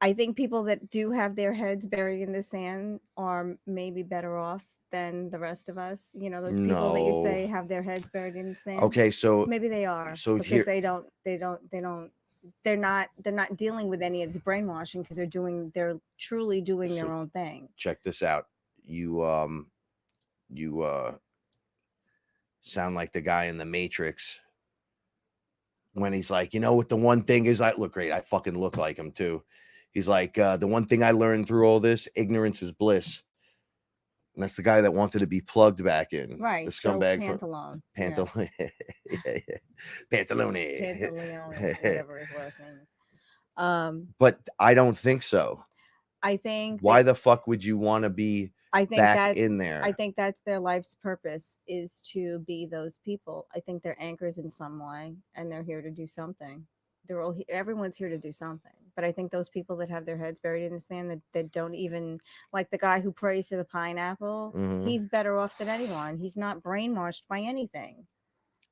I think people that do have their heads buried in the sand are maybe better off than the rest of us. Those people that you say have their heads buried in the sand. Okay, so maybe they are. So because they're not dealing with any of this brainwashing because they're truly doing their own thing. Check this out. You sound like the guy in the Matrix when he's like, what the one thing is, I look great. I fucking look like him too. He's like, the one thing I learned through all this, ignorance is bliss. And that's the guy that wanted to be plugged back in. Right. The scumbag Pantalone. Pantalone. Yeah. Pantaleone, whatever his last name is. But I don't think so. I think why the fuck would you want to be I think back that in there. I think that's their life's purpose, is to be those people. I think they're anchors in some way, and they're here to do something. Everyone's here to do something. But I think those people that have their heads buried in the sand, that don't even, like the guy who prays to the pineapple, Mhm. he's better off than anyone. He's not brainwashed by anything.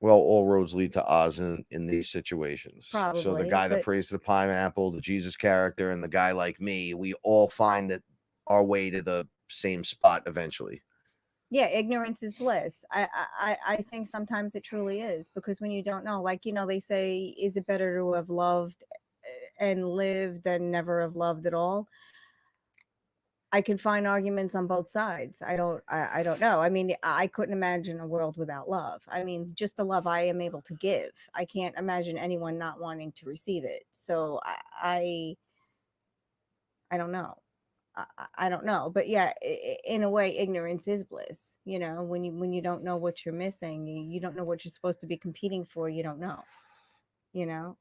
Well, all roads lead to Oz in these situations. So the Probably, guy that but prays to the pineapple, the Jesus character, and the guy like me, we all find that our way to the same spot eventually. yeah, ignorance is bliss. I think sometimes it truly is, because when you don't know, like, they say, is it better to have loved and lived than never have loved at all? I can find arguments on both sides. I don't know. I mean, I couldn't imagine a world without love. I mean, just the love I am able to give. I can't imagine anyone not wanting to receive it. So I don't know. I don't know, but yeah, in a way, ignorance is bliss. When you don't know what you're missing, you don't know what you're supposed to be competing for. You don't know.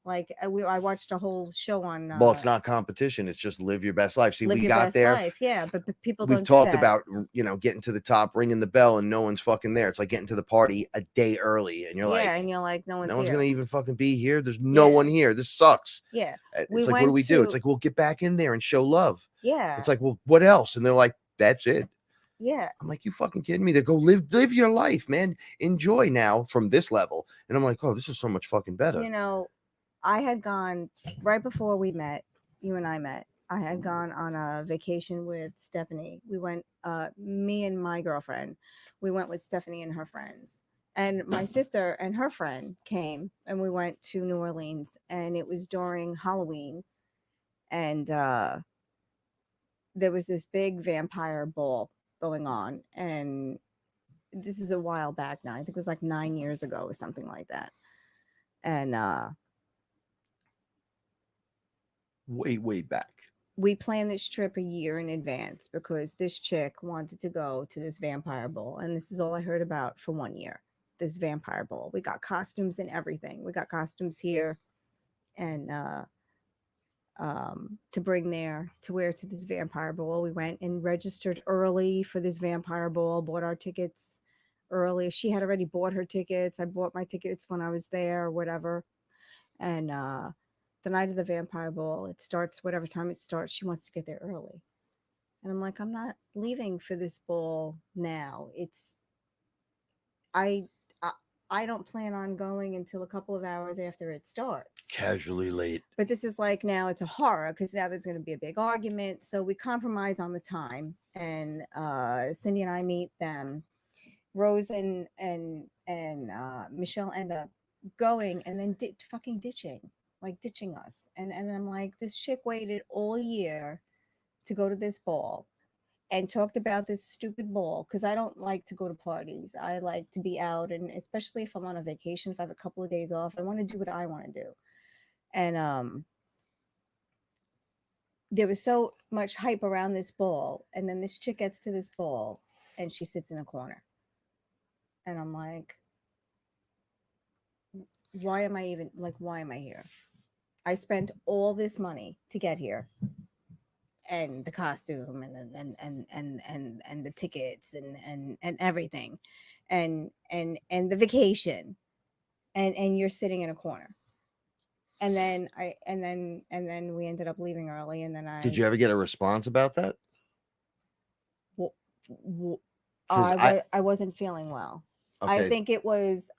Like I watched a whole show on Well, it's not competition. It's just live your best life. See, live we your got best there. life. Yeah, but people We've don't talked do that. about, getting to the top, ringing the bell, and no one's fucking there. It's like getting to the party a day early, and you're Yeah, like, and you're like, no one's no one's here. gonna even fucking be here. There's no one here. This sucks. Yeah. It's like, what do we do? It's like, we'll get back in there and show love. Yeah. It's like, well, what else? And they're like, that's it. Yeah. I'm like, you fucking kidding me? They go live your life, man. Enjoy now from this level. And I'm like, oh, this is so much fucking better. I had gone right before we met, you and I met. I had gone on a vacation with Stephanie. We went, me and my girlfriend, we went with Stephanie and her friends. And my sister and her friend came, and we went to New Orleans, and it was during Halloween. And there was this big vampire ball going on. And this is a while back now. I think it was like 9 years ago or something like that. And way back. we planned this trip a year in advance because this chick wanted to go to this vampire ball, and this is all I heard about for 1 year. This vampire ball. We got costumes and everything. We got costumes here, and to bring there to wear to this vampire ball. We went and registered early for this vampire ball. Bought our tickets early. She had already bought her tickets. I bought my tickets when I was there, or whatever, and the night of the vampire ball, it starts whatever time it starts. She wants to get there early. And I'm like, I'm not leaving for this ball now. I don't plan on going until a couple of hours after it starts. Casually late. But this is like, now it's a horror, because now there's going to be a big argument. So we compromise on the time, and Cindy and I meet them. Rose and Michelle end up going, and then fucking ditching us. And I'm like, this chick waited all year to go to this ball and talked about this stupid ball, because I don't like to go to parties. I like to be out, and especially if I'm on a vacation, if I have a couple of days off, I want to do what I want to do. And there was so much hype around this ball, and then this chick gets to this ball and she sits in a corner, and I'm like, why am I here? I spent all this money to get here, and the costume, and the tickets, and everything, and the vacation, and you're sitting in a corner. And then we ended up leaving early, and then Did you ever get a response about that? I wasn't feeling well. Okay.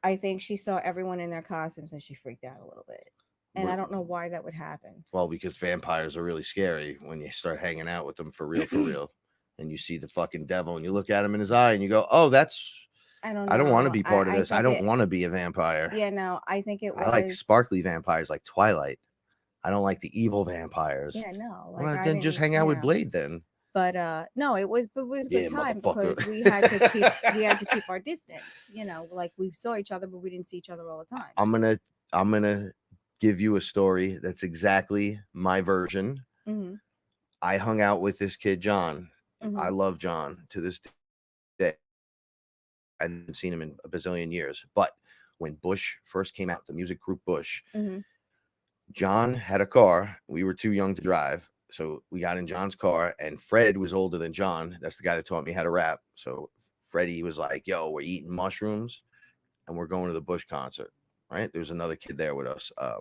I think she saw everyone in their costumes, and she freaked out a little bit. And I don't know why that would happen. Well, because vampires are really scary when you start hanging out with them for real. And you see the fucking devil, and you look at him in his eye, and you go, oh, I don't want to be part of this. I don't want to be a vampire. Yeah, no, I think it was. I like sparkly vampires like Twilight. I don't like the evil vampires. Yeah, no. Well, then just hang out with Blade then. But no, it was a good time, because we had to keep our distance. Like, we saw each other, but we didn't see each other all the time. I'm gonna give you a story that's exactly my version. Mm-hmm. I hung out with this kid, John. Mm-hmm. I love John to this day. I hadn't seen him in a bazillion years. But when Bush first came out, the music group Bush, mm-hmm. John had a car. We were too young to drive. So we got in John's car, and Fred was older than John. That's the guy that taught me how to rap. So Freddie was like, yo, we're eating mushrooms and we're going to the Bush concert, right? There's another kid there with us. I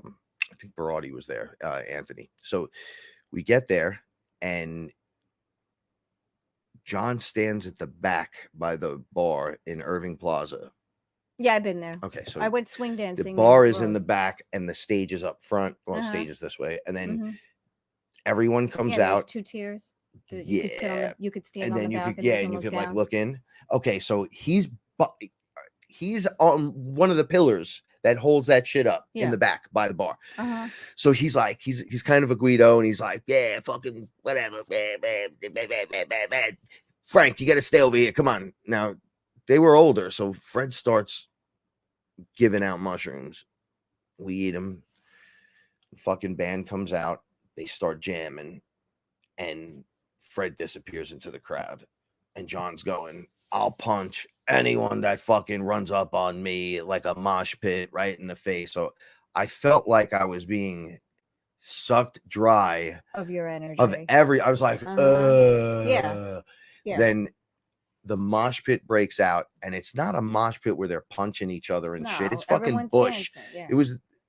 think Barati was there, Anthony. So we get there, and John stands at the back by the bar in Irving Plaza. Yeah, I've been there. Okay, so I went swing dancing. the bar there, is in the Rose. back, and the stage is up front. Well, the Uh-huh. stage is this way, and then Mhm. everyone comes Yeah, there's out. 2 tiers. You could sit on Yeah, the, you could stand and on then the you could, balcony and you look could down. like look in. Okay, so he's on one of the pillars that holds that shit up in Yeah. the back by the bar. Uh-huh. So he's like, he's kind of a Guido, and he's like, yeah, fucking whatever. Frank, you got to stay over here. Come on. Now, they were older, so Fred starts giving out mushrooms. We eat them. The fucking band comes out. They start jamming, and Fred disappears into the crowd. And John's going, I'll punch anyone that fucking runs up on me like a mosh pit right in the face. So I felt like I was being sucked dry Of your energy. of I was like, Yeah. Then the mosh pit breaks out, and it's not a mosh pit where they're punching each other and shit. It's fucking everyone's Bush. dancing, yeah.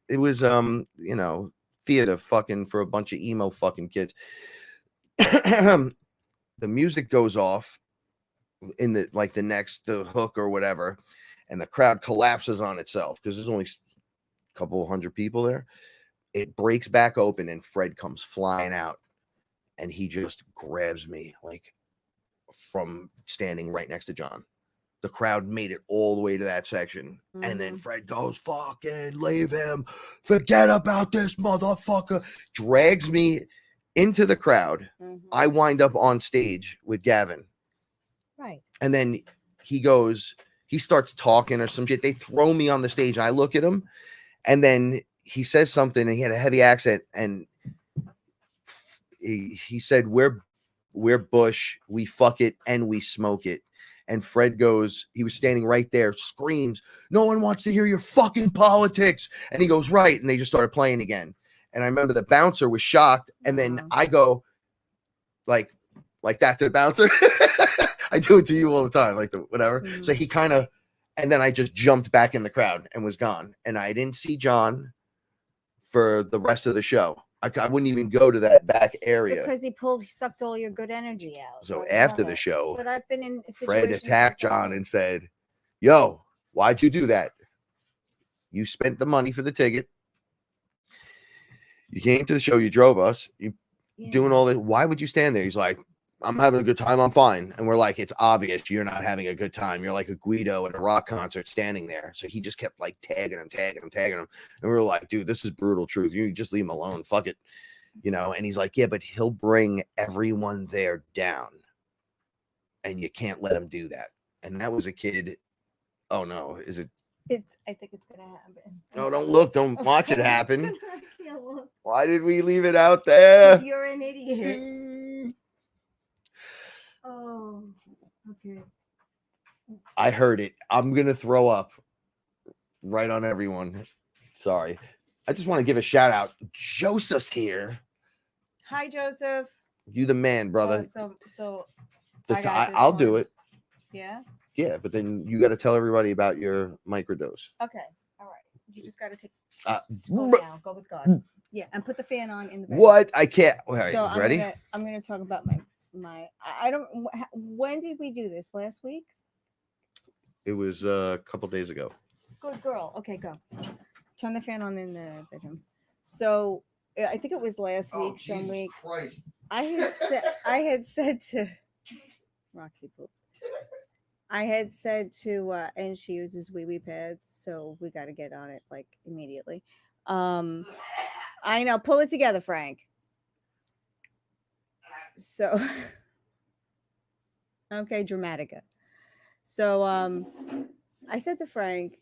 It was you know, theater fucking for a bunch of emo fucking kids. The music goes off in the like the hook or whatever, and the crowd collapses on itself because there's only a couple hundred people there. It breaks back open, and Fred comes flying out, and he just grabs me like from standing right next to John. The crowd made it all the way to that section. And then Fred goes, fucking leave him. Forget about this motherfucker. Drags me into the crowd. I wind up on stage with Gavin. Right. And then he starts talking or some shit. They throw me on the stage, and I look at him, and then he says something, and he had a heavy accent, and he said, we're Bush, we fuck it, and we smoke it. And Fred goes, he was standing right there, screams, no one wants to hear your fucking politics. And he goes, right. And they just started playing again. And I remember the bouncer was shocked. And then I go like that to the bouncer. I do it to you all the time, like the whatever. So he kind of, and then I just jumped back in the crowd and was gone. And I didn't see John for the rest of the show. I wouldn't even go to that back area because he sucked all your good energy out. So after the show, but I've been in Fred attacked John and said, yo, why'd you do that? You spent the money for the ticket. You came to the show. You drove us. You doing all this. Why would you stand there? He's like, I'm having a good time. I'm fine. And we're like, it's obvious you're not having a good time. You're like a Guido at a rock concert standing there. So he just kept like tagging him. And we were like, dude, this is brutal truth. You just leave him alone. Fuck it. You know? And he's like, yeah, but he'll bring everyone there down. And you can't let him do that. And that was a kid. Oh no. Is it? I think it's going to happen. No, don't look. Don't watch it happen. Why did we leave it out there? Because you're an idiot. Oh, okay. I heard it. I'm going to throw up right on everyone. Sorry. I just want to give a shout out. Joseph's here. Hi, Joseph. You the man, brother. So I'll do it. Yeah? Yeah, but then you got to tell everybody about your microdose. Okay. All right. You just got to take go now. Go with God. Yeah, and put the fan on in the bedroom. What? I can't. All right, so ready? I'm gonna talk about my I don't. When did we do this? Last week? It was a couple days ago. Good girl. Okay, go. Turn the fan on in the bedroom. So I think it was last week. Some week. Christ. I had said to Roxy poop. I had said to and she uses wee pads, so we got to get on it like immediately. I know. Pull it together, Frank. So, okay, Dramatica. So, I said to Frank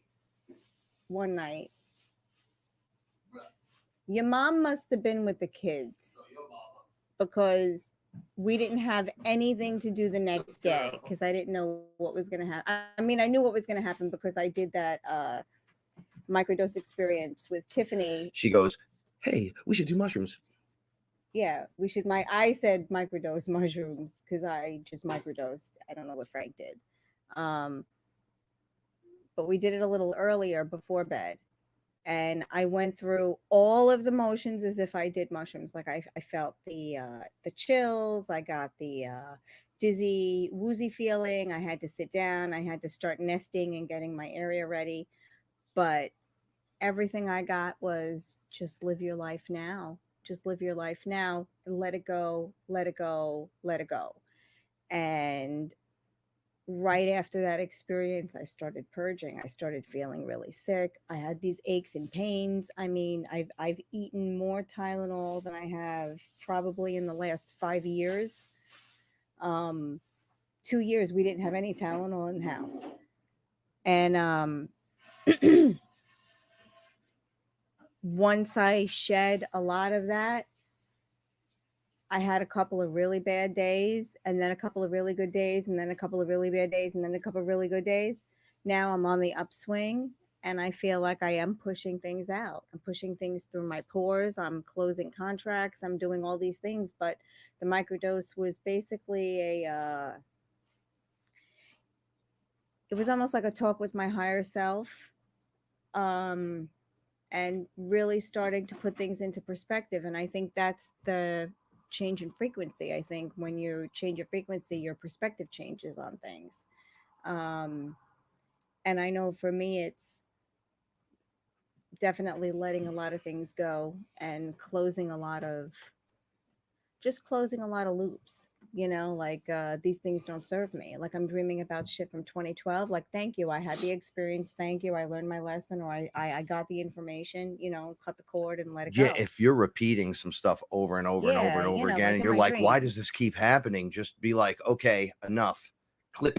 one night, your mom must have been with the kids because we didn't have anything to do the next day because I didn't know what was going to happen. I mean, I knew what was going to happen because I did that microdose experience with Tiffany. She goes, hey, we should do mushrooms. Yeah, we should. I said microdose mushrooms because I just microdosed. I don't know what Frank did. Um, but we did it a little earlier before bed. And I went through all of the motions as if I did mushrooms. Like I felt the chills, I got the dizzy, woozy feeling. I had to sit down, I had to start nesting and getting my area ready. But everything I got was just live your life now. Just live your life now. Let it go, let it go, let it go. And right after that experience, I started purging. I started feeling really sick. I had these aches and pains. I mean, I've eaten more Tylenol than I have probably in the last 5 years. 2 years we didn't have any Tylenol in the house, and once I shed a lot of that, I had a couple of really bad days and then a couple of really good days and then a couple of really bad days and then a couple of really good days. Now I'm on the upswing and I feel like I am pushing things out. I'm pushing things through my pores. I'm closing contracts. I'm doing all these things. But the microdose was basically it was almost like a talk with my higher self. And really starting to put things into perspective. And I think that's the change in frequency. I think when you change your frequency, your perspective changes on things. And I know for me, it's definitely letting a lot of things go and closing a lot of loops, like these things don't serve me. Like I'm dreaming about shit from 2012. Like, thank you, I had the experience, thank you, I learned my lesson, or I got the information, cut the cord and let it Yeah, go. if you're repeating some stuff over and over and over Yeah, and over again, like and in you're my like, why does dreams. this keep happening? Just be like, okay, enough. Clip.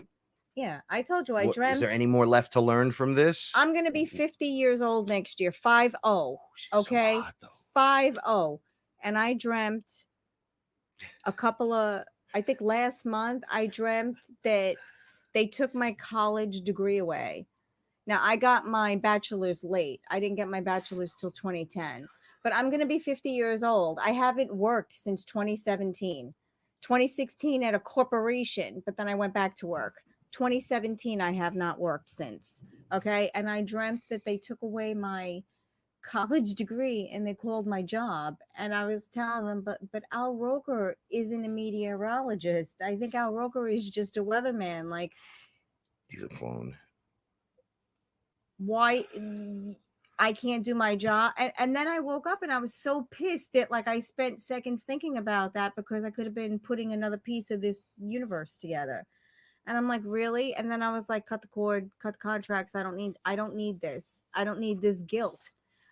Yeah, I told you I What, is dreamt. there any more left to learn from this? I'm gonna be 50 years old next year. 50. She's so Okay, hot, though. 50. And I dreamt a couple of, I think last month, I dreamt that they took my college degree away. Now, I got my bachelor's late. I didn't get my bachelor's till 2010. But I'm going to be 50 years old. I haven't worked since 2017. 2016 at a corporation, but then I went back to work. 2017, I have not worked since. Okay. And I dreamt that they took away my college degree and they called my job, and I was telling them, but Al Roker isn't a meteorologist. I think Al Roker is just a weatherman. Like, He's a clone. why I can't do my job? And then I woke up and I was so pissed that, like, I spent seconds thinking about that because I could have been putting another piece of this universe together. And I'm like, really? And then I was like, cut the cord, cut the contracts. I don't need this. I don't need this guilt.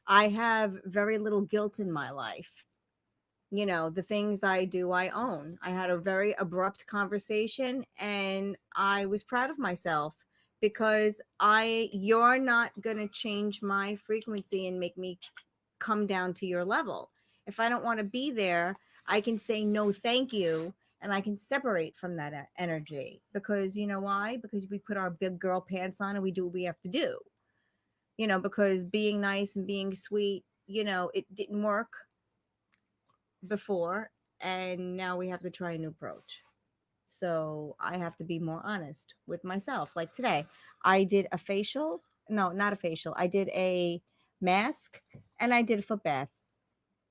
I have very little guilt in my life. The things I do, I own. I had a very abrupt conversation and I was proud of myself because you're not going to change my frequency and make me come down to your level. If I don't want to be there, I can say no, thank you. And I can separate from that energy because you know why? Because we put our big girl pants on and we do what we have to do. Because being nice and being sweet, it didn't work before. And now we have to try a new approach. So I have to be more honest with myself. Like today, I did a facial. No, not a facial. I did a mask and I did a foot bath.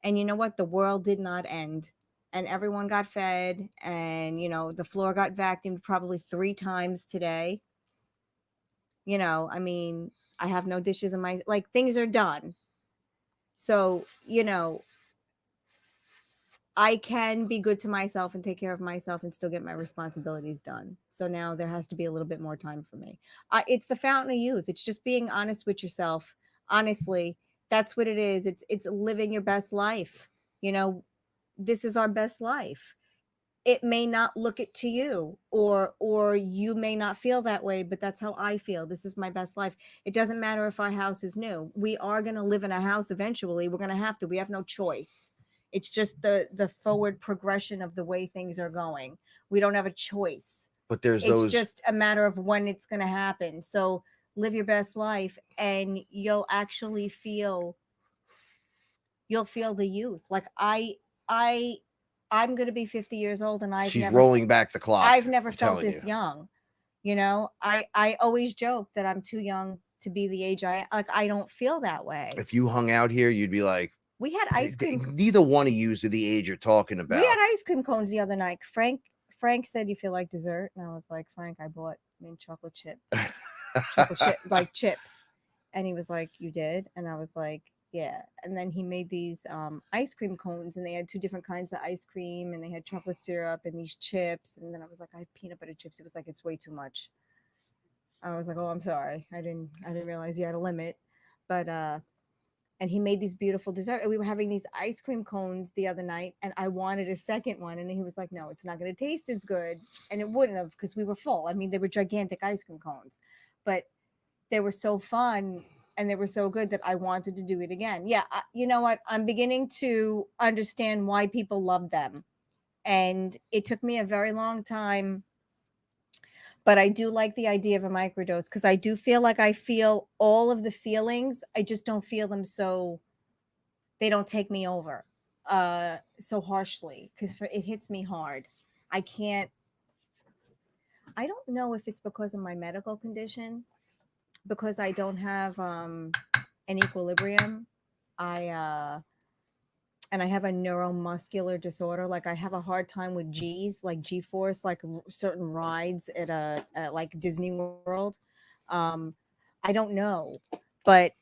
And you know what? The world did not end. And everyone got fed. And, the floor got vacuumed probably 3 times today. I mean, I have no dishes in my, like, things are done. So, I can be good to myself and take care of myself and still get my responsibilities done. So now there has to be a little bit more time for me. It's the fountain of youth. It's just being honest with yourself. Honestly, that's what it is. It's living your best life. This is our best life. It may not look it to you, or you may not feel that way, but that's how I feel. This is my best life. It doesn't matter if our house is new. We are going to live in a house eventually. We're going to have to. We have no choice. It's just the forward progression of the way things are going. We don't have a choice. But there's it's just a matter of when it's going to happen. So live your best life and you'll actually feel the youth. Like I'm going to be 50 years old, and She's rolling back the clock. I've never I'm felt telling this you. young. You know, I always joke that I'm too young to be the age I like. I don't feel that way. If you hung out here, you'd be like, We had ice cream. neither one of you is the age you're talking about. We had ice cream cones the other night. Frank said, "You feel like dessert?" And I was like, "Frank, I bought mint chocolate chip, like chips." And he was like, "You did?" And I was like, "Yeah." And then he made these ice cream cones, and they had two different kinds of ice cream, and they had chocolate syrup and these chips. And then I was like, "I have peanut butter chips." It was like, "It's way too much." I was like, "Oh, I'm sorry. I didn't realize you had a limit." But and he made these beautiful dessert. And we were having these ice cream cones the other night, and I wanted a second one, and he was like, "No, it's not going to taste as good," and it wouldn't have because we were full. I mean, they were gigantic ice cream cones, but they were so fun and they were so good that I wanted to do it again. Yeah, you know what? I'm beginning to understand why people love them, and it took me a very long time. But I do like the idea of a microdose because I do feel like I feel all of the feelings. I just don't feel them so they don't take me over so harshly because it hits me hard. I can't. I don't know if it's because of my medical condition, because I don't have an equilibrium. I and I have a neuromuscular disorder. Like I have a hard time with G's, like G force, like certain rides at like Disney World. I don't know, but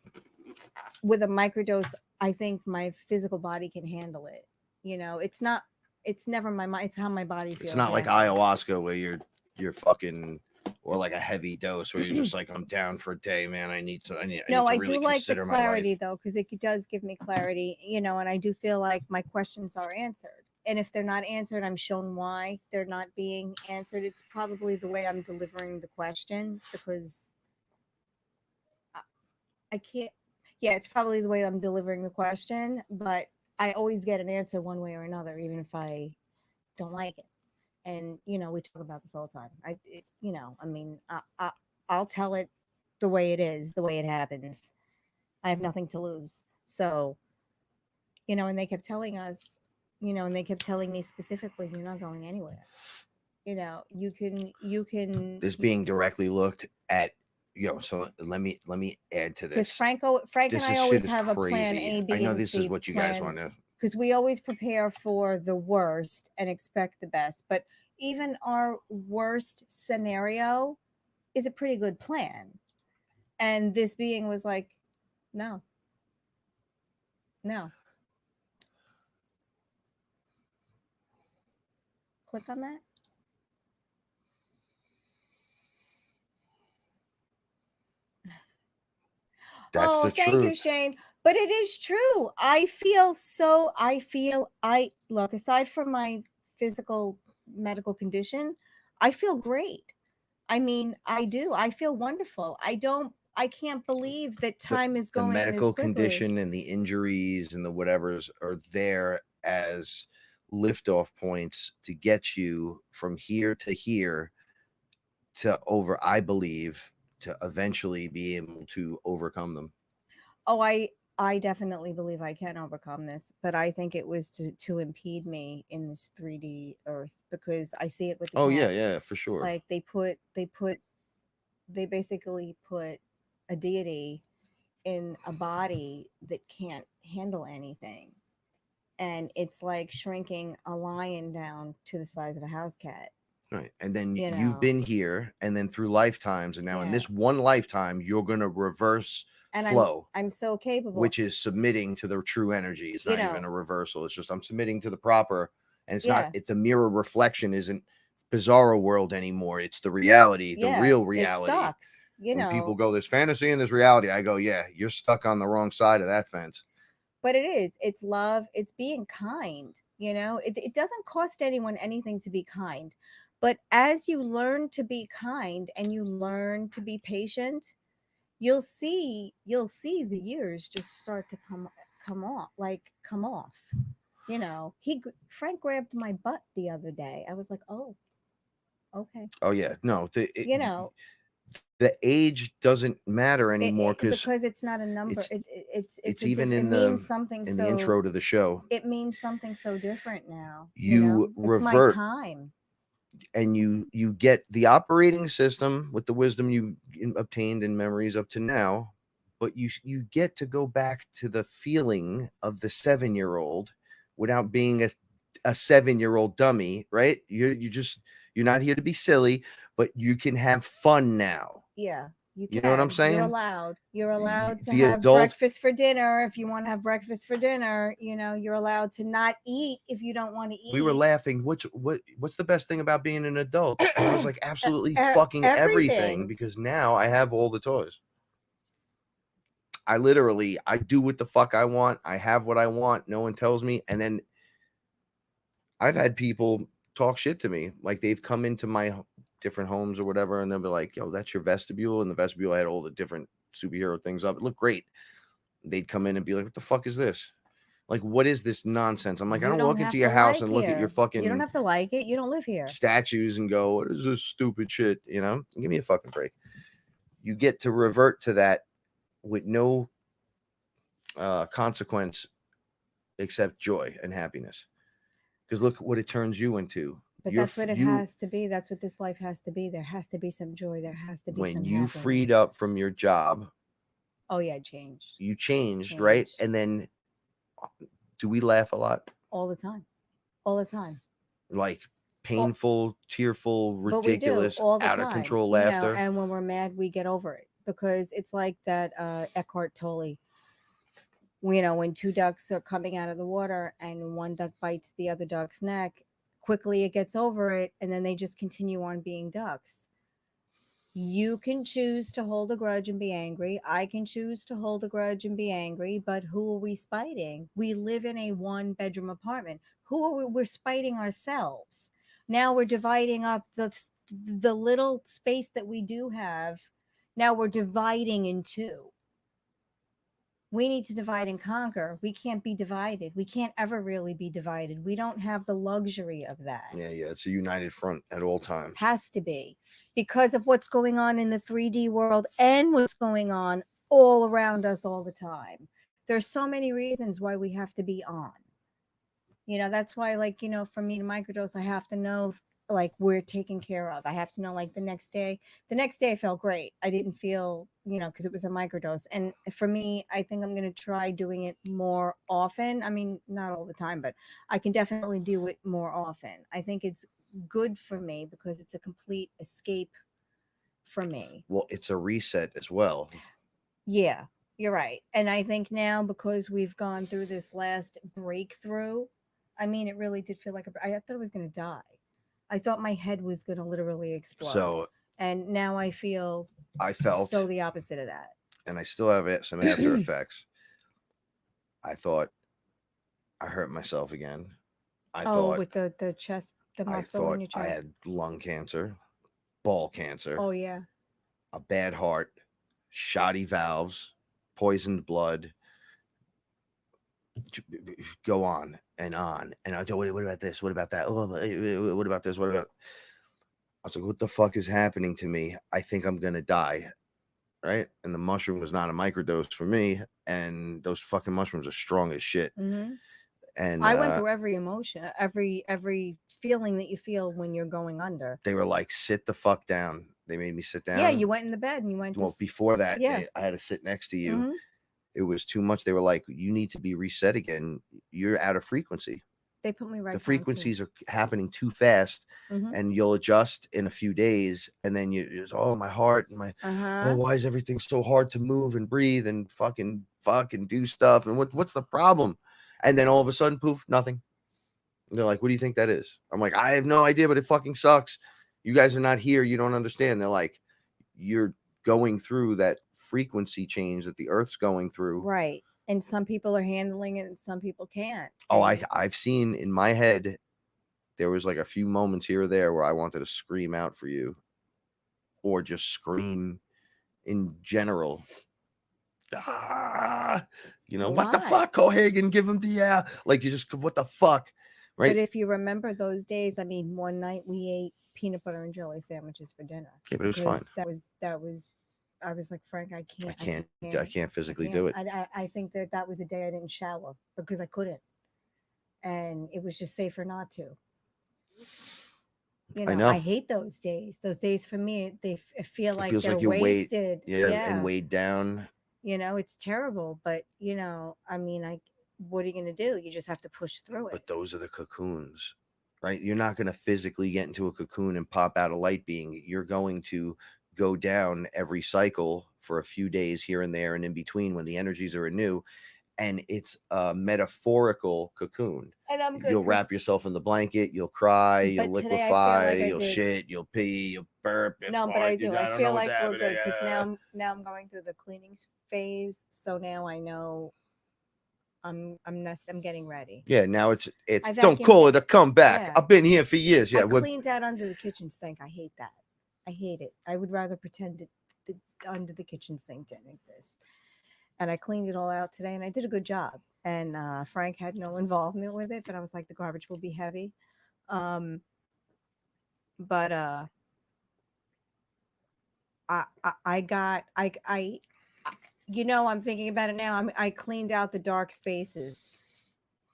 with a microdose, I think my physical body can handle it. You know, it's not. It's never my mind. It's how my body feels. It's not like ayahuasca where you're fucking, or like a heavy dose where you're just like, I'm down for a day, man. I need to No, I really do like the consider my clarity life. though, because it does give me clarity, you know, and I do feel like my questions are answered. And if they're not answered, I'm shown why they're not being answered. It's probably the way I'm delivering the question because I can't. Yeah, it's probably the way I'm delivering the question, but I always get an answer one way or another, even if I don't like it. And you know, we talk about this all the time. You know, I mean, I'll tell it the way it is, the way it happens. I have nothing to lose. So, you know, and they kept telling us, you know, and they kept telling me specifically, you're not going anywhere. You know, you can. This being directly looked at, so let me add to Because this. Frank and I always have a plan A, B, I know and this C is what you guys want to. because we always prepare for the worst and expect the best. But even our worst scenario is a pretty good plan. And this being was like, no, no. Click on that. That's the Thank you, truth. Shane. But it is true. I look, aside from my physical medical condition, I feel great. I mean, I do. I feel wonderful. I can't believe that time is The going medical this quickly. condition and the injuries and the whatevers are there as liftoff points to get you from here to here to over, I believe, to eventually be able to overcome them. Oh, I definitely believe I can overcome this, but I think it was to impede me in this 3D earth because I see it with the Oh cat. yeah, for sure. Like they basically put a deity in a body that can't handle anything. And it's like shrinking a lion down to the size of a house cat. Right. And then You you've know. been here and then through lifetimes. And now in Yeah. this one lifetime, you're going to reverse And flow, I'm so capable. which is submitting to the true energy. It's You not know. even a reversal. It's just I'm submitting to the proper. And it's Yeah. not, it's a mirror reflection, isn't bizarro world anymore. It's the reality, the Yeah, real reality. It sucks. You When know. people go, there's fantasy and there's reality, I go, yeah, you're stuck on the wrong side of that fence. But it is. It's love. It's being kind. You know, it doesn't cost anyone anything to be kind. But as you learn to be kind and you learn to be patient, you'll see the years just start to come off. You know, Frank grabbed my butt the other day. I was like, oh, okay. Oh yeah, no, You know, the age doesn't matter anymore because it's not a number. it's a even it in means something the intro to the show. It means something so different now. You It's my revert time. and you get the operating system with the wisdom you obtained in memories up to now, but you get to go back to the feeling of the 7-year-old without being a 7-year-old dummy, right? You're not here to be silly, but you can have fun now. Yeah, you know what I'm saying? You're allowed to The have adult- breakfast for dinner if you want to have breakfast for dinner. You're allowed to not eat if you don't want to eat. We were laughing. What's the best thing about being an adult? And I was like, absolutely fucking everything. everything, because now I have all the toys. I do what the fuck I want. I have what I want. No one tells me. And then I've had people talk shit to me. Like, they've come into my different homes or whatever, and they'll be like, yo, that's your vestibule. And the vestibule had all the different superhero things up. It looked great. They'd come in and be like, what the fuck is this? Like, what is this nonsense? I'm like, You I don't don't walk have into to your house like and look at here. your fucking You don't have to like it. You don't live here. statues and go, what is this stupid shit? Give me a fucking break. You get to revert to that with no consequence except joy and happiness. Because look what it turns you into. But that's what it has to be. That's what this life has to be. There has to be some joy. There has to be when some you happiness. freed up from your job. Oh yeah, changed. You changed, right? And then, do we laugh a lot? All the time. All the time. Like painful, tearful, ridiculous, all the out time. of control laughter. And when we're mad, we get over it, because it's like that Eckhart Tolle. When two ducks are coming out of the water and one duck bites the other duck's neck, quickly it gets over it, and then they just continue on being ducks. You can choose to hold a grudge and be angry. I can choose to hold a grudge and be angry, but who are we spiting? We live in a 1-bedroom apartment. Who are we? We're spiting ourselves. Now we're dividing up the little space that we do have. Now we're dividing in two. We need to divide and conquer. We can't be divided. We can't ever really be divided. We don't have the luxury of that. Yeah. It's a united front at all times. Has to be, because of what's going on in the 3D world and what's going on all around us all the time. There's so many reasons why we have to be on. That's why, for me to microdose, I have to know, we're taken care of. I have to know, the next day I felt great. I didn't feel, because it was a microdose. And for me, I think I'm going to try doing it more often. I mean, not all the time, but I can definitely do it more often. I think it's good for me because it's a complete escape for me. Well, it's a reset as well. Yeah, you're right. And I think now, because we've gone through this last breakthrough, I mean, it really did feel like I thought I was going to die. I thought my head was going to literally explode. And now I felt so the opposite of that. And I still have some after effects. I thought I hurt myself again. I thought with the chest, the muscle in your chest. I had lung cancer, ball cancer. Oh yeah. A bad heart, shoddy valves, poisoned blood. Go on. And I go, what about this? What about that? Oh, what about this? What about? I was like, what the fuck is happening to me? I think I'm gonna die, right? And the mushroom was not a microdose for me, and those fucking mushrooms are strong as shit. Mm-hmm. And I went through every emotion, every feeling that you feel when you're going under. They were like, sit the fuck down. They made me sit down. Yeah, you went in the bed and you went. Well, before that, I had to sit next to you. Mm-hmm. It was too much. They were like, you need to be reset again. You're out of frequency. They put me right. The frequencies are happening too fast, and you'll adjust in a few days. And then my heart and my, oh, why is everything so hard to move and breathe and fucking do stuff? And what's the problem? And then all of a sudden, poof, nothing. And they're like, what do you think that is? I'm like, I have no idea, but it fucking sucks. You guys are not here. You don't understand. They're like, you're going through that frequency change that the earth's going through. Right. And some people are handling it and some people can't. Oh, I've seen in my head, there was like a few moments here or there where I wanted to scream out for you, or just scream in general. What the fuck? Go ahead and give him the like, you just, what the fuck? right? But if you remember those days, I mean, one night we ate peanut butter and jelly sandwiches for dinner. Yeah, but it was fine. That was. I was like, Frank, I can't physically do it. I think that was a day I didn't shower because I couldn't, and it was just safer not to. I know. I hate those days. Those days for me, feel It like feels they're like you're wasted. and weighed down. It's terrible. But I mean, what are you gonna do? You just have to push through it. But those are the cocoons, right? You're not going to physically get into a cocoon and pop out a light being. You're going to go down every cycle for a few days here and there and in between when the energies are anew. And it's a metaphorical cocoon. And I'm good. You'll wrap yourself in the blanket. You'll cry. You'll But today I feel liquefy. like I You'll did. shit. You'll pee. You'll burp. You'll No, but fart, I you do. don't I know feel what's like we're good happening. because now I'm going through the cleaning phase. So now I know I'm getting ready. Yeah, now it's I don't vacuumed call it. it a comeback. Yeah. I've been here for years. Yeah, I cleaned out under the kitchen sink. I hate that. I hate it. I would rather pretend that under the kitchen sink didn't exist. And I cleaned it all out today, and I did a good job. And Frank had no involvement with it, but I was like, the garbage will be heavy. But I'm thinking about it now. I cleaned out the dark spaces.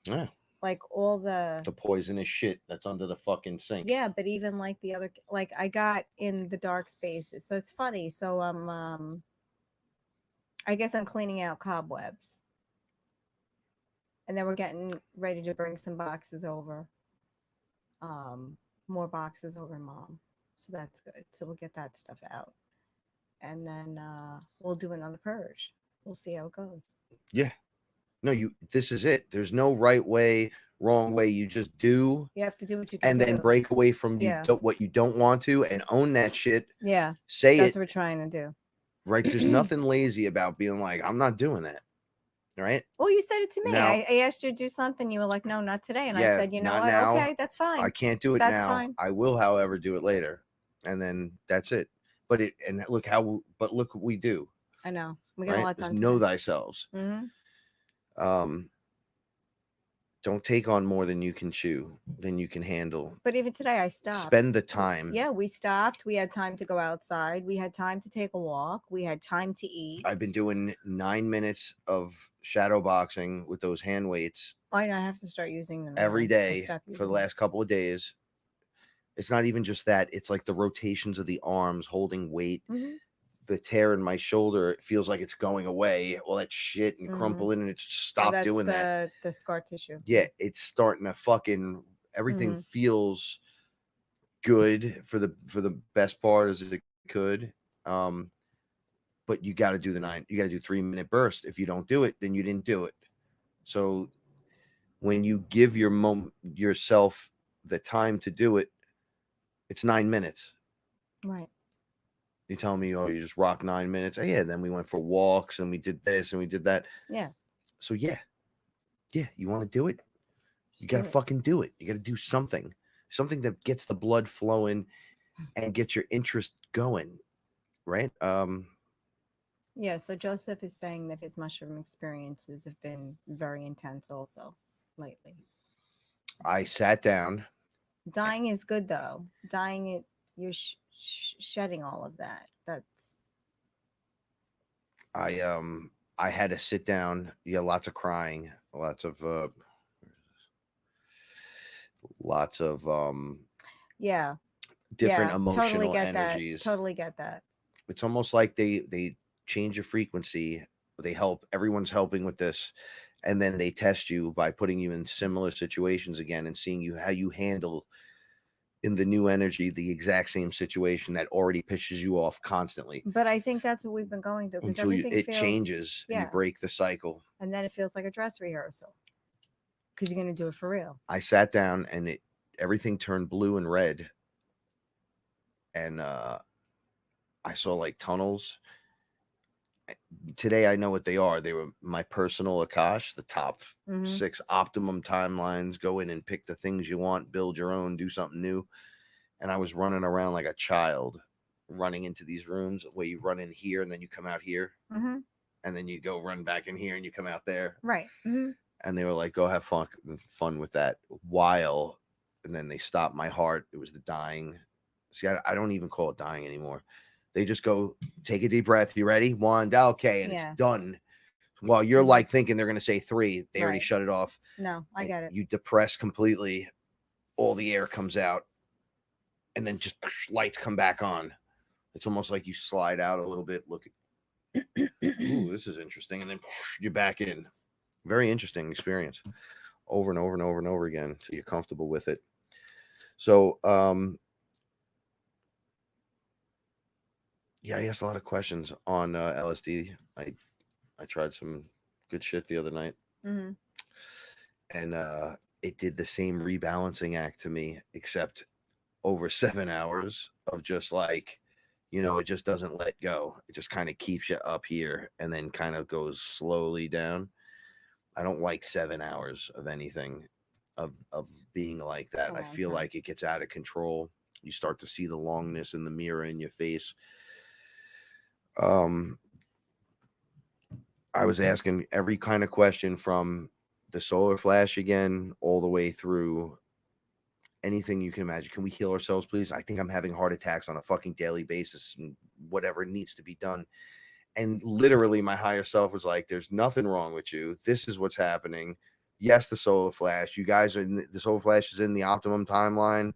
Yeah. Like all the poisonous shit that's under the fucking sink. Yeah, but even like the other, like I got in the dark spaces. So it's funny. So I guess I'm cleaning out cobwebs. And then we're getting ready to bring some boxes over. More boxes over, Mom. So that's good. So we'll get that stuff out. And then we'll do another purge. We'll see how it goes. Yeah. No, this is it. There's no right way, wrong way. You just do. You have to do what you can and do. then break away from what you don't want to and own that shit. Yeah. Say that's what we're trying to do. Right. There's nothing lazy about being like, I'm not doing that. Right. Well, you said it to me. Now, I asked you to do something. You were like, no, not today. And I said, you know what? Now. Okay, that's fine. I can't do it that's now. Fine. I will, however, do it later. And then that's it. But look what we do. I know. We got a lot done. Know thyself. Mm-hmm. Don't take on more than you can chew, than you can handle. But even today, I stopped. Spend the time. Yeah, we stopped. We had time to go outside. We had time to take a walk. We had time to eat. I've been doing 9 minutes of shadow boxing with those hand weights. I have to start using them every day for the last couple of days. It's not even just that. It's like the rotations of the arms holding weight. Mm-hmm. The tear in my shoulder, it feels like it's going away. All that shit and crumpling, and it's stopped doing that. The scar tissue. Yeah, it's starting to fucking everything feels good for the best part as it could. But you got to do you got to do 3-minute burst. If you don't do it, then you didn't do it. So when you give yourself the time to do it, it's 9 minutes. Right. You tell me, oh, you just rock 9 minutes. Oh, yeah. Then we went for walks and we did this and we did that. Yeah. So yeah. You want to do it? You got to fucking do it. You got to do something that gets the blood flowing and gets your interest going. Right. Yeah. So Joseph is saying that his mushroom experiences have been very intense also lately. I sat down. Dying is good though. Dying, you're shedding all of that. I had to sit down. Yeah, lots of crying, lots of different emotional energies. Totally get that. It's almost like they change your frequency. They help. Everyone's helping with this, and then they test you by putting you in similar situations again and seeing how you handle in the new energy the exact same situation that already pisses you off constantly. But I think that's what we've been going through, because everything changes. And you break the cycle, and then it feels like a dress rehearsal because you're going to do it for real. I sat down and everything turned blue and red, and I saw like tunnels. Today I know what they are. They were my personal Akash, the top 6 Optimum timelines. Go in and pick the things you want, build your own, do something new. And I was running around like a child, running into these rooms where you run in here and then you come out here, and then you go run back in here and you come out there. Right. And they were like, go have fun with that while. And then they stopped my heart. It was the dying. See, I don't even call it dying anymore. They just go, take a deep breath. You ready? 1, okay. And it's done. While you're like thinking they're going to say 3, they already shut it off. No, I get it. You depress completely. All the air comes out. And then just lights come back on. It's almost like you slide out a little bit. Look at, ooh, this is interesting. And then you're back in. Very interesting experience. Over and over and over and over again until you're comfortable with it. So, yeah, I asked a lot of questions on LSD. I tried some good shit the other night. Mm-hmm. And it did the same rebalancing act to me, except over 7 hours of just like, you know, it just doesn't let go. It just kind of keeps you up here and then kind of goes slowly down. I don't like 7 hours of anything of being like that. I feel like it gets out of control. You start to see the longness in the mirror in your face. I was asking every kind of question from the solar flash again, all the way through anything you can imagine. Can we heal ourselves, please? I think I'm having heart attacks on a fucking daily basis and whatever needs to be done. And literally my higher self was like, there's nothing wrong with you. This is what's happening. Yes, the solar flash. You guys are the solar flash is in the optimum timeline.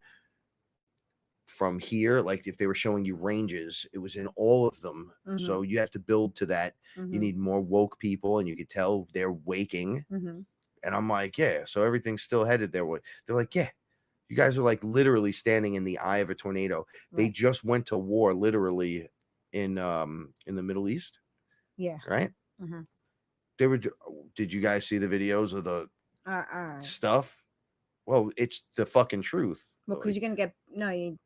From here, like if they were showing you ranges, it was in all of them. Mm-hmm. So you have to build to that. Mm-hmm. You need more woke people, and you could tell they're waking. Mm-hmm. And I'm like, yeah. So everything's still headed their way. They're like, yeah. You guys are like literally standing in the eye of a tornado. Right. They just went to war, literally, in the Middle East. Yeah. Right. Mm-hmm. They were. Did you guys see the videos of the stuff? Well, it's the fucking truth. Well, because you're gonna get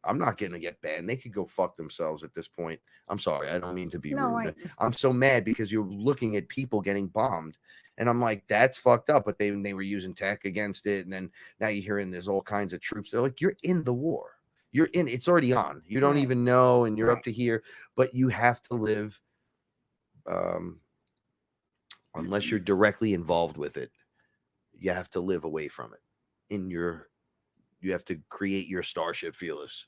I'm not gonna get banned. They could go fuck themselves at this point. I'm sorry. I don't mean to be rude. I'm so mad because you're looking at people getting bombed, and I'm like, that's fucked up. But they were using tech against it, and then now you're hearing there's all kinds of troops. They're like, you're in the war. You're in. It's already on. You don't even know, and you're up to here. But you have to live, unless you're directly involved with it. You have to live away from it. You have to create your StarShip FearLess.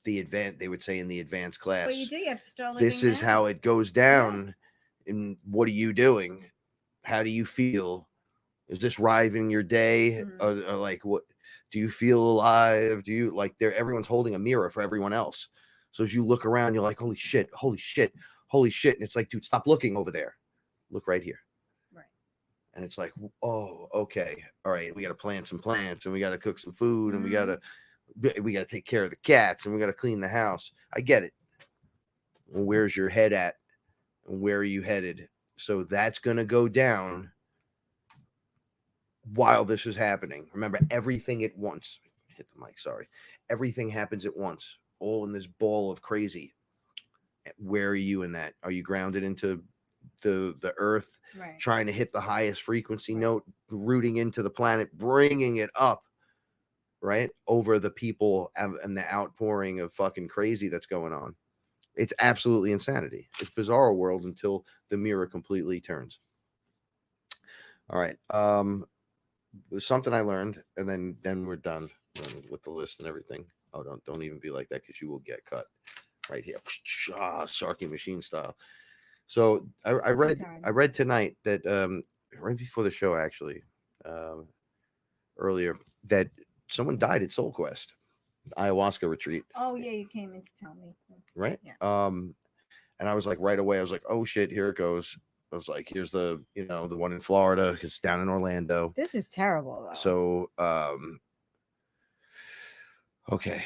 They would say in the advanced class. But you do. You have to start living. This is how it goes down. Yeah. And what are you doing? How do you feel? Is this riving your day? Mm-hmm. Or like, what do you feel alive? Do you like? Everyone's holding a mirror for everyone else. So as you look around, you're like, holy shit, holy shit, holy shit, and it's like, dude, stop looking over there. Look right here. And it's like, oh, okay, all right. We got to plant some plants, and we got to cook some food, and we got to take care of the cats, and we got to clean the house. I get it. And where's your head at? And where are you headed? So that's gonna go down while this is happening. Remember, everything at once. Hit the mic. Sorry. Everything happens at once, all in this ball of crazy. Where are you in that? Are you grounded into the earth, trying to hit the highest frequency note, rooting into the planet, bringing it up, right, over the people and the outpouring of fucking crazy that's going on? It's absolutely insanity. It's bizarre world until the mirror completely turns. All right. It was something I learned, and then we're done with the list and everything. Oh, don't even be like that, because you will get cut right here. Sarky machine style. So I read tonight that right before the show, actually, earlier, that someone died at Soul Quest ayahuasca retreat. Oh yeah, you came in to tell me. Right. Yeah. And I was like, right away, I was like, oh shit, here it goes. I was like, here's the one in Florida, it's down in Orlando. This is terrible, though. So okay.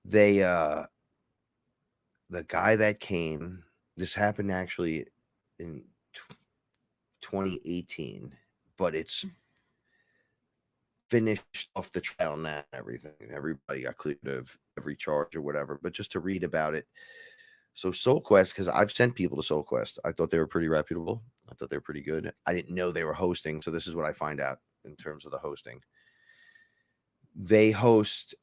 The guy that came, this happened actually in 2018, but it's finished off the trial now and everything. Everybody got cleared of every charge or whatever, but just to read about it. So Soul Quest, because I've sent people to Soul Quest. I thought they were pretty reputable. I thought they were pretty good. I didn't know they were hosting, so this is what I find out in terms of the hosting. They host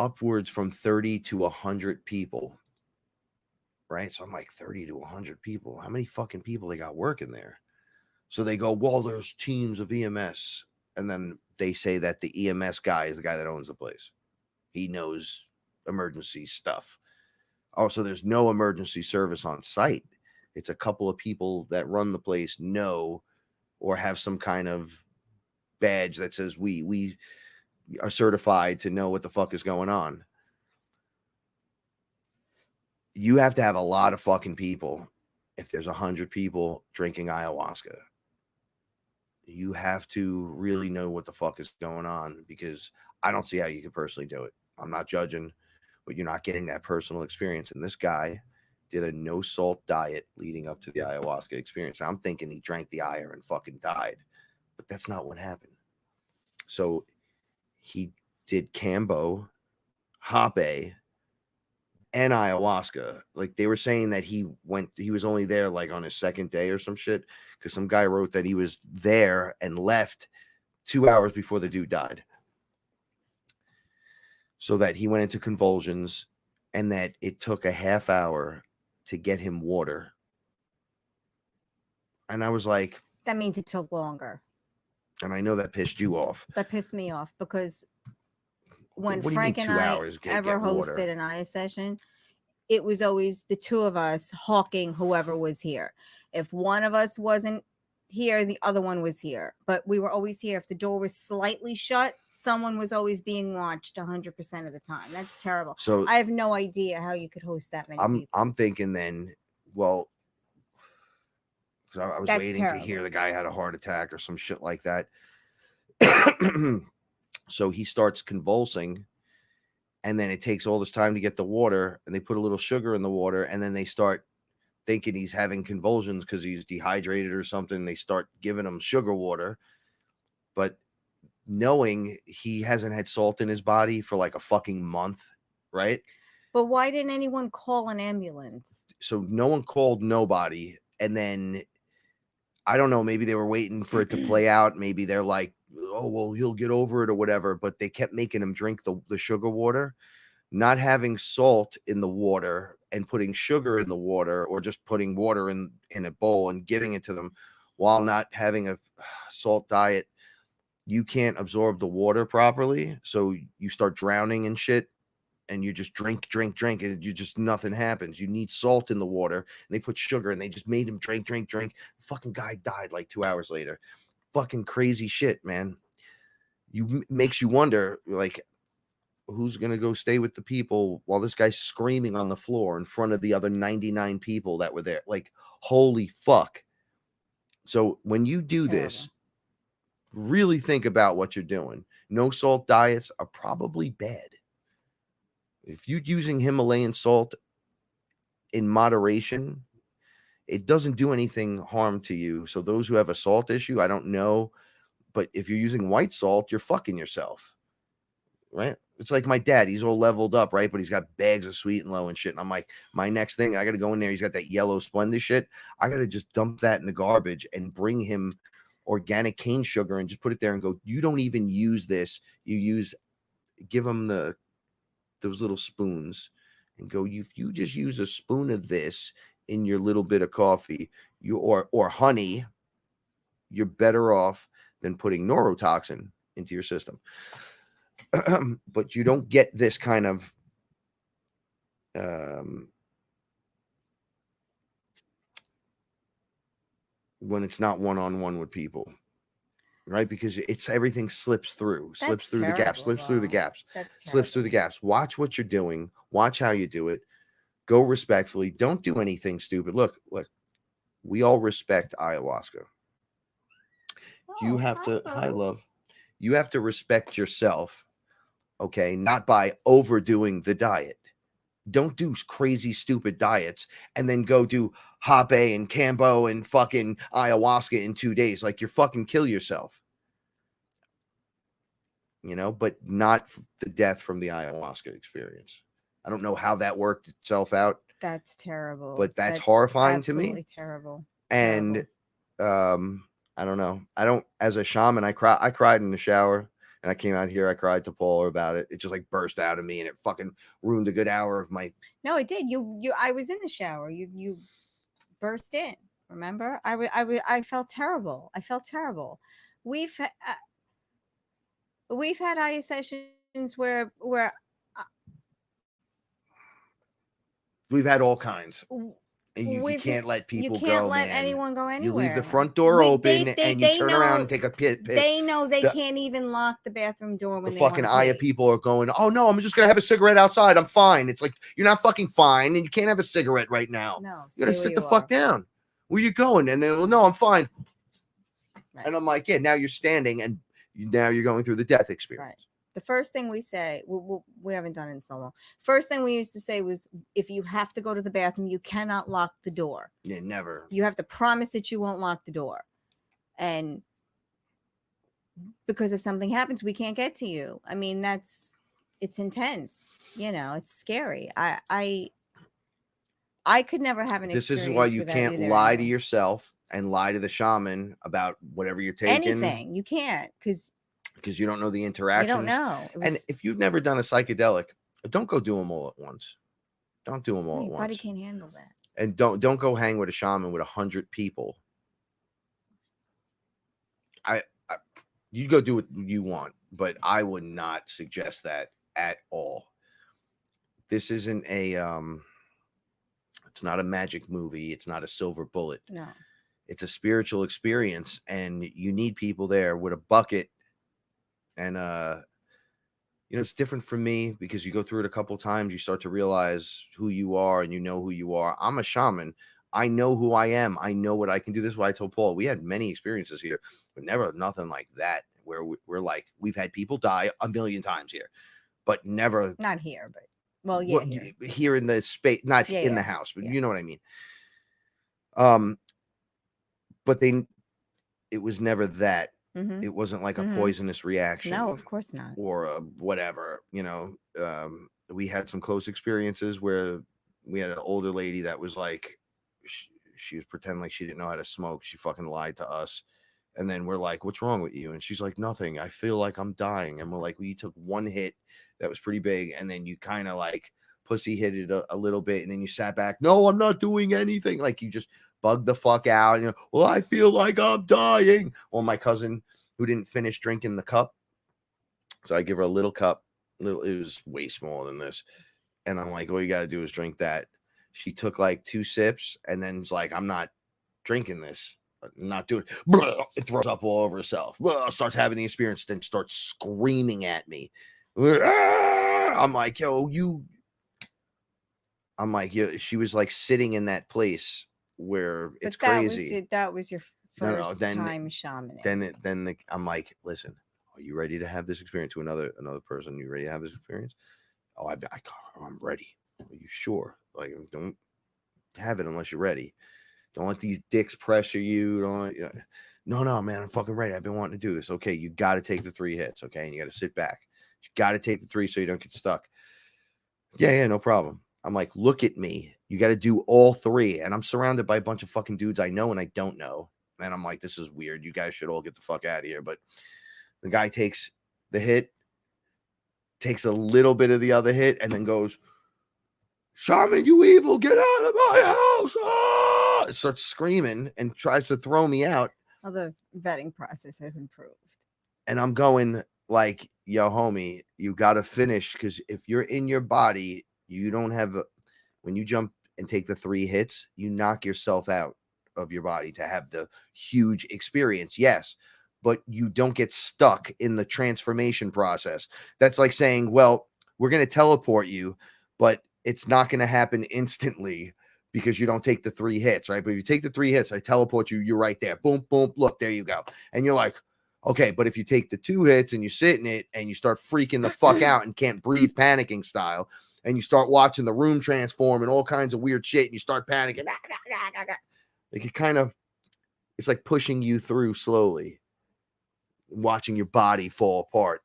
upwards from 30 to 100 people. Right. So I'm like 30 to 100 people. How many fucking people they got working there? So they go, well, there's teams of EMS. And then they say that the EMS guy is the guy that owns the place. He knows emergency stuff. Also, there's no emergency service on site. It's a couple of people that run the place know or have some kind of badge that says we are certified to know what the fuck is going on. You have to have a lot of fucking people. If there's 100 people drinking ayahuasca, you have to really know what the fuck is going on, because I don't see how you could personally do it. I'm not judging, but you're not getting that personal experience. And this guy did a no salt diet leading up to the ayahuasca experience. I'm thinking he drank the aya and fucking died, but that's not what happened. So he did Cambo, Hape, and ayahuasca. Like, they were saying that he was only there like on his second day or some shit, because some guy wrote that he was there and left 2 hours before the dude died. So that he went into convulsions, and that it took a half hour to get him water. And I was like, That means it took longer. and I know that pissed you off. That pissed me off, because when What do you Frank mean and 2 I hours ever get water? hosted an IA session, it was always the two of us hawking whoever was here. If one of us wasn't here, the other one was here. But we were always here. If the door was slightly shut, someone was always being watched 100% of the time. That's terrible. So I have no idea how you could host that many people. I'm thinking then, well, because I was That's waiting terrible. to hear the guy had a heart attack or some shit like that. So he starts convulsing, and then it takes all this time to get the water, and they put a little sugar in the water, and then they start thinking he's having convulsions because he's dehydrated or something. They start giving him sugar water, but knowing he hasn't had salt in his body for like a fucking month, right? But why didn't anyone call an ambulance? So no one called nobody, and then I don't know, maybe they were waiting for it to play out. Maybe they're like, oh, well, he'll get over it or whatever. But they kept making him drink the sugar water. Not having salt in the water and putting sugar in the water, or just putting water in a bowl and giving it to them while not having a salt diet, you can't absorb the water properly. So you start drowning and shit. And you just drink, and you just, nothing happens. You need salt in the water, and they put sugar, and they just made him drink. The fucking guy died like 2 hours later. Fucking crazy shit, man. Makes you wonder, like, who's gonna go stay with the people while this guy's screaming on the floor in front of the other 99 people that were there? Like, holy fuck. So when you do this, really think about what you're doing. No salt diets are probably bad. If you're using Himalayan salt in moderation, it doesn't do anything harm to you. So those who have a salt issue, I don't know. But if you're using white salt, you're fucking yourself, right? It's like my dad. He's all leveled up, right? But he's got bags of Sweet and Low and shit. And I'm like, my next thing, I got to go in there. He's got that yellow Splenda shit. I got to just dump that in the garbage and bring him organic cane sugar and just put it there and go, you don't even use this. Give him those little spoons and go, if you just use a spoon of this in your little bit of coffee, or honey, you're better off than putting neurotoxin into your system. But you don't get this kind of when it's not one-on-one with people, right? Because everything slips through the gaps. Watch what you're doing. Watch how you do it. Go respectfully. Don't do anything stupid. Look, we all respect ayahuasca. You have to, hi, love. You have to respect yourself, okay? Not by overdoing the diet. Don't do crazy, stupid diets and then go do Hape and Cambo and fucking ayahuasca in 2 days. Like, you're fucking kill yourself. But not the death from the ayahuasca experience. I don't know how that worked itself out. That's terrible. But that's horrifying to me. Absolutely terrible. And I don't know. As a shaman, I cried in the shower. And I came out here, I cried to Paula about it. It just like burst out of me and it fucking ruined a good hour of my. No, it did. I was in the shower. You burst in. Remember? I felt terrible. I felt terrible. We've we've had IA sessions where We've had all kinds. w- And you can't let people you can't go, let man. anyone go You leave the anywhere. front door open They and you turn around and take a piss. They know they The- can't even lock the bathroom door when The they fucking want Aya people are going, oh no, I'm just gonna have a cigarette outside. I'm fine. It's like, you're not fucking fine, and you can't have a cigarette right now. No, You gotta stay sit where the you fuck are. down. Where you going? And they'll, no, I'm fine. Right. And I'm like, yeah, now you're standing, and now you're going through the death experience. Right. The first thing we say, we haven't done it in so long. First thing we used to say was, if you have to go to the bathroom, you cannot lock the door. Yeah, never. You have to promise that you won't lock the door. And because if something happens, we can't get to you. I mean, it's intense. You know, it's scary. I could never have an This experience. is why you without can't there lie to anymore. yourself and lie to the shaman about whatever you're taking. Anything. You can't, because you don't know the you interactions. don't know. And if you've never done a psychedelic, don't go do them all at once. Don't do them all at your body once. can't handle that. And don't go hang with a shaman with 100 people. You go do what you want, but I would not suggest that at all. This isn't it's not a magic movie. It's not a silver bullet. No. It's a spiritual experience, and you need people there with a bucket. And it's different for me because you go through it a couple times, you start to realize who you are, and you know who you are. I'm a shaman. I know who I am. I know what I can do. This is why I told Paul, we had many experiences here, but never nothing like that where we're like, we've had people die a million times here, but never. Not here, but well, yeah, here in the space, not in the house, but you know what I mean. But it was never that. Mm-hmm. It wasn't like a poisonous reaction. No, of course not. Or whatever, we had some close experiences where we had an older lady that was like, she was pretending like she didn't know how to smoke. She fucking lied to us. And then we're like, what's wrong with you? And she's like, nothing. I feel like I'm dying. And we're like, well, you took one hit that was pretty big. And then you kind of like pussy hit it a little bit. And then you sat back. No, I'm not doing anything. Like, you just bugged the fuck out. And well, I feel like I'm dying. Well, my cousin who didn't finish drinking the cup. So I give her a little cup. It was way smaller than this. And I'm like, all you got to do is drink that. She took like 2 sips and then it's like, I'm not drinking this. I'm not doing it. It throws up all over herself. Starts having the experience, then starts screaming at me. I'm like, yo, she was like sitting in that place where it's crazy. That was your first time shamaning. Then I'm like, listen, are you ready to have this experience to another person? You ready to have this experience? Oh, I'm ready. Are you sure? Like, don't have it unless you're ready. Don't let these dicks pressure you. No, man, I'm fucking ready. I've been wanting to do this. Okay, you got to take the 3 hits. Okay, and you got to sit back. You got to take the 3 so you don't get stuck. Yeah, no problem. I'm like, look at me. You got to do all 3, and I'm surrounded by a bunch of fucking dudes I know and I don't know. And I'm like, this is weird. You guys should all get the fuck out of here. But the guy takes the hit, takes a little bit of the other hit, and then goes, shaman, you evil, get out of my house. Ah! Starts screaming and tries to throw me out. Well, the vetting process has improved. And I'm going like, yo, homie, you got to finish, because if you're in your body, you don't have when you jump and take the 3 hits, you knock yourself out of your body to have the huge experience. Yes, but you don't get stuck in the transformation process. That's like saying, well, we're going to teleport you, but it's not going to happen instantly because you don't take the 3 hits, right? But if you take the 3 hits, I teleport you, you're right there. Boom, boom, look, there you go. And you're like, okay, but if you take the 2 hits and you sit in it and you start freaking the fuck out and can't breathe, panicking style, and you start watching the room transform and all kinds of weird shit, and you start panicking, like it's like pushing you through slowly, watching your body fall apart,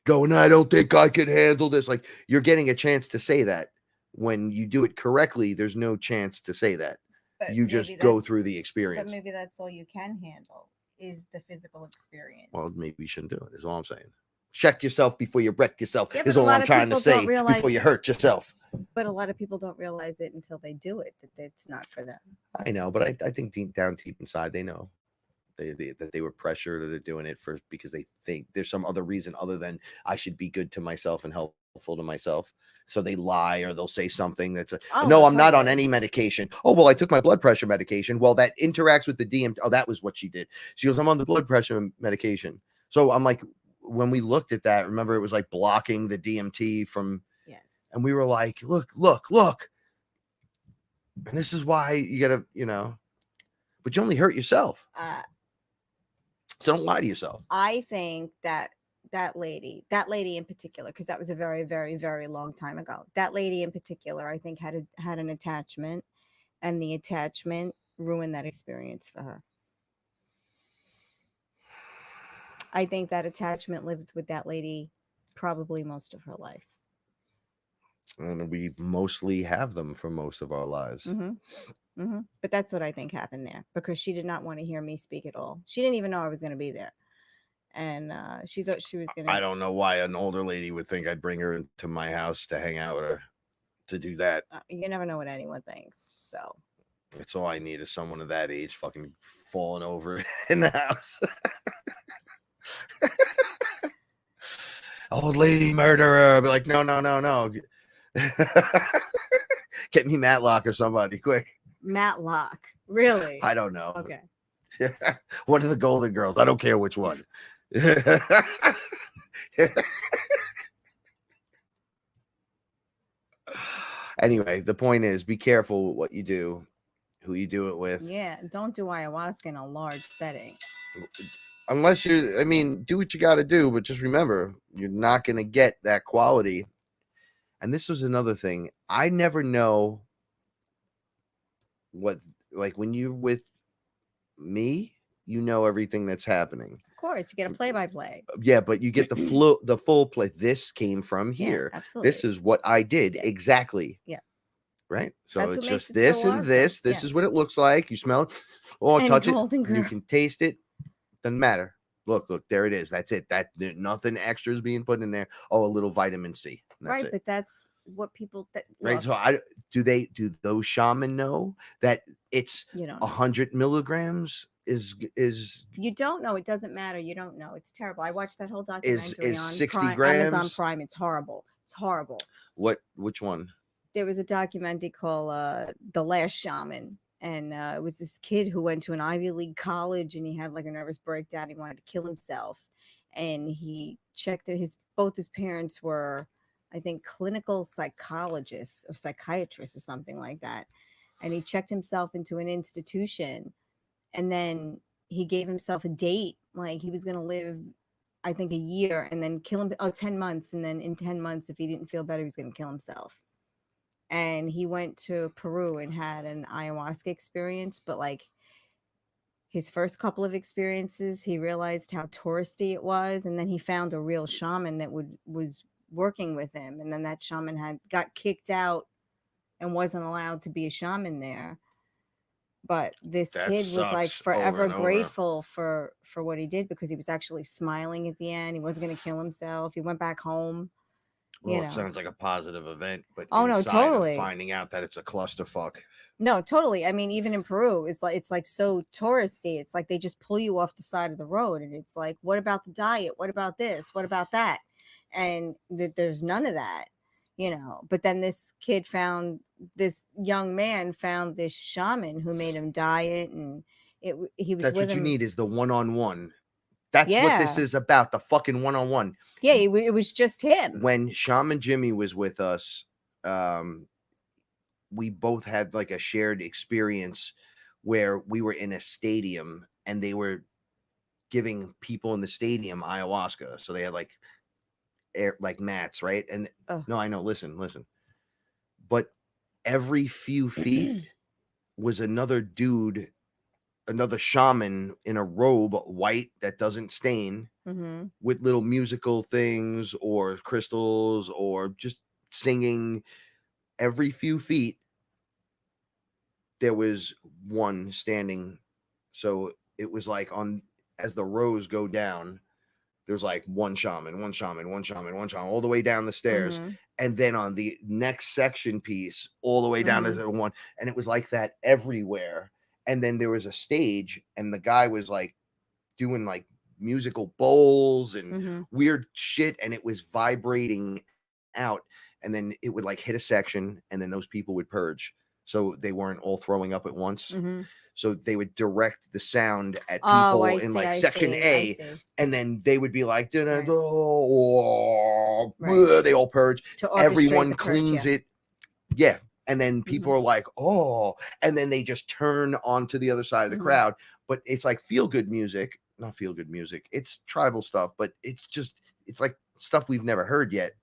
going, I don't think I can handle this. Like, you're getting a chance to say that. When you do it correctly, there's no chance to say that. But you just go through the experience. But maybe that's all you can handle is the physical experience. Well, maybe you shouldn't do it, is all I'm saying. Check yourself before you wreck yourself. Yeah, is but a all lot I'm of trying to people don't say realize- before you hurt yourself. But a lot of people don't realize it until they do it, that it's not for them. I know, but I think deep inside they know that they were pressured, or they're doing it because they think there's some other reason other than I should be good to myself and helpful to myself. So they lie, or they'll say something that's no, I'm not on any medication. Oh, well, I took my blood pressure medication. Well, that interacts with the DMT. Oh, that was what she did. She goes, I'm on the blood pressure medication. So I'm like, when we looked at that, remember, it was like blocking the DMT from, Yes. and we were like, look. And this is why you gotta, but you only hurt yourself. So don't lie to yourself. I think that lady in particular, because that was a very, very, very long time ago. That lady in particular, I think had an attachment, and the attachment ruined that experience for her. I think that attachment lived with that lady probably most of her life. And we mostly have them for most of our lives. But that's what I think happened there, because she did not want to hear me speak at all. She didn't even know I was going to be there. And she thought she was going to. I don't know why an older lady would think I'd bring her into my house to hang out with her, to do that. You never know what anyone thinks. So that's all I need, is someone of that age fucking falling over in the house. Old lady murderer. I'll be like, no. Get me Matlock or somebody, quick. Matlock, really? I don't know. Okay. One of the Golden Girls. I don't care which one. Anyway, the point is, be careful what you do, who you do it with. Yeah, don't do ayahuasca in a large setting. Unless do what you got to do, but just remember, you're not going to get that quality. And this was another thing. I never know what, like, when you're with me, you know everything that's happening. Of course, you get a play-by-play. Yeah, but you get the full play. This came from here. Yeah, absolutely. This is what I did. Yeah. Exactly. Yeah. Right? So That's it's what makes just it this so and awesome. this. This is what it looks like. You smell it. Oh, And touch it. Golden Girl. You can taste it. Doesn't matter. Look, there it is. That's it. Nothing extra is being put in there. Oh, a little vitamin C. Right, it. but that's what people right. look, So do those shaman know that it's 100 milligrams is you don't know. It doesn't matter. You don't know. It's terrible. I watched that whole documentary is on 60 grams Amazon Prime. It's horrible. It's horrible. Which one? There was a documentary called The Last Shaman, and it was this kid who went to an Ivy League college, and he had like a nervous breakdown. He wanted to kill himself, and he checked that both his parents were, I think, clinical psychologists or psychiatrists or something like that. And he checked himself into an institution, and then he gave himself a date. Like he was going to live, I think, a year and then kill him. 10 months. And then in 10 months, if he didn't feel better, he was going to kill himself. And he went to Peru and had an ayahuasca experience. But like his first couple of experiences, he realized how touristy it was. And then he found a real shaman that was working with him. And then that shaman got kicked out and wasn't allowed to be a shaman there. But this kid was like forever grateful for what he did, because he was actually smiling at the end. He wasn't going to kill himself. He went back home. Well, it sounds like a positive event, but no, totally. Finding out that it's a clusterfuck. No, totally. I mean, even in Peru, it's like so touristy. It's like they just pull you off the side of the road, and it's like, what about the diet? What about this? What about that? And there's none of that, But then this young man found this shaman who made him diet, and he was. That's what you need, is the one-on-one. That's what this is about, the fucking one-on-one. Yeah, it was just him. When Shaman Jimmy was with us, we both had like a shared experience where we were in a stadium and they were giving people in the stadium ayahuasca. So they had like mats, right? And no, I know, listen. But every few feet was another dude, another shaman in a robe, white, that doesn't stain, with little musical things or crystals or just singing. Every few feet there was one standing. So it was like as the rows go down, there's like one shaman, one shaman, one shaman, one shaman, all the way down the stairs. Mhm. And then on the next section piece, all the way down to Mhm. the one. And it was like that everywhere. And then there was a stage, and the guy was like doing like musical bowls and Mhm. weird shit, and it was vibrating out. And then it would like hit a section, and then those people would purge. So they weren't all throwing up at once. Mhm. So they would direct the sound at Oh, people I in see. like I section see. I A, see. and then they would be like, Right. oh, Right. they all purge. To orchestrate Everyone the purge, cleans yeah. it. Yeah. And then people Mhm. are like, oh, and then they just turn onto the other side of the Mhm. crowd. But it's like feel good music, not feel good music. It's tribal stuff, but it's like stuff we've never heard yet.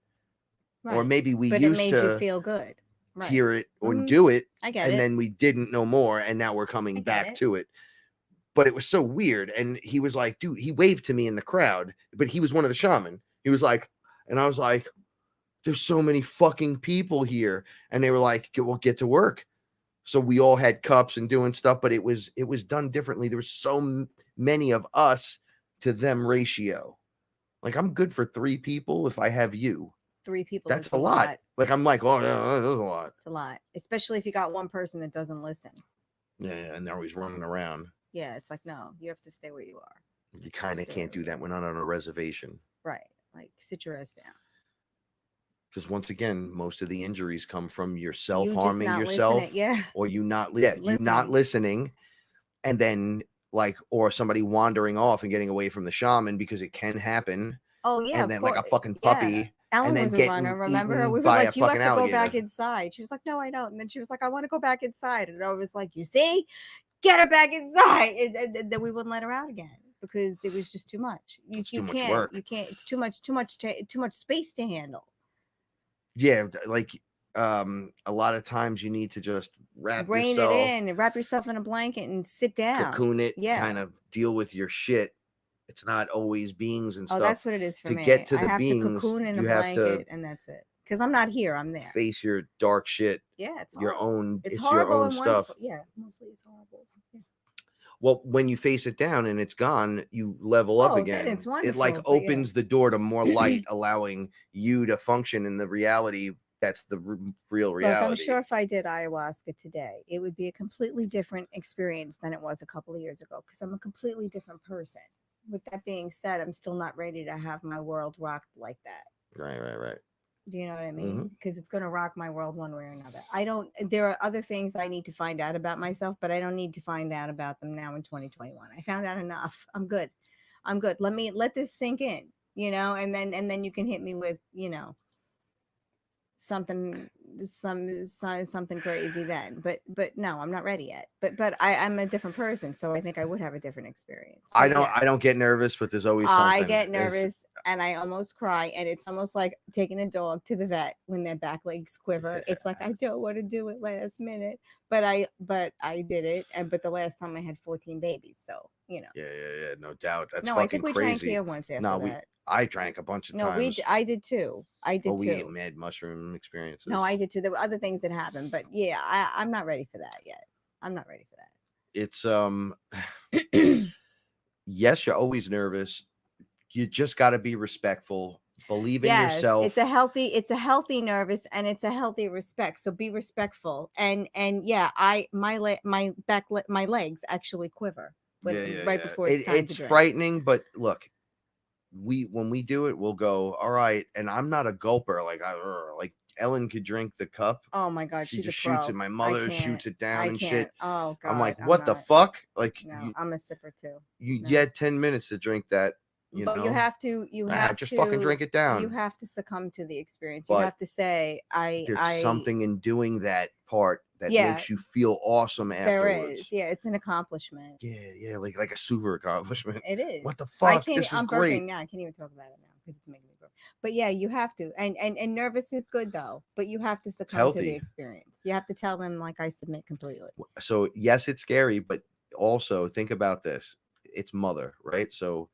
Or Right. maybe we But it used made you to feel good. Right. hear it or Mhm. do it, I get and it. then we didn't know more, and now we're I coming get back it. to it. But it was so weird. And he was like, dude, he waved to me in the crowd, but he was one of the shaman. He was like, and I was like, there's so many fucking people here. And they were like, well, get to work. So we all had cups and doing stuff, but it was done differently. There was so many of us to them ratio. Like, I'm good for 3 people if I have you. 3 people That's is a a lot. lot. Like, I'm like, oh no, that's a lot. It's a lot, especially if you got one person that doesn't listen. Yeah, and they're always running around. Yeah, it's like, no, you have to stay where you are. You kind of Stay can't where do that. We're not on a reservation. Right. Like, sit your ass down. Because once again, most of the injuries come from You yourself just harming not yourself, listening. Yeah. or you not listening, and then like, or somebody wandering off and getting away from the shaman, because it can happen. Oh yeah, And of then like a course. fucking Yeah. puppy, Ellen and then was a getting runner. Remember her? eaten We were by a like, you have fucking to go back alligator. inside. She was like, no, I don't. And then she was like, I want to go back inside. And I was like, you see, get her back inside. And then we wouldn't let her out again because it was just too much. It's You too much can't. work. You can't. It's too much space to handle. Yeah, like a lot of times you need to just wrap Rein yourself, it in and wrap yourself in a blanket and sit down. cocoon it, Yeah. kind of deal with your shit. It's not always beings and Oh, stuff. that's what it is for To me. get to I the have beings, to cocoon in a you have to blanket, and that's it. Because I'm not here. I'm there. face your dark shit, Yeah, it's your horrible. own. It's It's horrible your own and stuff. wonderful. Yeah, mostly it's horrible. Yeah. Well, when you face it down and it's gone, you level up Oh, again. then it's It wonderful. like but yeah. opens the door to more light, allowing you to function in the reality that's the real reality. Look, I'm sure if I did ayahuasca today, it would be a completely different experience than it was a couple of years ago because I'm a completely different person. With that being said, I'm still not ready to have my world rocked like that. Right. Do you know what I mean? Mhm. Because it's going to rock my world one way or another. I don't, there are other things I need to find out about myself, but I don't need to find out about them now in 2021. I found out enough. I'm good. Let this sink in, and then you can hit me with, something crazy then. But no, I'm not ready yet. But I'm a different person, so I think I would have a different experience. But I don't get nervous, but there's always something. I get nervous and I almost cry, and it's almost like taking a dog to the vet when their back legs quiver. It's like I don't want to do it last minute, but I did it, but the last time I had 14 babies, so Yeah, no doubt. That's no, fucking I think we crazy. drank here once after that. I drank a bunch of No, times. I did too. We ate mad mushroom experiences. No, I did too. There were other things that happened, but yeah, I'm not ready for that yet. I'm not ready for that. It's yes, you're always nervous. You just got to be respectful. Believe in yourself. It's a healthy nervous, and it's a healthy respect. So be respectful. And yeah, my legs actually quiver right before it's time to drink. Frightening, but look, when we do it, we'll go, all right. And I'm not a gulper. Like Ellen could drink the cup. Oh my God, she she's just a pro. shoots it. My mother shoots it down and shit. Oh God, I'm like, what the fuck? Like, no, I'm a sipper too. You had 10 minutes to drink that. But you have to just fucking drink it down. You have to succumb to the experience. But you have to say, there's something in doing that part that makes you feel awesome afterwards. There is. Yeah, it's an accomplishment. Yeah, like a super accomplishment. It is. What the fuck? This was I'm great. burping now. I can't even talk about it now because it's making me burp. But yeah, you have to. And nervous is good though, but you have to succumb to the experience. You have to tell them, like, I submit completely. So yes, it's scary, but also think about this. It's mother, right? So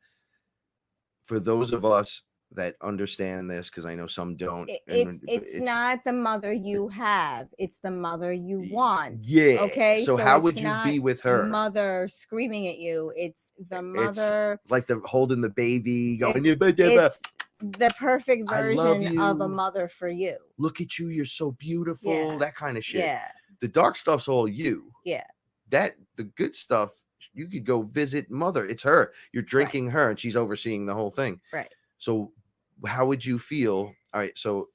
for those of us that understand this, because I know some don't. It's not the mother you have, it's the mother you want. Yeah. Okay, So how it's would you not be with her? mother screaming at you, it's the It's mother like the holding the baby, going, it's the perfect I love version of a you. mother for you. Look at you, you're so beautiful. Yeah. That kind of shit. Yeah. The dark stuff's all you. Yeah. That the good stuff, you could go visit mother. It's her. You're drinking her, and she's overseeing the whole thing. Right. So how would you feel? All right, so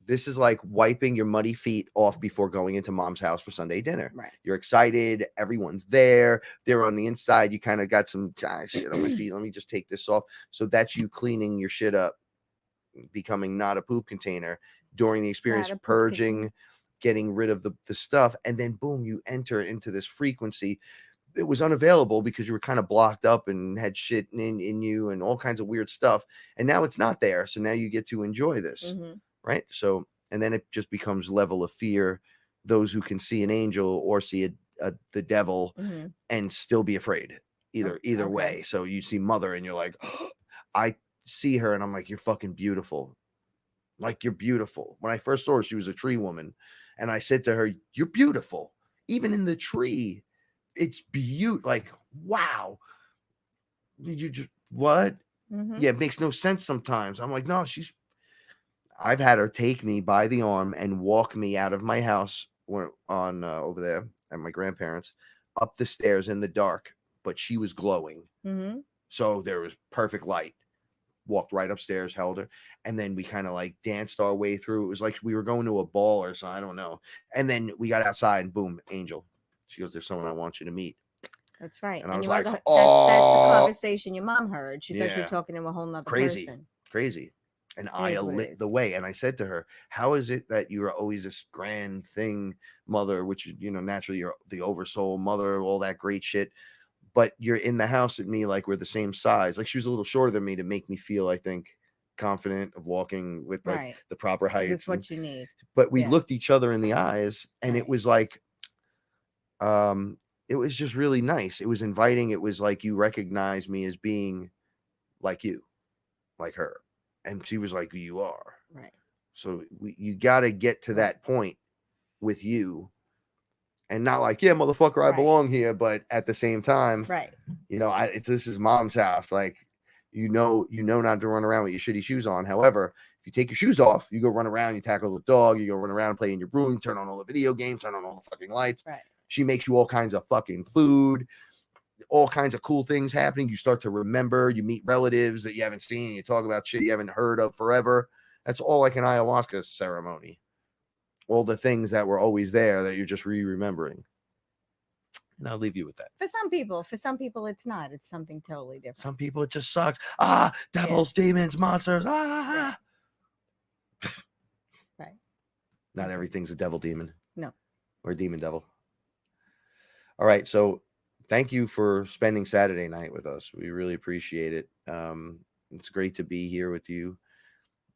this is like wiping your muddy feet off before going into mom's house for Sunday dinner. Right. You're excited. Everyone's there. They're on the inside. You kind of got some shit on my feet. Let me just take this off. So that's you cleaning your shit up, becoming not a poop container during the experience, purging, getting rid of the stuff. And then boom, you enter into this frequency. It was unavailable because you were kind of blocked up and had shit in you and all kinds of weird stuff. And now it's not there. So now you get to enjoy this. Right. So, and then it just becomes level of fear. Those who can see an angel or see the devil and still be afraid, either way. So you see mother and you're like, oh, I see her and I'm like, you're fucking beautiful. Like, you're beautiful. When I first saw her, she was a tree woman. And I said to her, you're beautiful. Even in the tree, it's beautiful. Like, wow. Did you just, what? Yeah, it makes no sense sometimes. I'm like, no, I've had her take me by the arm and walk me out of my house on over there at my grandparents, up the stairs in the dark, but she was glowing. So there was perfect light. Walked right upstairs, held her, and then we kind of like danced our way through. It was like we were going to a ball or something, I don't know. And then we got outside and boom, angel. She goes, there's someone I want you to meet. That's right. And I was like, that's the conversation your mom heard. She thought you were talking to a whole nother person. Crazy. And I lit the way. And I said to her, how is it that you are always this grand thing, mother, which, naturally you're the oversoul mother, all that great shit. But you're in the house with me like we're the same size. Like, she was a little shorter than me to make me feel, I think, confident of walking with like the proper height. It's what you need. But we looked each other in the eyes, and it was like, it was just really nice. It was inviting. It was like, you recognize me as being like you, like her. And she was like, you are. Right. So you got to get to that point with you. And not like, yeah, motherfucker, I belong here. But at the same time, this is mom's house. Like, not to run around with your shitty shoes on. However, if you take your shoes off, you go run around, you tackle the dog, you go run around, play in your room, turn on all the video games, turn on all the fucking lights. Right. She makes you all kinds of fucking food, all kinds of cool things happening. You start to remember, you meet relatives that you haven't seen, you talk about shit you haven't heard of forever. That's all like an ayahuasca ceremony. All the things that were always there that you're just remembering. And I'll leave you with that. For some people, it's not. It's something totally different. Some people, it just sucks. Devils, demons, monsters. Right. Not everything's a devil demon. No. Or a demon devil. All right. So thank you for spending Saturday night with us. We really appreciate it. It's great to be here with you.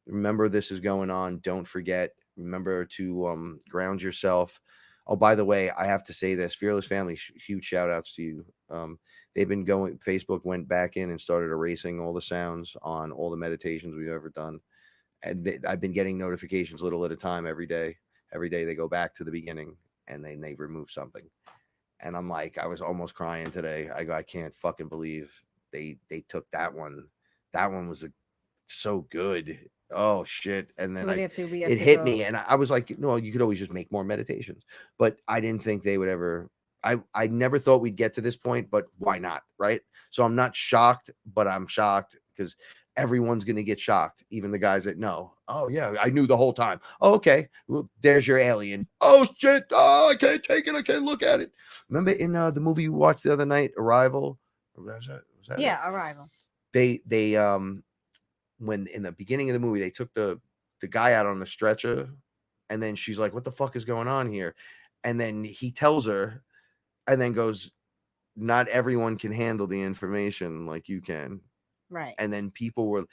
Remember, this is going on. Don't forget. Remember to ground yourself. Oh, by the way, I have to say this. Fearless Family, huge shout outs to you. They've been going, Facebook went back in and started erasing all the sounds on all the meditations we've ever done. And I've been getting notifications little at a time every day. Every day they go back to the beginning and then they remove something. And I'm like, I was almost crying today. I can't fucking believe they took that one. That one was so good. Oh shit. And then it hit me and I was like, no, you could always just make more meditations, but I didn't think they would ever. I never thought we'd get to this point, but why not? Right. So I'm not shocked, but I'm shocked because everyone's going to get shocked. Even the guys that know. Oh yeah. I knew the whole time. Oh, okay. Well, there's your alien. Oh shit. Oh, I can't take it. I can't look at it. Remember in the movie you watched the other night, Arrival? Was that it? Arrival. They when in the beginning of the movie, they took the guy out on the stretcher and then she's like, what the fuck is going on here? And then he tells her and then goes, not everyone can handle the information like you can. Right. And then people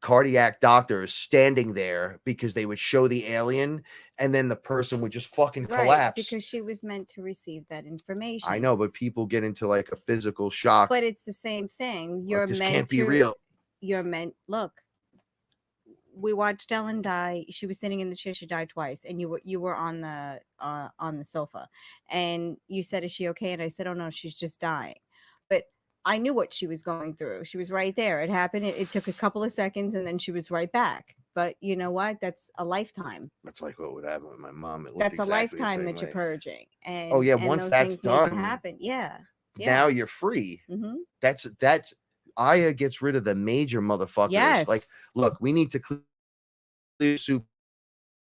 cardiac doctors standing there because they would show the alien and then the person would just fucking Right, collapse. because she was meant to receive that information. I know, but people get into like a physical shock. But it's the same thing. Like, You're this meant can't to be real. You're meant look. We watched Ellen die. She was sitting in the chair. She died twice, and you were on the sofa, and you said, "Is she okay?" And I said, "Oh no, she's just dying." But I knew what she was going through. She was right there. It happened. It took a couple of seconds, and then she was right back. But you know what? That's a lifetime. That's like what would happen with my mom. It looked That's exactly a the lifetime same that way. you're purging. And oh yeah, and once those that's things need to done, happen. Yeah. now you're free. Mm-hmm. That's Aya gets rid of the major motherfuckers. Yes. Like, look, we need to clear soup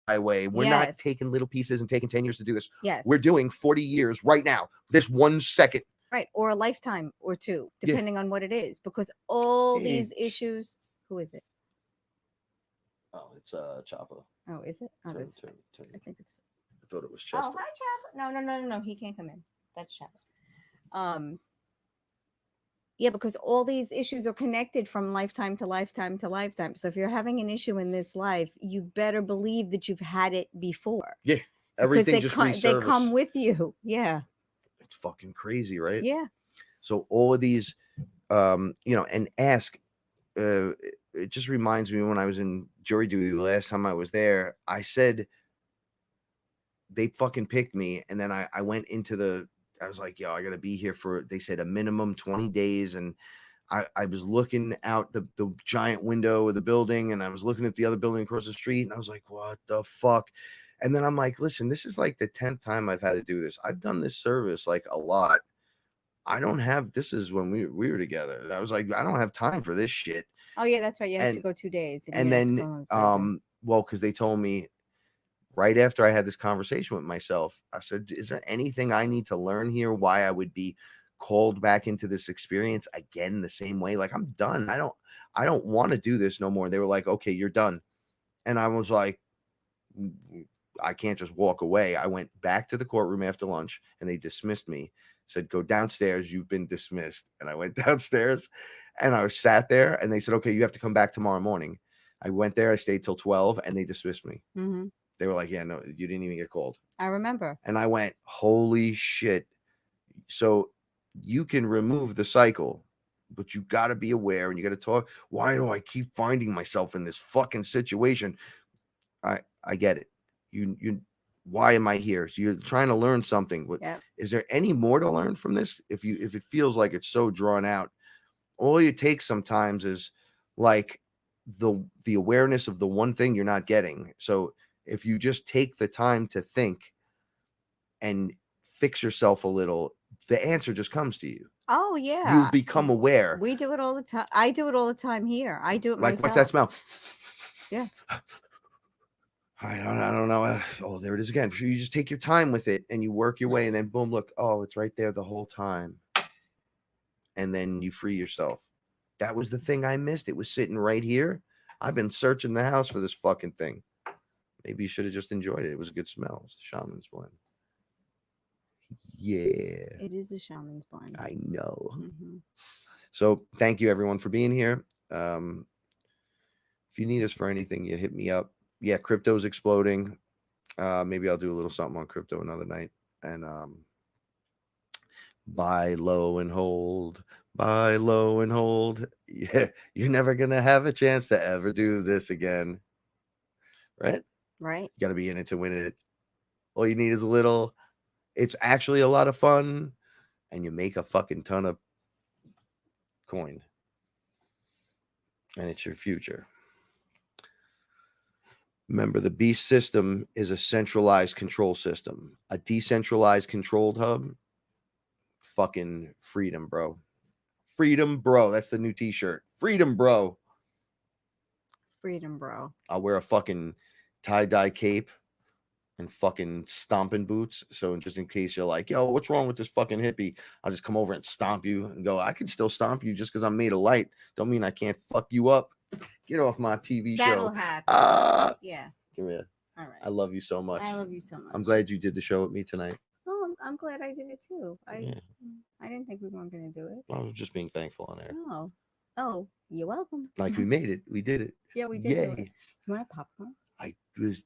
highway. We're not taking little pieces and taking 10 years to do this. Yes. We're doing 40 years right now. This 1 second. Right. Or a lifetime or two, depending on what it is. Because all these issues. Who is it? Oh, it's Chopper. Oh, is it? Oh, this. Turn. I think it's. I thought it was Chester. Oh, hi, Chopper. No. He can't come in. That's Chopper. Yeah, because all these issues are connected from lifetime to lifetime to lifetime. So if you're having an issue in this life, you better believe that you've had it before. Yeah, everything they come with you. Yeah, it's fucking crazy, right? Yeah. So all of these, and ask. It just reminds me when I was in jury duty the last time I was there. I said they fucking picked me, and then I went into I was like, yo, I gotta be here for, they said a minimum 20 days. And I was looking out the giant window of the building, and I was looking at the other building across the street, and I was like, what the fuck? And then I'm like, listen, this is like the 10th time I've had to do this. I've done this service like a lot. I don't have, this is when we were together. I was like, I don't have time for this shit. Oh yeah, that's right. You have to go 2 days. And then, well, because they told me, right after I had this conversation with myself, I said, is there anything I need to learn here? Why I would be called back into this experience again the same way? Like, I'm done. I don't want to do this no more. They were like, okay, you're done. And I was like, I can't just walk away. I went back to the courtroom after lunch, and they dismissed me. Said, go downstairs. You've been dismissed. And I went downstairs, and I sat there, and they said, okay, you have to come back tomorrow morning. I went there. I stayed till 12, and they dismissed me. Mm-hmm. They were like, yeah, no, you didn't even get called. I remember. And I went, holy shit. So you can remove the cycle, but you got to be aware, and you got to talk. Why do I keep finding myself in this fucking situation? I get it. You why am I here? So you're trying to learn something. Yep. Is there any more to learn from this? If it feels like it's so drawn out, all you take sometimes is like the awareness of the one thing you're not getting. So if you just take the time to think and fix yourself a little, the answer just comes to you. Oh yeah. You become aware. We do it all the time. I do it all the time here. I do it like, myself. what's that smell? Yeah. I don't know. Oh, there it is again. You just take your time with it, and you work your way, and then boom, look, oh, it's right there the whole time. And then you free yourself. That was the thing I missed. It was sitting right here. I've been searching the house for this fucking thing. Maybe you should have just enjoyed it. It was a good smell. It's the shaman's blend. Yeah. It is a shaman's blend. I know. Mm-hmm. So thank you, everyone, for being here. If you need us for anything, you hit me up. Yeah, crypto's exploding. Maybe I'll do a little something on crypto another night. And buy low and hold. Buy low and hold. Yeah, you're never going to have a chance to ever do this again. Right? Right. You got to be in it to win it. All you need is a little. It's actually a lot of fun. And you make a fucking ton of coin. And it's your future. Remember, the beast system is a centralized control system. A decentralized controlled hub, fucking freedom, bro. Freedom, bro. That's the new t-shirt. Freedom, bro. Freedom, bro. I'll wear a fucking tie-dye cape and fucking stomping boots. So just in case you're like, yo, what's wrong with this fucking hippie? I'll just come over and stomp you and go, I can still stomp you just because I'm made of light. Don't mean I can't fuck you up. Get off my TV That'll show. happen. Yeah. Come here. All right. I love you so much. I love you so much. I'm glad you did the show with me tonight. Oh, I'm glad I did it too. I didn't think we weren't going to do it. I was just being thankful on air. No. Oh, you're welcome. Like we made it. We did it. Yeah, we did do it. Yay. You want a popcorn? I was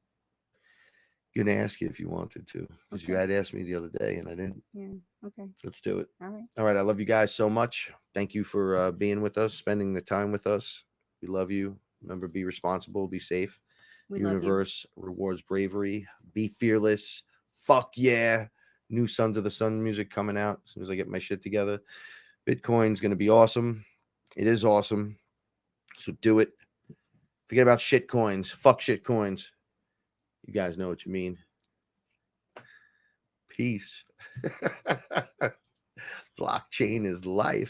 gonna ask you if you wanted to, because you Okay. had asked me the other day and I didn't. Yeah. Okay. Let's do it. All right. All right. I love you guys so much. Thank you for being with us, spending the time with us. We love you. Remember, be responsible, be safe. We love you. Universe rewards bravery. Be fearless. Fuck yeah. New Sons of the Sun music coming out as soon as I get my shit together. Bitcoin's going to be awesome. It is awesome. So do it. Forget about shit coins. Fuck shit coins. You guys know what you mean. Peace. Blockchain is life.